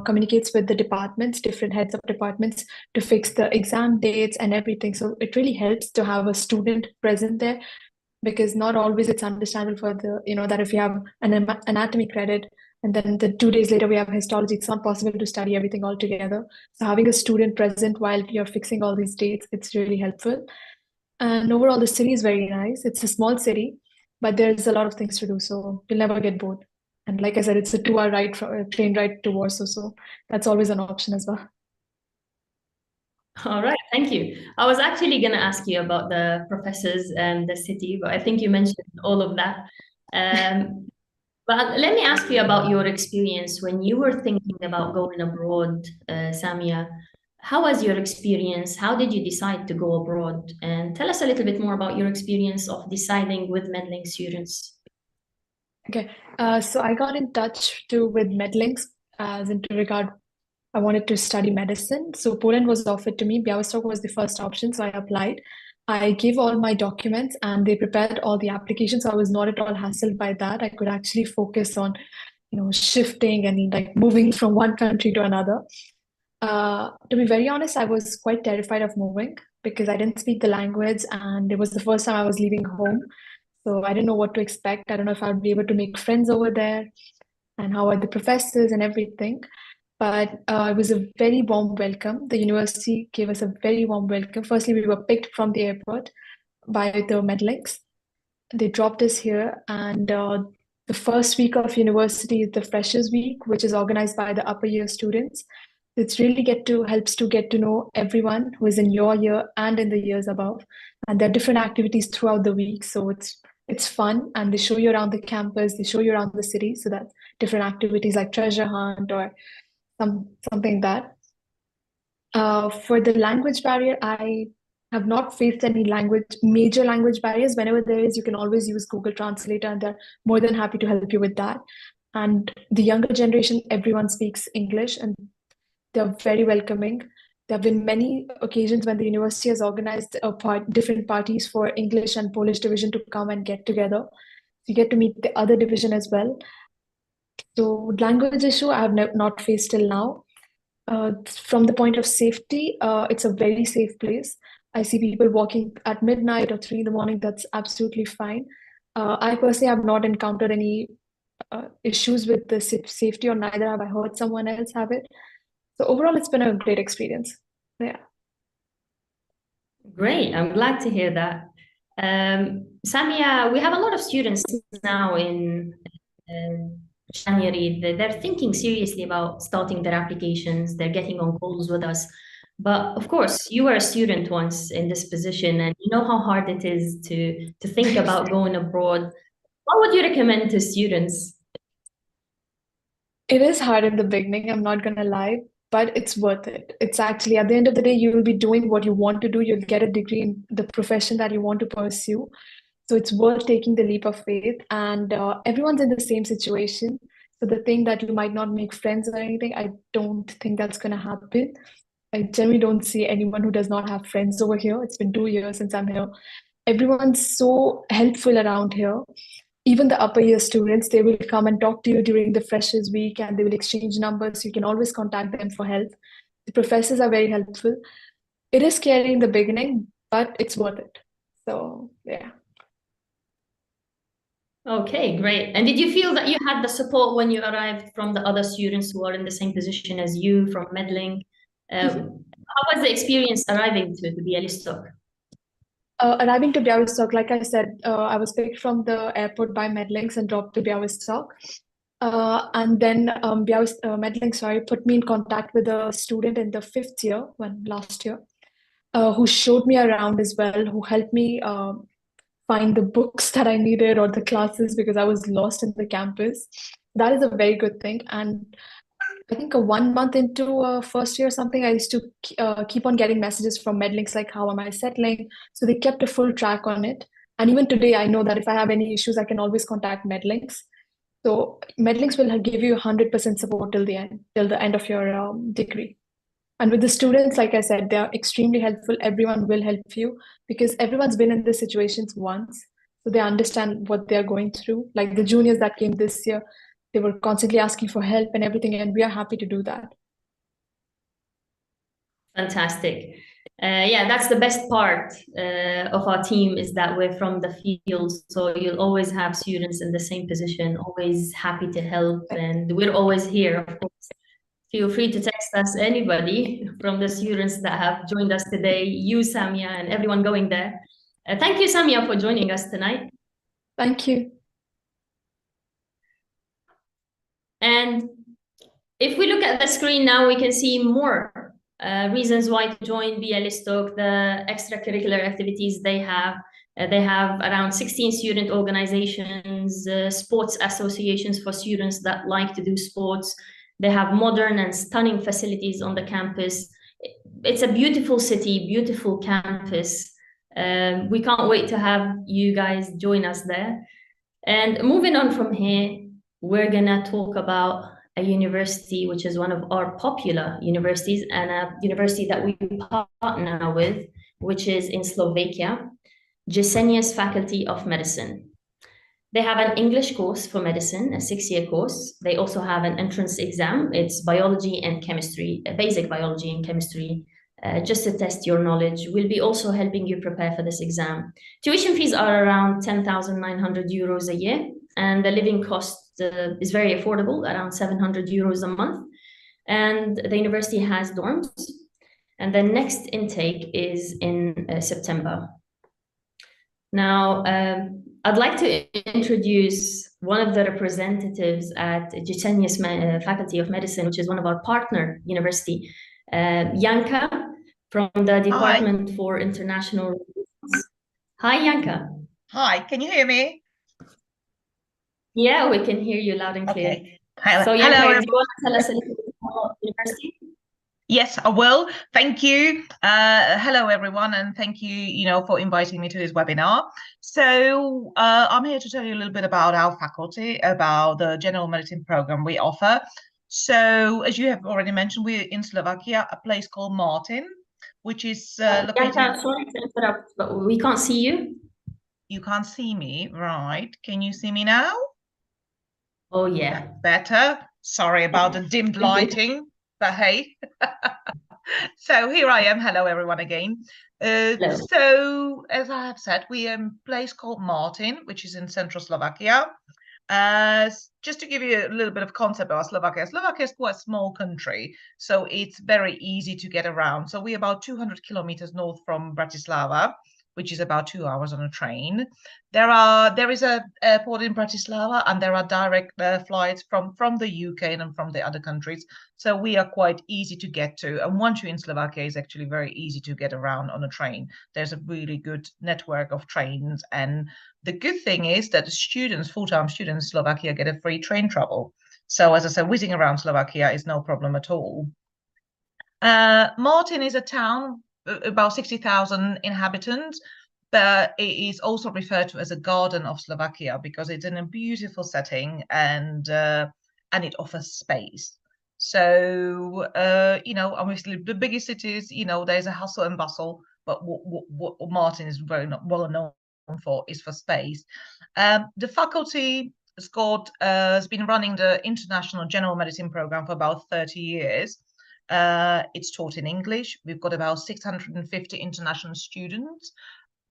communicates with the departments, different heads of departments, to fix the exam dates and everything. So it really helps to have a student present there, because not always it's understandable for that if you have an anatomy credit and then 2 days later we have histology, it's not possible to study everything all together. So having a student present while you're fixing all these dates, it's really helpful. And overall, the city is very nice. It's a small city, but there's a lot of things to do, so you'll never get bored. And like I said, it's a 2-hour ride train ride to Warsaw, so that's always an option as well. All right, thank you. I was actually going to ask you about the professors and the city, but I think you mentioned all of that. But let me ask you about your experience when you were thinking about going abroad, Samia. How was your experience? How did you decide to go abroad? And tell us a little bit more about your experience of deciding with Medlink Students. Okay, so I got in touch with Medlinks as into regard I wanted to study medicine. So Poland was offered to me. Bialystok was the first option, so I applied. I gave all my documents and they prepared all the applications. So I was not at all hassled by that. I could actually focus on, shifting and like moving from one country to another. To be very honest, I was quite terrified of moving because I didn't speak the language and it was the first time I was leaving home. So I didn't know what to expect. I don't know if I would be able to make friends over there and how are the professors and everything. But it was a very warm welcome. The university gave us a very warm welcome. Firstly, we were picked from the airport by the Medlinks. They dropped us here, and the first week of university is the Freshers Week, which is organized by the upper year students. It's really helps to get to know everyone who is in your year and in the years above. And there are different activities throughout the week, so it's fun, and they show you around the campus, they show you around the city, so that different activities like treasure hunt or something that. For the language barrier, I have not faced any major language barriers. Whenever there is, you can always use Google Translator, and they're more than happy to help you with that. And the younger generation, everyone speaks English, and they're very welcoming. There have been many occasions when the university has organized different parties for English and Polish division to come and get together. You get to meet the other division as well. So language issue I have not faced till now. From the point of safety, it's a very safe place. I see people walking at midnight or 3 in the morning. That's absolutely fine. I personally have not encountered any issues with the safety, or neither have I heard someone else have it. So overall, it's been a great experience. Yeah. Great. I'm glad to hear that. Samia, we have a lot of students now in January. They're thinking seriously about starting their applications. They're getting on calls with us. But of course, you were a student once in this position, and you know how hard it is to think about going abroad. What would you recommend to students? It is hard in the beginning, I'm not gonna lie, but it's worth it. It's actually, at the end of the day, you will be doing what you want to do. You'll get a degree in the profession that you want to pursue. So it's worth taking the leap of faith, and everyone's in the same situation. So the thing that you might not make friends or anything, I don't think that's gonna happen. I generally don't see anyone who does not have friends over here. It's been 2 years since I'm here. Everyone's so helpful around here. Even the upper year students, they will come and talk to you during the Freshers Week, and they will exchange numbers. You can always contact them for help. The professors are very helpful. It is scary in the beginning, but it's worth it. So, yeah. Okay, great. And did you feel that you had the support when you arrived from the other students who are in the same position as you from Medlink? How was the experience arriving to Bialystok? Arriving to Bialystok, like I said, I was picked from the airport by Medlinks and dropped to Bialystok. And then Medlink, put me in contact with a student in the 5th year, last year, who showed me around as well, who helped me find the books that I needed or the classes, because I was lost in the campus. That is a very good thing. And I think 1 month into first year or something, I used to keep on getting messages from Medlinks like, how am I settling? So they kept a full track on it. And even today, I know that if I have any issues, I can always contact Medlinks. So Medlinks will give you 100% support till the end of your degree. And with the students, like I said, they are extremely helpful. Everyone will help you because everyone's been in these situations once. so they understand what they're going through. Like the juniors that came this year, they were constantly asking for help and everything, and we are happy to do that. Fantastic. Yeah, that's the best part of our team, is that we're from the field. So you'll always have students in the same position, always happy to help. And we're always here, of course. Feel free to text us, anybody from the students that have joined us today, you, Samia, and everyone going there. Thank you, Samia, for joining us tonight. Thank you. And if we look at the screen now, we can see more reasons why to join Bialystok, the extracurricular activities they have. They have around 16 student organizations, sports associations for students that like to do sports. They have modern and stunning facilities on the campus. It's a beautiful city, beautiful campus. We can't wait to have you guys join us there. And moving on from here, we're gonna talk about a university which is one of our popular universities, and a university that we partner with, which is in Slovakia, Jessenius Faculty of Medicine. They have an English course for medicine, a 6-year course. They also have an entrance exam. It's biology and chemistry, basic biology and chemistry, just to test your knowledge. We'll be also helping you prepare for this exam. Tuition fees are around 10,900 euros a year, and the living cost is very affordable, around 700 euros a month. And the university has dorms. And the next intake is in September. Now, I'd like to introduce one of the representatives at Jessenius Faculty of Medicine, which is one of our partner university, Yanka from the Department for International Relations. Hi, Yanka. Hi, can you hear me? Yeah, we can hear you loud and clear. Okay. Hello, So, Yanka, hello, do you want to tell us a little bit about the university? Yes, I will. Thank you. Hello, everyone, and thank you, for inviting me to this webinar. So I'm here to tell you a little bit about our faculty, about the general medicine program we offer. So, as you have already mentioned, we're in Slovakia, a place called Martin, which is located. Yanka, sorry to interrupt, but we can't see you. You can't see me, right? Can you see me now? Oh, yeah. Better. Sorry about the dimmed lighting. But hey, so here I am. Hello, everyone again. So, as I have said, we are in a place called Martin, which is in central Slovakia. Just to give you a little bit of concept about Slovakia, Slovakia is quite a small country, so it's very easy to get around. So we're about 200 kilometers north from Bratislava, which is about 2 hours on a train. There is a airport in Bratislava, and there are direct flights from the UK and from the other countries. So we are quite easy to get to. And once you're in Slovakia, it's actually very easy to get around on a train. There's a really good network of trains. And the good thing is that the students, full-time students in Slovakia, get a free train travel. So as I said, whizzing around Slovakia is no problem at all. Martin is a town about 60,000 inhabitants, but it is also referred to as a garden of Slovakia because it's in a beautiful setting, and it offers space. So obviously the biggest cities, there's a hustle and bustle, but what Martin is very well known for is for space. The faculty has been running the International General Medicine program for about 30 years. It's taught in English. We've got about 650 international students.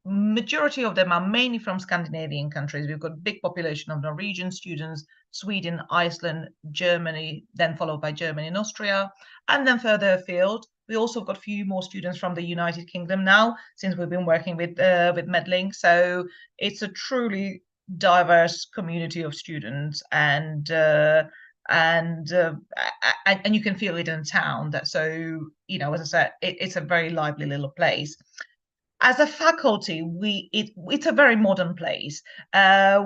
Majority of them are mainly from Scandinavian countries. We've got a big population of Norwegian students, Sweden, Iceland, Germany, then followed by Germany and Austria. And then further afield, we also got a few more students from the United Kingdom now, since we've been working with Medlink. So it's a truly diverse community of students, and you can feel it in town. As I said, it's a very lively little place. As a faculty, it's a very modern place. As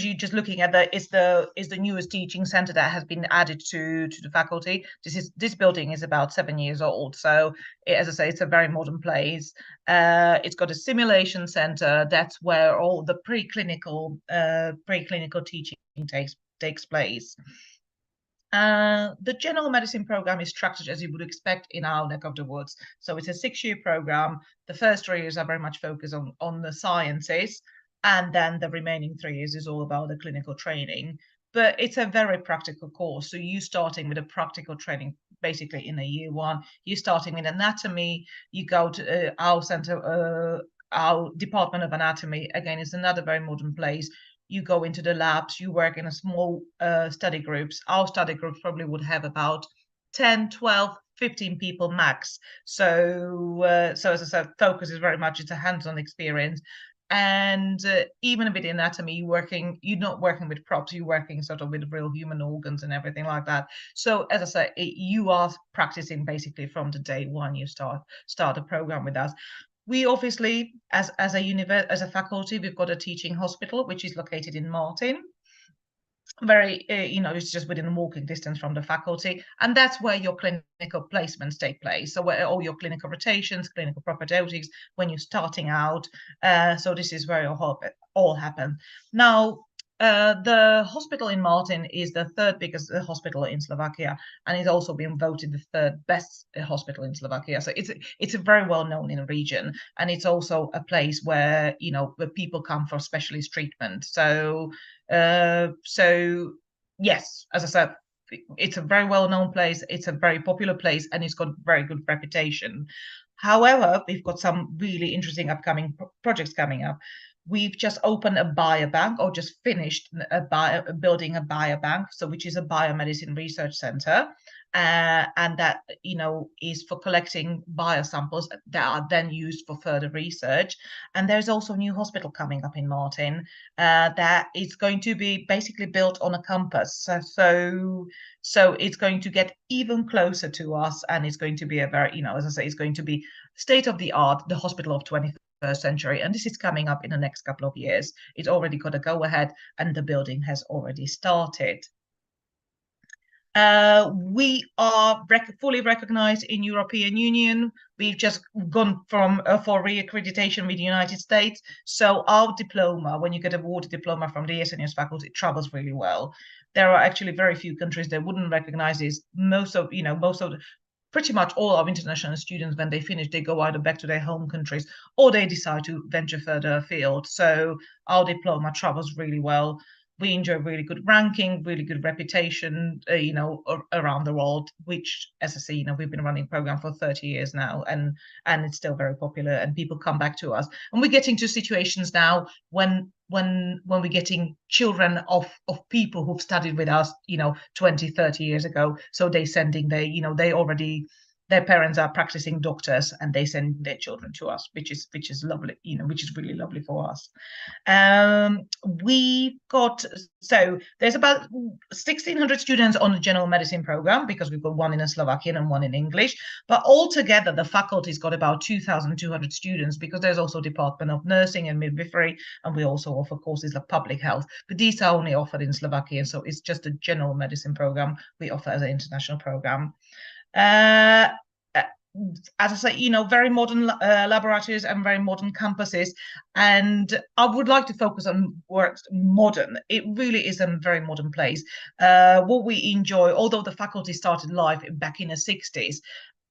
you just looking at is the newest teaching center that has been added to the faculty. This building is about 7 years old, so as I say, it's a very modern place. It's got a simulation center. That's where all the preclinical teaching takes place. The general medicine program is structured as you would expect in our neck of the woods. So it's a 6-year program. The first 3 years are very much focused on the sciences, and then the remaining 3 years is all about the clinical training. But it's a very practical course. So you starting with a practical training basically in a year 1. You're starting with anatomy. You go to our center, our Department of Anatomy. Again, it's another very modern place. You go into the labs, you work in a small study groups. Our study groups probably would have about 10, 12, 15 people max. So, so as I said, focus is very much, it's a hands-on experience. And even with anatomy, you're not working with props, you're working sort of with real human organs and everything like that. So as I say, you are practicing basically from the day one you start a program with us. We obviously, as a faculty, we've got a teaching hospital, which is located in Martin. Very, it's just within walking distance from the faculty. And that's where your clinical placements take place. So where all your clinical rotations, clinical propedeutics, when you're starting out. So this is where it all happen. Now, the hospital in Martin is the 3rd biggest hospital in Slovakia, and it's also been voted the 3rd best hospital in Slovakia. So it's a very well known in the region, and it's also a place where where people come for specialist treatment. So yes, as I said, it's a very well known place. It's a very popular place, and it's got very good reputation. However, we've got some really interesting upcoming projects coming up. We've just opened a biobank, or just finished building a biobank, so which is a biomedicine research center, and that is for collecting biosamples that are then used for further research. And there's also a new hospital coming up in Martin that is going to be basically built on a campus. So it's going to get even closer to us, and it's going to be a very, as I say, it's going to be state of the art, the hospital of 21st century, and this is coming up in the next couple of years. It's already got a go ahead, and the building has already started. We are fully recognized in European Union. We've just gone from for re-accreditation with the United States. So our diploma, when you get awarded diploma from the Jessenius faculty, it travels really well. There are actually very few countries that wouldn't recognize this. Pretty much all our international students, when they finish, they go either back to their home countries or they decide to venture further afield. So our diploma travels really well. We enjoy really good ranking, really good reputation, around the world, which, as I say, we've been running program for 30 years now, and it's still very popular, and people come back to us. And we're getting to situations now when we're getting children of people who've studied with us, 20, 30 years ago. So they sending their parents are practicing doctors, and they send their children to us, which is lovely, which is really lovely for us. So there's about 1,600 students on the general medicine program, because we've got one in Slovakian and one in English. But altogether, the faculty's got about 2,200 students, because there's also Department of Nursing and Midwifery, and we also offer courses of public health. But these are only offered in Slovakian, so it's just a general medicine program we offer as an international program. As I say, very modern laboratories and very modern campuses. And I would like to focus on works modern. It really is a very modern place. What we enjoy, although the faculty started life back in the 60s,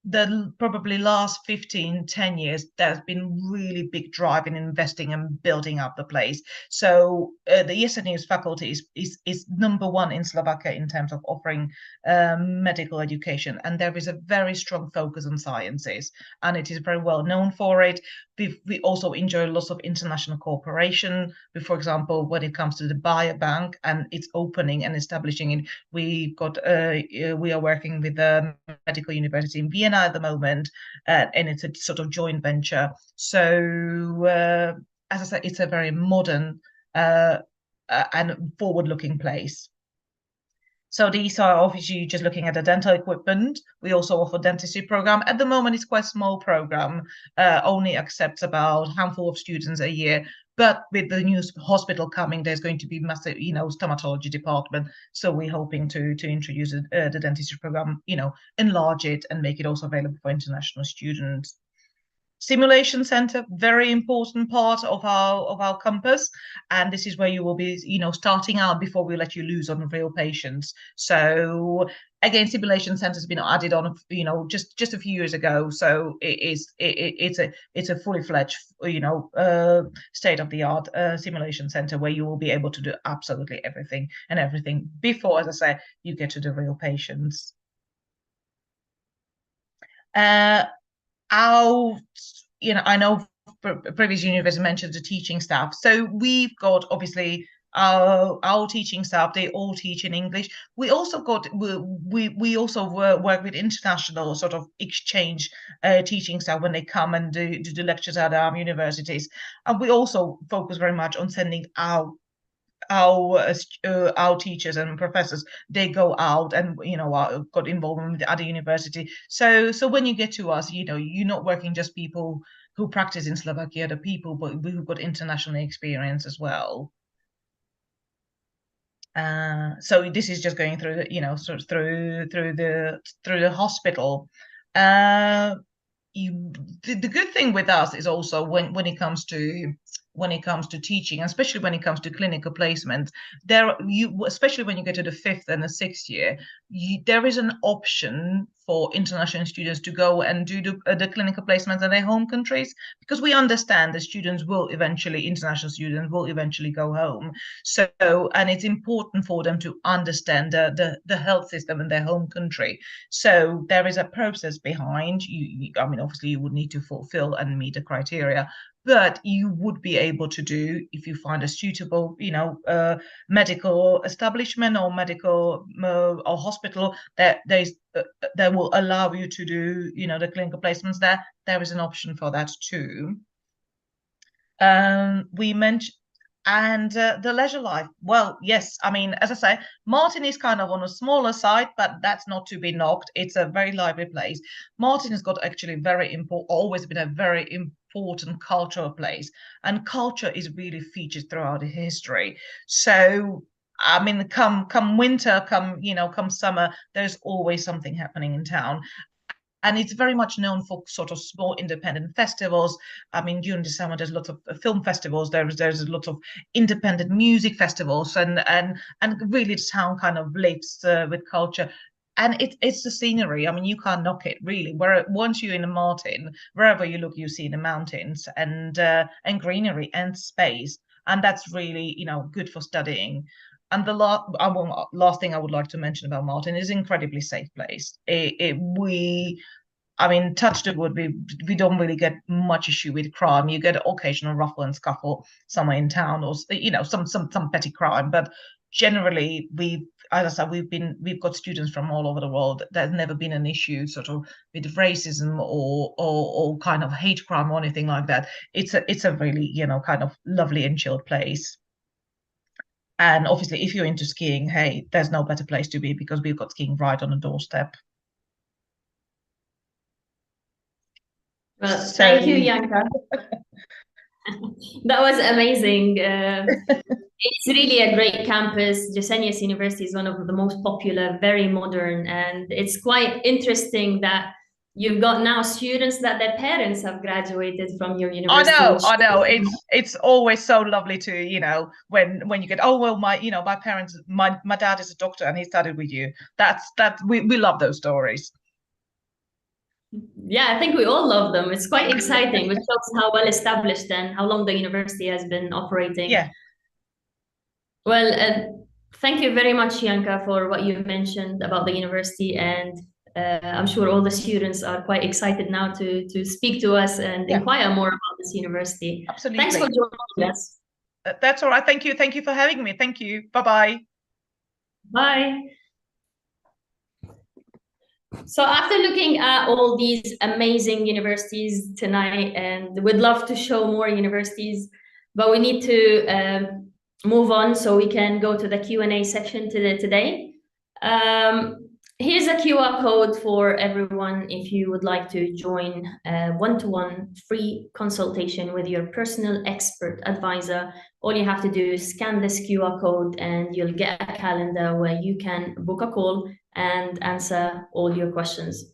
the probably last 10 years, there's been really big drive in investing and building up the place. So the Jessenius faculty is number 1 in Slovakia in terms of offering medical education. And there is a very strong focus on sciences, and it is very well known for it. We also enjoy lots of international cooperation. For example, when it comes to the biobank and its opening and establishing it, we are working with the Medical University in Vienna at the moment, and it's a sort of joint venture. So as I said, it's a very modern and forward-looking place. So these are obviously just looking at the dental equipment. We also offer dentistry program. At the moment, it's quite a small program, only accepts about a handful of students a year. But with the new hospital coming, there's going to be massive, stomatology department. So we're hoping to introduce the dentistry program, enlarge it and make it also available for international students. Simulation center, very important part of our campus, and this is where you will be, starting out before we let you loose on real patients. So again, simulation center has been added on, just a few years ago. So it's a fully fledged, state of the art simulation center where you will be able to do absolutely everything before, as I say, you get to the real patients. I know previous universities mentioned the teaching staff. So we've got obviously our teaching staff, they all teach in English. We also we also work with international sort of exchange teaching staff when they come and do the lectures at our universities. And we also focus very much on sending our teachers and professors, they go out and got involvement with the other university. So when you get to us, you're not working just people who practice in Slovakia, the people but who've got international experience as well. So this is just going through sort of through the hospital. The good thing with us is also when it comes to teaching, especially when it comes to clinical placement, especially when you get to the 5th and the 6th year, there is an option for international students to go and do the clinical placements in their home countries, because we understand that international students will eventually go home. So, and it's important for them to understand the health system in their home country. So there is a process behind you. I mean, obviously you would need to fulfill and meet the criteria, but you would be able to do, if you find a suitable, medical establishment or medical or hospital that will allow you to do, the clinical placements there. There is an option for that too. We mentioned, and the leisure life. Well, yes, I mean, as I say, Martin is kind of on a smaller side, but that's not to be knocked. It's a very lively place. Martin has got actually always been a very important cultural place, and culture is really featured throughout the history. So I mean, come winter, come summer, there's always something happening in town. And it's very much known for sort of small independent festivals. I mean, during the summer, there's lots of film festivals. There's a lot of independent music festivals, and really the town kind of lives with culture. And it's the scenery. I mean, you can't knock it really. Once you're in a Martin, wherever you look, you see the mountains and greenery and space, and that's really good for studying. And the last thing I would like to mention about Martin is incredibly safe place. I mean, touch the wood, we don't really get much issue with crime. You get an occasional ruffle and scuffle somewhere in town, or some petty crime, but generally as I said, we've got students from all over the world. There's never been an issue sort of with racism or kind of hate crime or anything like that. It's a really kind of lovely and chilled place. And obviously, if you're into skiing, hey, there's no better place to be, because we've got skiing right on the doorstep. Well, thank you, Janka. That was amazing. It's really a great campus. Jessenius University is one of the most popular, very modern, and it's quite interesting that you've got now students that their parents have graduated from your university. I know. It's always so lovely to, when you get, oh, well, my parents, my dad is a doctor and he studied with you. We love those stories. Yeah, I think we all love them. It's quite exciting, which shows how well established and how long the university has been operating. Yeah. Well, thank you very much, Janka, for what you mentioned about the university, and I'm sure all the students are quite excited now to speak to us and inquire more about this university. Absolutely. Thanks for joining us. That's all right. Thank you. Thank you for having me. Thank you. Bye-bye. Bye. So after looking at all these amazing universities tonight, and we'd love to show more universities, but we need to move on so we can go to the Q&A section today. Here's a QR code for everyone if you would like to join a one-to-one free consultation with your personal expert advisor. All you have to do is scan this QR code and you'll get a calendar where you can book a call and answer all your questions.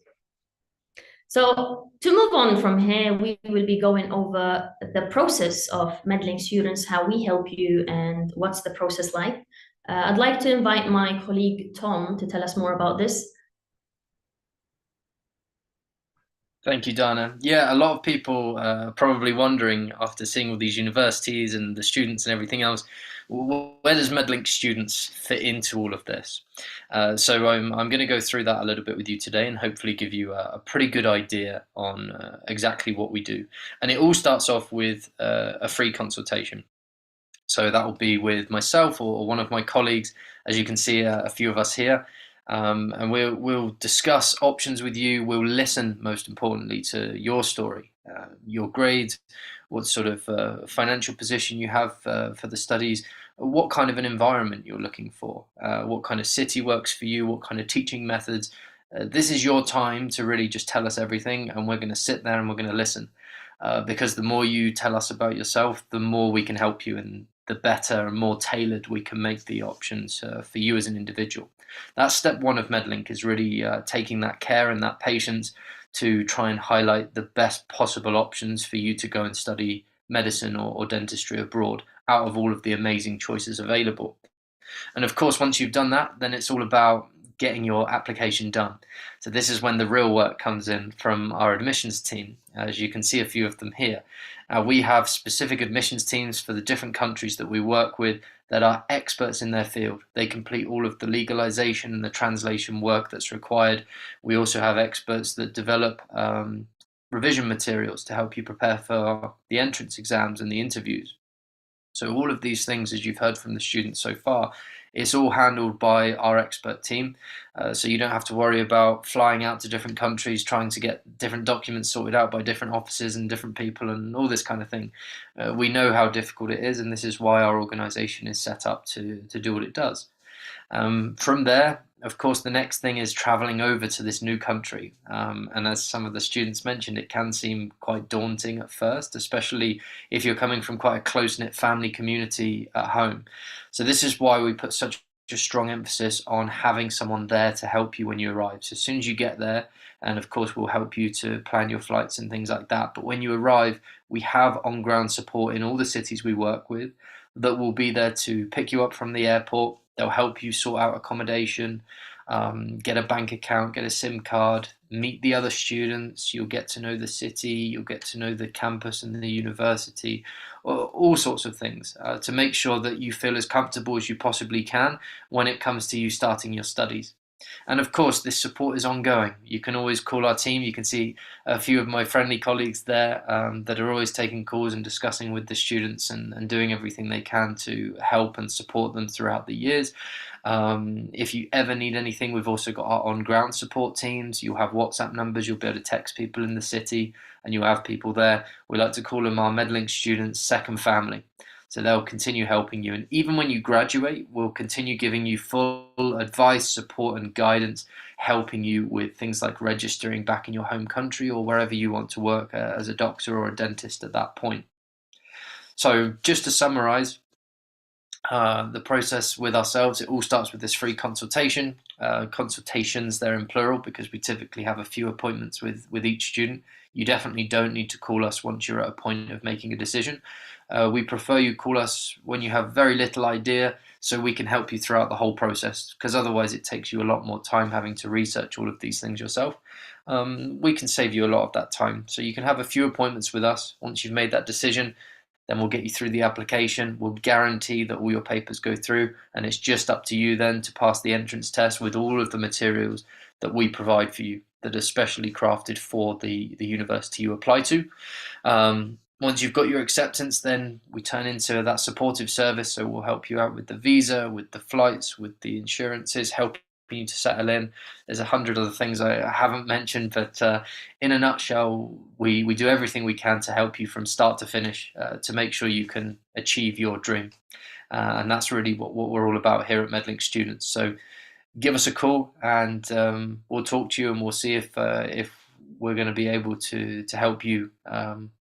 So to move on from here, we will be going over the process of Medlink Students, how we help you, and what's the process like. I'd like to invite my colleague Tom to tell us more about this. Thank you, Dana. Yeah, a lot of people are probably wondering after seeing all these universities and the students and everything else, where does Medlink Students fit into all of this? So I'm going to go through that a little bit with you today and hopefully give you a pretty good idea on exactly what we do. And it all starts off with a free consultation. So that will be with myself or one of my colleagues. As you can see, a few of us here. And we'll discuss options with you. We'll listen, most importantly, to your story, your grades, what sort of financial position you have for the studies, what kind of an environment you're looking for, what kind of city works for you, what kind of teaching methods. This is your time to really just tell us everything, and we're going to sit there and we're going to listen. Because the more you tell us about yourself, the more we can help you, and the better and more tailored we can make the options for you as an individual. That's step one of Medlink, is really taking that care and that patience to try and highlight the best possible options for you to go and study medicine or dentistry abroad out of all of the amazing choices available. And of course, once you've done that, then it's all about getting your application done. So this is when the real work comes in from our admissions team. As you can see a few of them here. We have specific admissions teams for the different countries that we work with that are experts in their field. They complete all of the legalization and the translation work that's required. We also have experts that develop revision materials to help you prepare for the entrance exams and the interviews. So all of these things, as you've heard from the students so far, it's all handled by our expert team. So you don't have to worry about flying out to different countries, trying to get different documents sorted out by different offices and different people and all this kind of thing. We know how difficult it is, and this is why our organization is set up to do what it does. From there, of course, the next thing is traveling over to this new country. And as some of the students mentioned, it can seem quite daunting at first, especially if you're coming from quite a close-knit family community at home. So this is why we put such a strong emphasis on having someone there to help you when you arrive. So as soon as you get there, and of course we'll help you to plan your flights and things like that, but when you arrive, we have on-ground support in all the cities we work with that will be there to pick you up from the airport. They'll help you sort out accommodation, get a bank account, get a SIM card, meet the other students. You'll get to know the city, you'll get to know the campus and the university, all sorts of things to make sure that you feel as comfortable as you possibly can when it comes to you starting your studies. And of course, this support is ongoing. You can always call our team. You can see a few of my friendly colleagues there that are always taking calls and discussing with the students and doing everything they can to help and support them throughout the years. If you ever need anything, we've also got our on-ground support teams. You'll have WhatsApp numbers. You'll be able to text people in the city, and you'll have people there. We like to call them our Medlink Students' second family. So they'll continue helping you. And even when you graduate, we'll continue giving you full advice, support, and guidance, helping you with things like registering back in your home country or wherever you want to work as a doctor or a dentist at that point. So just to summarize, the process with ourselves, it all starts with this free consultation. Consultations, they're in plural because we typically have a few appointments with each student. You definitely don't need to call us once you're at a point of making a decision. We prefer you call us when you have very little idea, so we can help you throughout the whole process, because otherwise it takes you a lot more time having to research all of these things yourself. We can save you a lot of that time. So you can have a few appointments with us. Once you've made that decision, then we'll get you through the application. We'll guarantee that all your papers go through, and it's just up to you then to pass the entrance test with all of the materials that we provide for you that are specially crafted for the university you apply to. Once you've got your acceptance, then we turn into that supportive service. So we'll help you out with the visa, with the flights, with the insurances, helping you to settle in. There's 100 other things I haven't mentioned, but in a nutshell, we do everything we can to help you from start to finish to make sure you can achieve your dream. And that's really what we're all about here at Medlink Students. So give us a call and we'll talk to you, and we'll see if we're going to be able to help you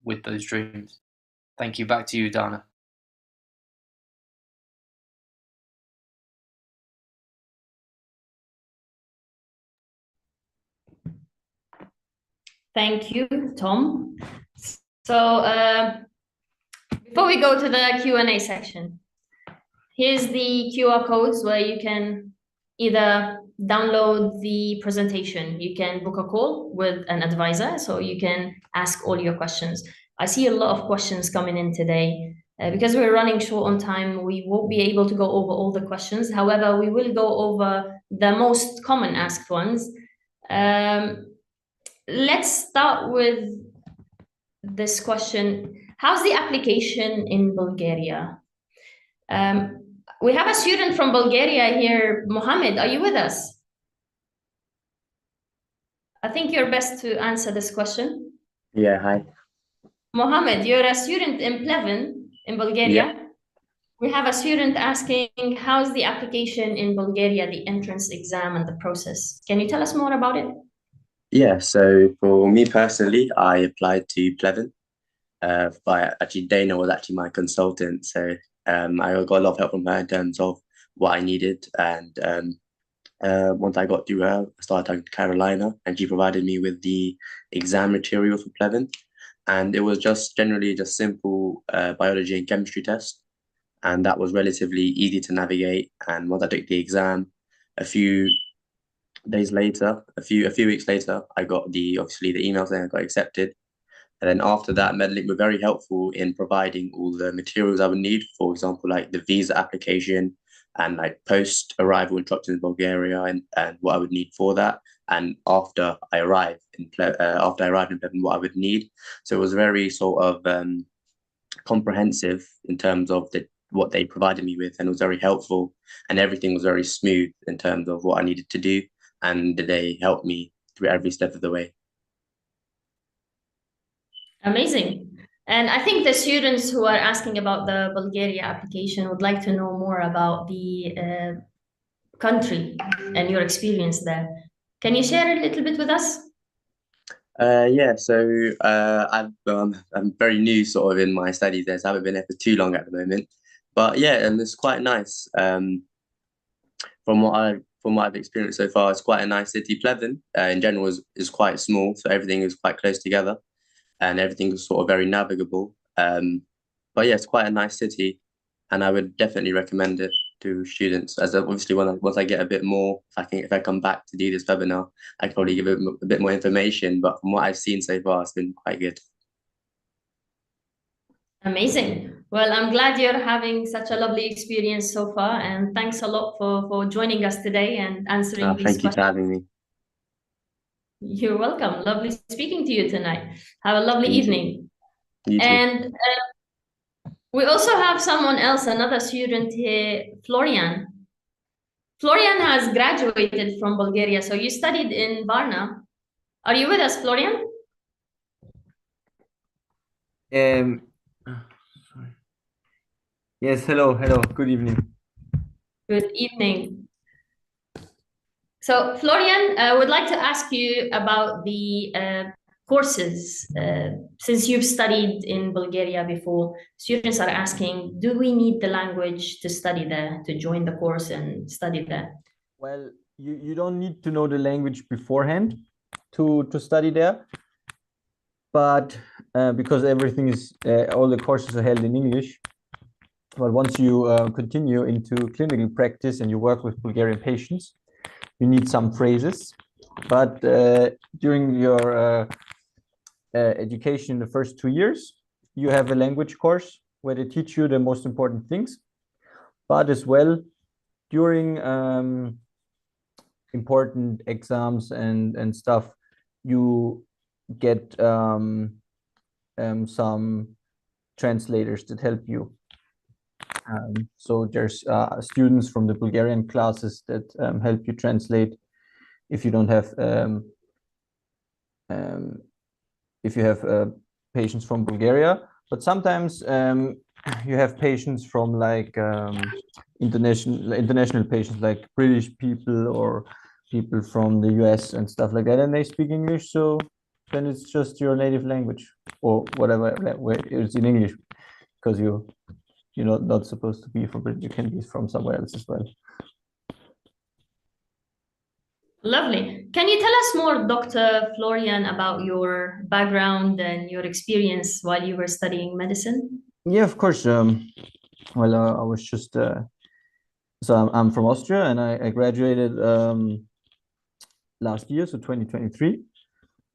with those dreams. Thank you. Back to you, Dana. Thank you, Tom. So before we go to the Q&A section, here's the QR codes where you can either download the presentation, you can book a call with an advisor, so you can ask all your questions. I see a lot of questions coming in today. Because we're running short on time, we won't be able to go over all the questions. However, we will go over the most common asked ones. Let's start with this question. How's the application in Bulgaria? We have a student from Bulgaria here. Mohammed, are you with us? I think you're best to answer this question. Yeah, hi. Mohammed, you're a student in Pleven in Bulgaria. Yeah. We have a student asking, how's the application in Bulgaria, the entrance exam and the process? Can you tell us more about it? Yeah, so for me personally, I applied to Pleven. But actually Dana was actually my consultant, so I got a lot of help from her in terms of what I needed. And once I got through her, I started talking to Carolina, and she provided me with the exam material for Pleven. And it was just generally just simple biology and chemistry test. And that was relatively easy to navigate. And once I took the exam, a few weeks later, I got obviously the email saying I got accepted. And then after that, Medlink were very helpful in providing all the materials I would need, for example, like the visa application and like post-arrival instructions in Bulgaria and what I would need for that. And after I arrived in Pleven, what I would need. So it was very sort of comprehensive in terms of what they provided me with, and it was very helpful, and everything was very smooth in terms of what I needed to do, and they helped me through every step of the way. Amazing. And I think the students who are asking about the Bulgaria application would like to know more about the country and your experience there. Can you share a little bit with us? Yeah, so I'm very new sort of in my studies there, so I haven't been there for too long at the moment. But yeah, and it's quite nice. From what I've experienced so far, it's quite a nice city. Pleven, in general, is quite small, so everything is quite close together, and everything is sort of very navigable. But yeah, it's quite a nice city, and I would definitely recommend it to students. As obviously, once I get a bit more, if I come back to do this webinar, I can probably give a bit more information. But from what I've seen so far, it's been quite good. Amazing. Well, I'm glad you're having such a lovely experience so far, and thanks a lot for joining us today and answering these Thank you questions. for having me. You're welcome. Lovely speaking to you tonight. Have a lovely evening. You too. And we also have someone else, another student here, Florian. Florian has graduated from Bulgaria, so you studied in Varna. Are you with us, Florian? Yes, hello, good evening. Good evening. So Florian, would like to ask you about the courses. Since you've studied in Bulgaria before, students are asking, do we need the language to study there, to join the course and study there? Well, you don't need to know the language beforehand to study there, but because everything is, all the courses are held in English. But once you continue into clinical practice and you work with Bulgarian patients, you need some phrases. But during your education in the first 2 years, you have a language course where they teach you the most important things. But as well, during important exams and stuff, you get some translators that help you. So there's students from the Bulgarian classes that help you translate if you don't have if you have patients from Bulgaria. But sometimes you have patients from like international patients, like British people or people from the US and stuff like that, and they speak English. So then it's just your native language or whatever, where it's in English, because you're not supposed to be from Britain. You can be from somewhere else as well. Lovely. Can you tell us more, Dr. Florian, about your background and your experience while you were studying medicine? Yeah, of course. Well, I was just so I'm from Austria, and I graduated last year, so 2023,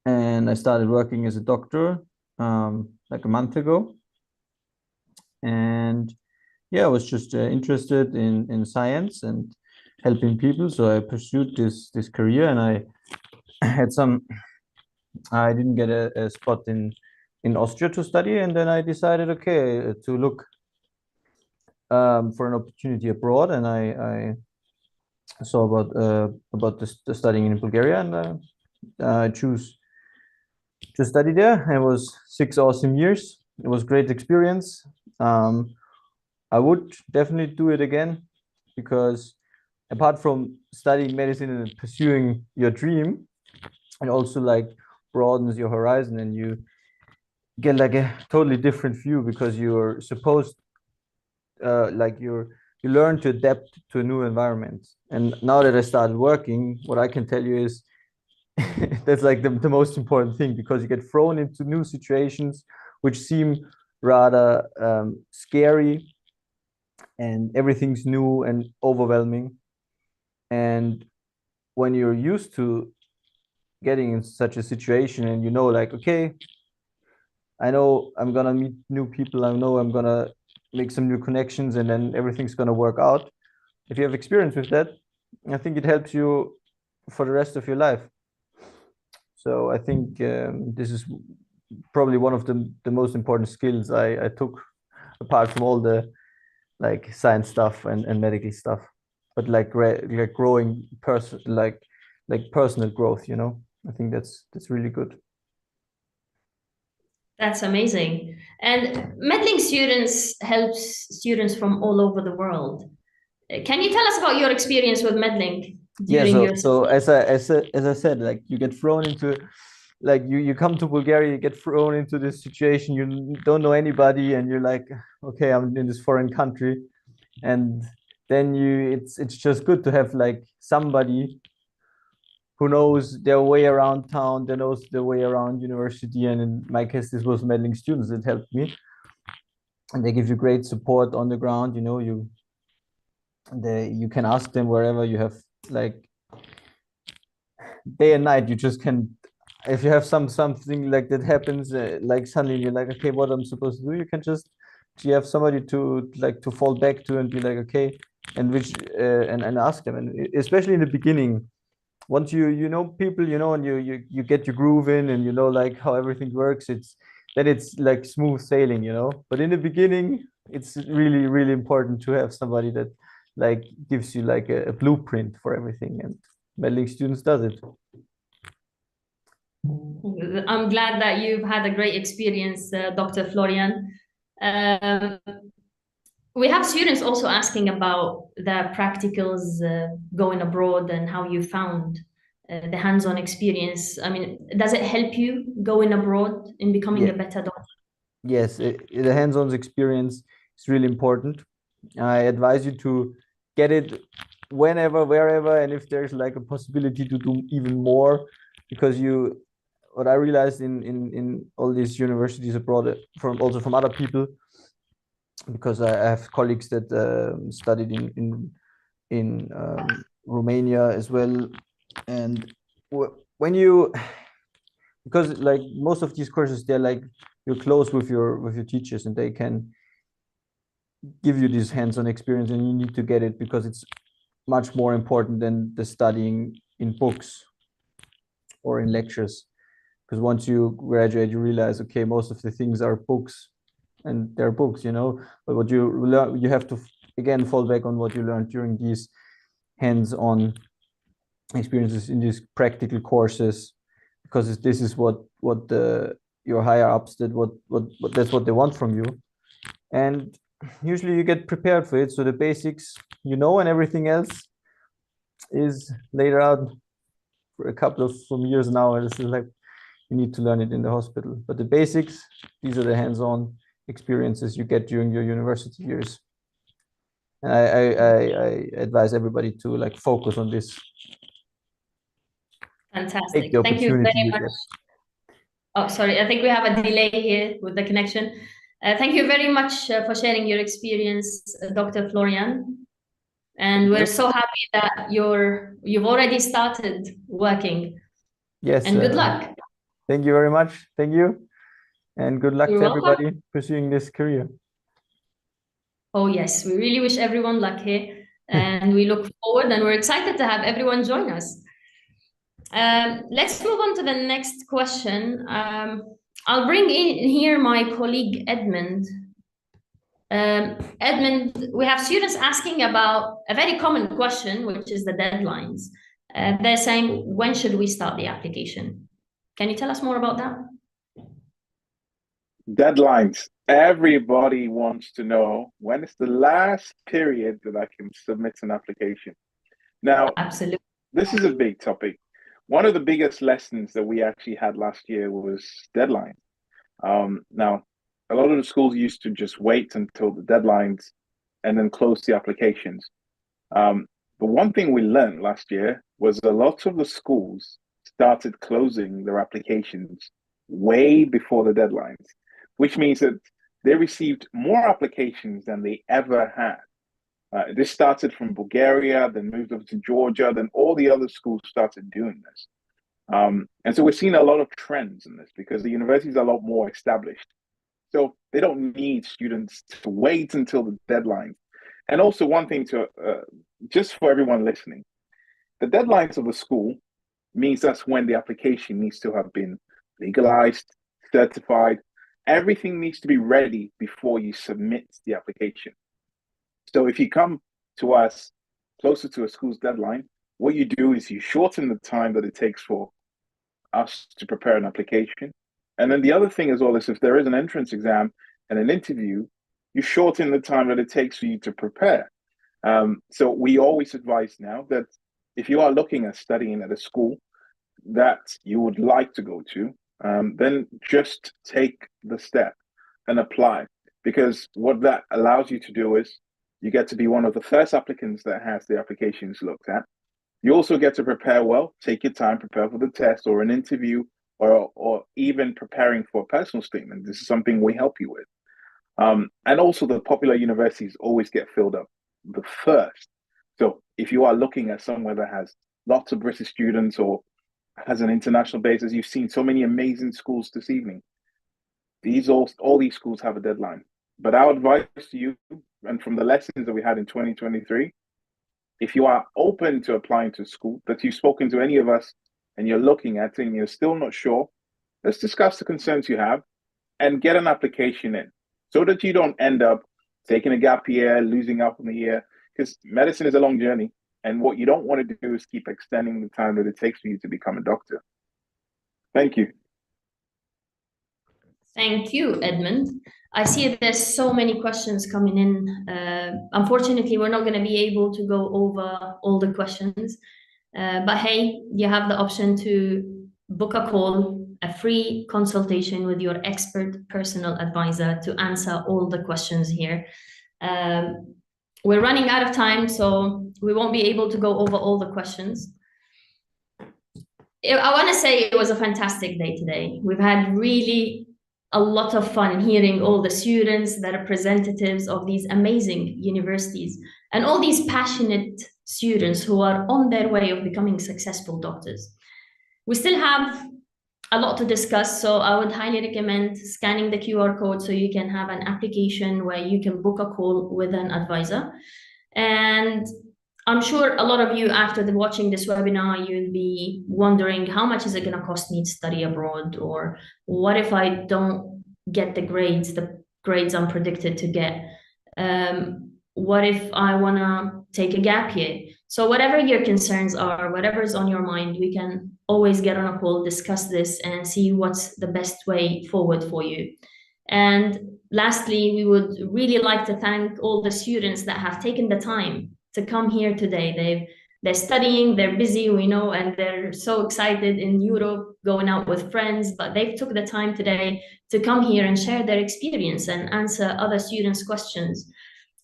and I started working as a doctor like a month ago. And yeah, I was just interested in science and helping people, so I pursued this career, and I had I didn't get a spot in Austria to study, and then I decided, okay, to look for an opportunity abroad, and I saw about the studying in Bulgaria, and I choose to study there. It was 6 awesome years. It was great experience. I would definitely do it again, because apart from studying medicine and pursuing your dream, it also like broadens your horizon, and you get like a totally different view, because you're supposed like you learn to adapt to a new environment. And now that I started working, what I can tell you is that's like the most important thing, because you get thrown into new situations which seem rather scary, and everything's new and overwhelming. And when you're used to getting in such a situation, and you know, like, okay, I know I'm gonna meet new people, I know I'm gonna make some new connections, and then everything's gonna work out. If you have experience with that, I think it helps you for the rest of your life. So I think this is probably one of the most important skills I took, apart from all the like science stuff and medical stuff, but like growing person, like personal growth, you know. I think that's really good. That's amazing. And Medlink Students helps students from all over the world. Can you tell us about your experience with Medlink Yeah, during your so as I said, like you get thrown into, like you come to Bulgaria, you get thrown into this situation, you don't know anybody, and you're like, okay, I'm in this foreign country, and then it's just good to have like somebody who knows their way around town, that knows their way around university. And in my case, this was Medlink Students that helped me, and they give you great support on the ground. You know, you can ask them wherever you have, like day and night. You just can, if you have something like that happens, like suddenly you're like, okay, what I'm supposed to do, you have somebody to like to fall back to and be like, okay, and and ask them. And especially in the beginning, once you know people, you know, and you get your groove in, and you know like how everything works, it's like smooth sailing, you know. But in the beginning, it's really important to have somebody that like gives you like a blueprint for everything, and Medlink Students does it. I'm glad that you've had a great experience, Dr. Florian. We have students also asking about the practicals going abroad and how you found the hands-on experience. I mean, does it help you going abroad in becoming a better doctor? Yes, the hands-on experience is really important. I advise you to get it whenever, wherever, and if there's like a possibility to do even more, because what I realized in all these universities abroad, from other people, because I have colleagues that studied in Romania as well, and when because like most of these courses, they're like you're close with your teachers, and they can give you this hands-on experience, and you need to get it, because it's much more important than the studying in books or in lectures. Because once you graduate, you realize, okay, most of the things are books, and they're books, you know. But what you learn, you have to again fall back on what you learned during these hands-on experiences in these practical courses, because this is what your higher ups did, what that's what they want from you. And usually you get prepared for it, so the basics, you know, and everything else is later out for a couple of some years now, and this is like you need to learn it in the hospital. But the basics, these are the hands-on experiences you get during your university years. And I advise everybody to like focus on this. Fantastic. the Thank you opportunity very you much. get. Oh, sorry, I think we have a delay here with the connection. Thank you very much for sharing your experience, Dr. Florian. And we're so happy that you've already started working. Yes. And good luck. Thank you very much. Thank you. And good luck You're to welcome. everybody pursuing this career. Oh, yes, we really wish everyone luck here. And we look forward and we're excited to have everyone join us. Let's move on to the next question. I'll bring in here my colleague Edmund. Edmund, we have students asking about a very common question, which is the deadlines. They're saying, when should we start the application? Can you tell us more about that? Deadlines. Everybody wants to know when is the last period that I can submit an application. Now, absolutely, this is a big topic. One of the biggest lessons that we actually had last year was deadline. Now, a lot of the schools used to just wait until the deadlines and then close the applications. But one thing we learned last year was a lot of the schools started closing their applications way before the deadlines, which means that they received more applications than they ever had. This started from Bulgaria, then moved over to Georgia, then all the other schools started doing this. And so we're seeing a lot of trends in this because the universities are a lot more established. So they don't need students to wait until the deadline. And also one thing to, just for everyone listening, the deadlines of the school means that's when the application needs to have been legalized, certified. Everything needs to be ready before you submit the application. So if you come to us closer to a school's deadline, what you do is you shorten the time that it takes for us to prepare an application. And then the other thing as well is if there is an entrance exam and an interview, you shorten the time that it takes for you to prepare. So we always advise now that if you are looking at studying at a school that you would like to go to, then just take the step and apply. Because what that allows you to do is you get to be one of the first applicants that has the applications looked at. You also get to prepare well, take your time, prepare for the test or an interview, or even preparing for a personal statement. This is something we help you with. And also the popular universities always get filled up the first. So if you are looking at somewhere that has lots of British students or has an international base, as you've seen so many amazing schools this evening, all these schools have a deadline. But our advice to you, and from the lessons that we had in 2023, if you are open to applying to school, that you've spoken to any of us and you're looking at it and you're still not sure, let's discuss the concerns you have and get an application in so that you don't end up taking a gap year, losing out on the year, because medicine is a long journey. And what you don't want to do is keep extending the time that it takes for you to become a doctor. Thank you. Thank you, Edmund. I see there's so many questions coming in. Unfortunately, we're not going to be able to go over all the questions. But hey, you have the option to book a call, a free consultation with your expert personal advisor to answer all the questions here. We're running out of time, so we won't be able to go over all the questions. I want to say it was a fantastic day today. We've had really a lot of fun hearing all the students, the representatives of these amazing universities, and all these passionate students who are on their way of becoming successful doctors. We still have a lot to discuss, so I would highly recommend scanning the QR code so you can have an application where you can book a call with an advisor. And I'm sure a lot of you, after watching this webinar, you'll be wondering, how much is it going to cost me to study abroad? Or what if I don't get the grades I'm predicted to get? What if I want to take a gap year? So whatever your concerns are, whatever is on your mind, we can always get on a call, discuss this, and see what's the best way forward for you. And lastly, we would really like to thank all the students that have taken the time to come here today. They're studying, they're busy, we know, and they're so excited in Europe, going out with friends, but they took the time today to come here and share their experience and answer other students' questions.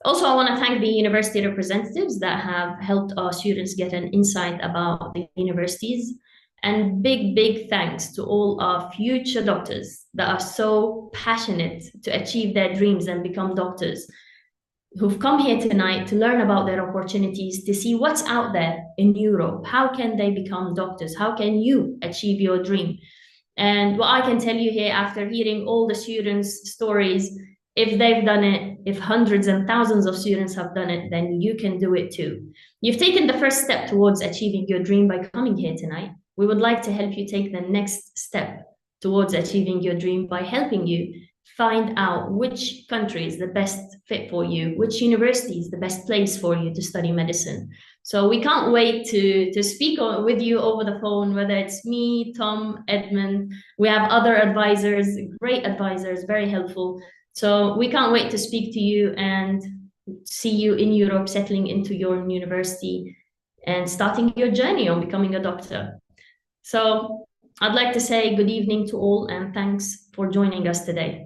Also, I want to thank the university representatives that have helped our students get an insight about the universities. And big thanks to all our future doctors that are so passionate to achieve their dreams and become doctors, who've come here tonight to learn about their opportunities, to see what's out there in Europe. How can they become doctors? How can you achieve your dream? And what I can tell you here, after hearing all the students' stories, if they've done it, if hundreds and thousands of students have done it, then you can do it too. You've taken the first step towards achieving your dream by coming here tonight. We would like to help you take the next step towards achieving your dream by helping you find out which country is the best fit for you, which university is the best place for you to study medicine. So we can't wait to speak with you over the phone, whether it's me, Tom, Edmund. We have other advisors, great advisors, very helpful. So we can't wait to speak to you and see you in Europe, settling into your university and starting your journey on becoming a doctor. So I'd like to say good evening to all and thanks for joining us today.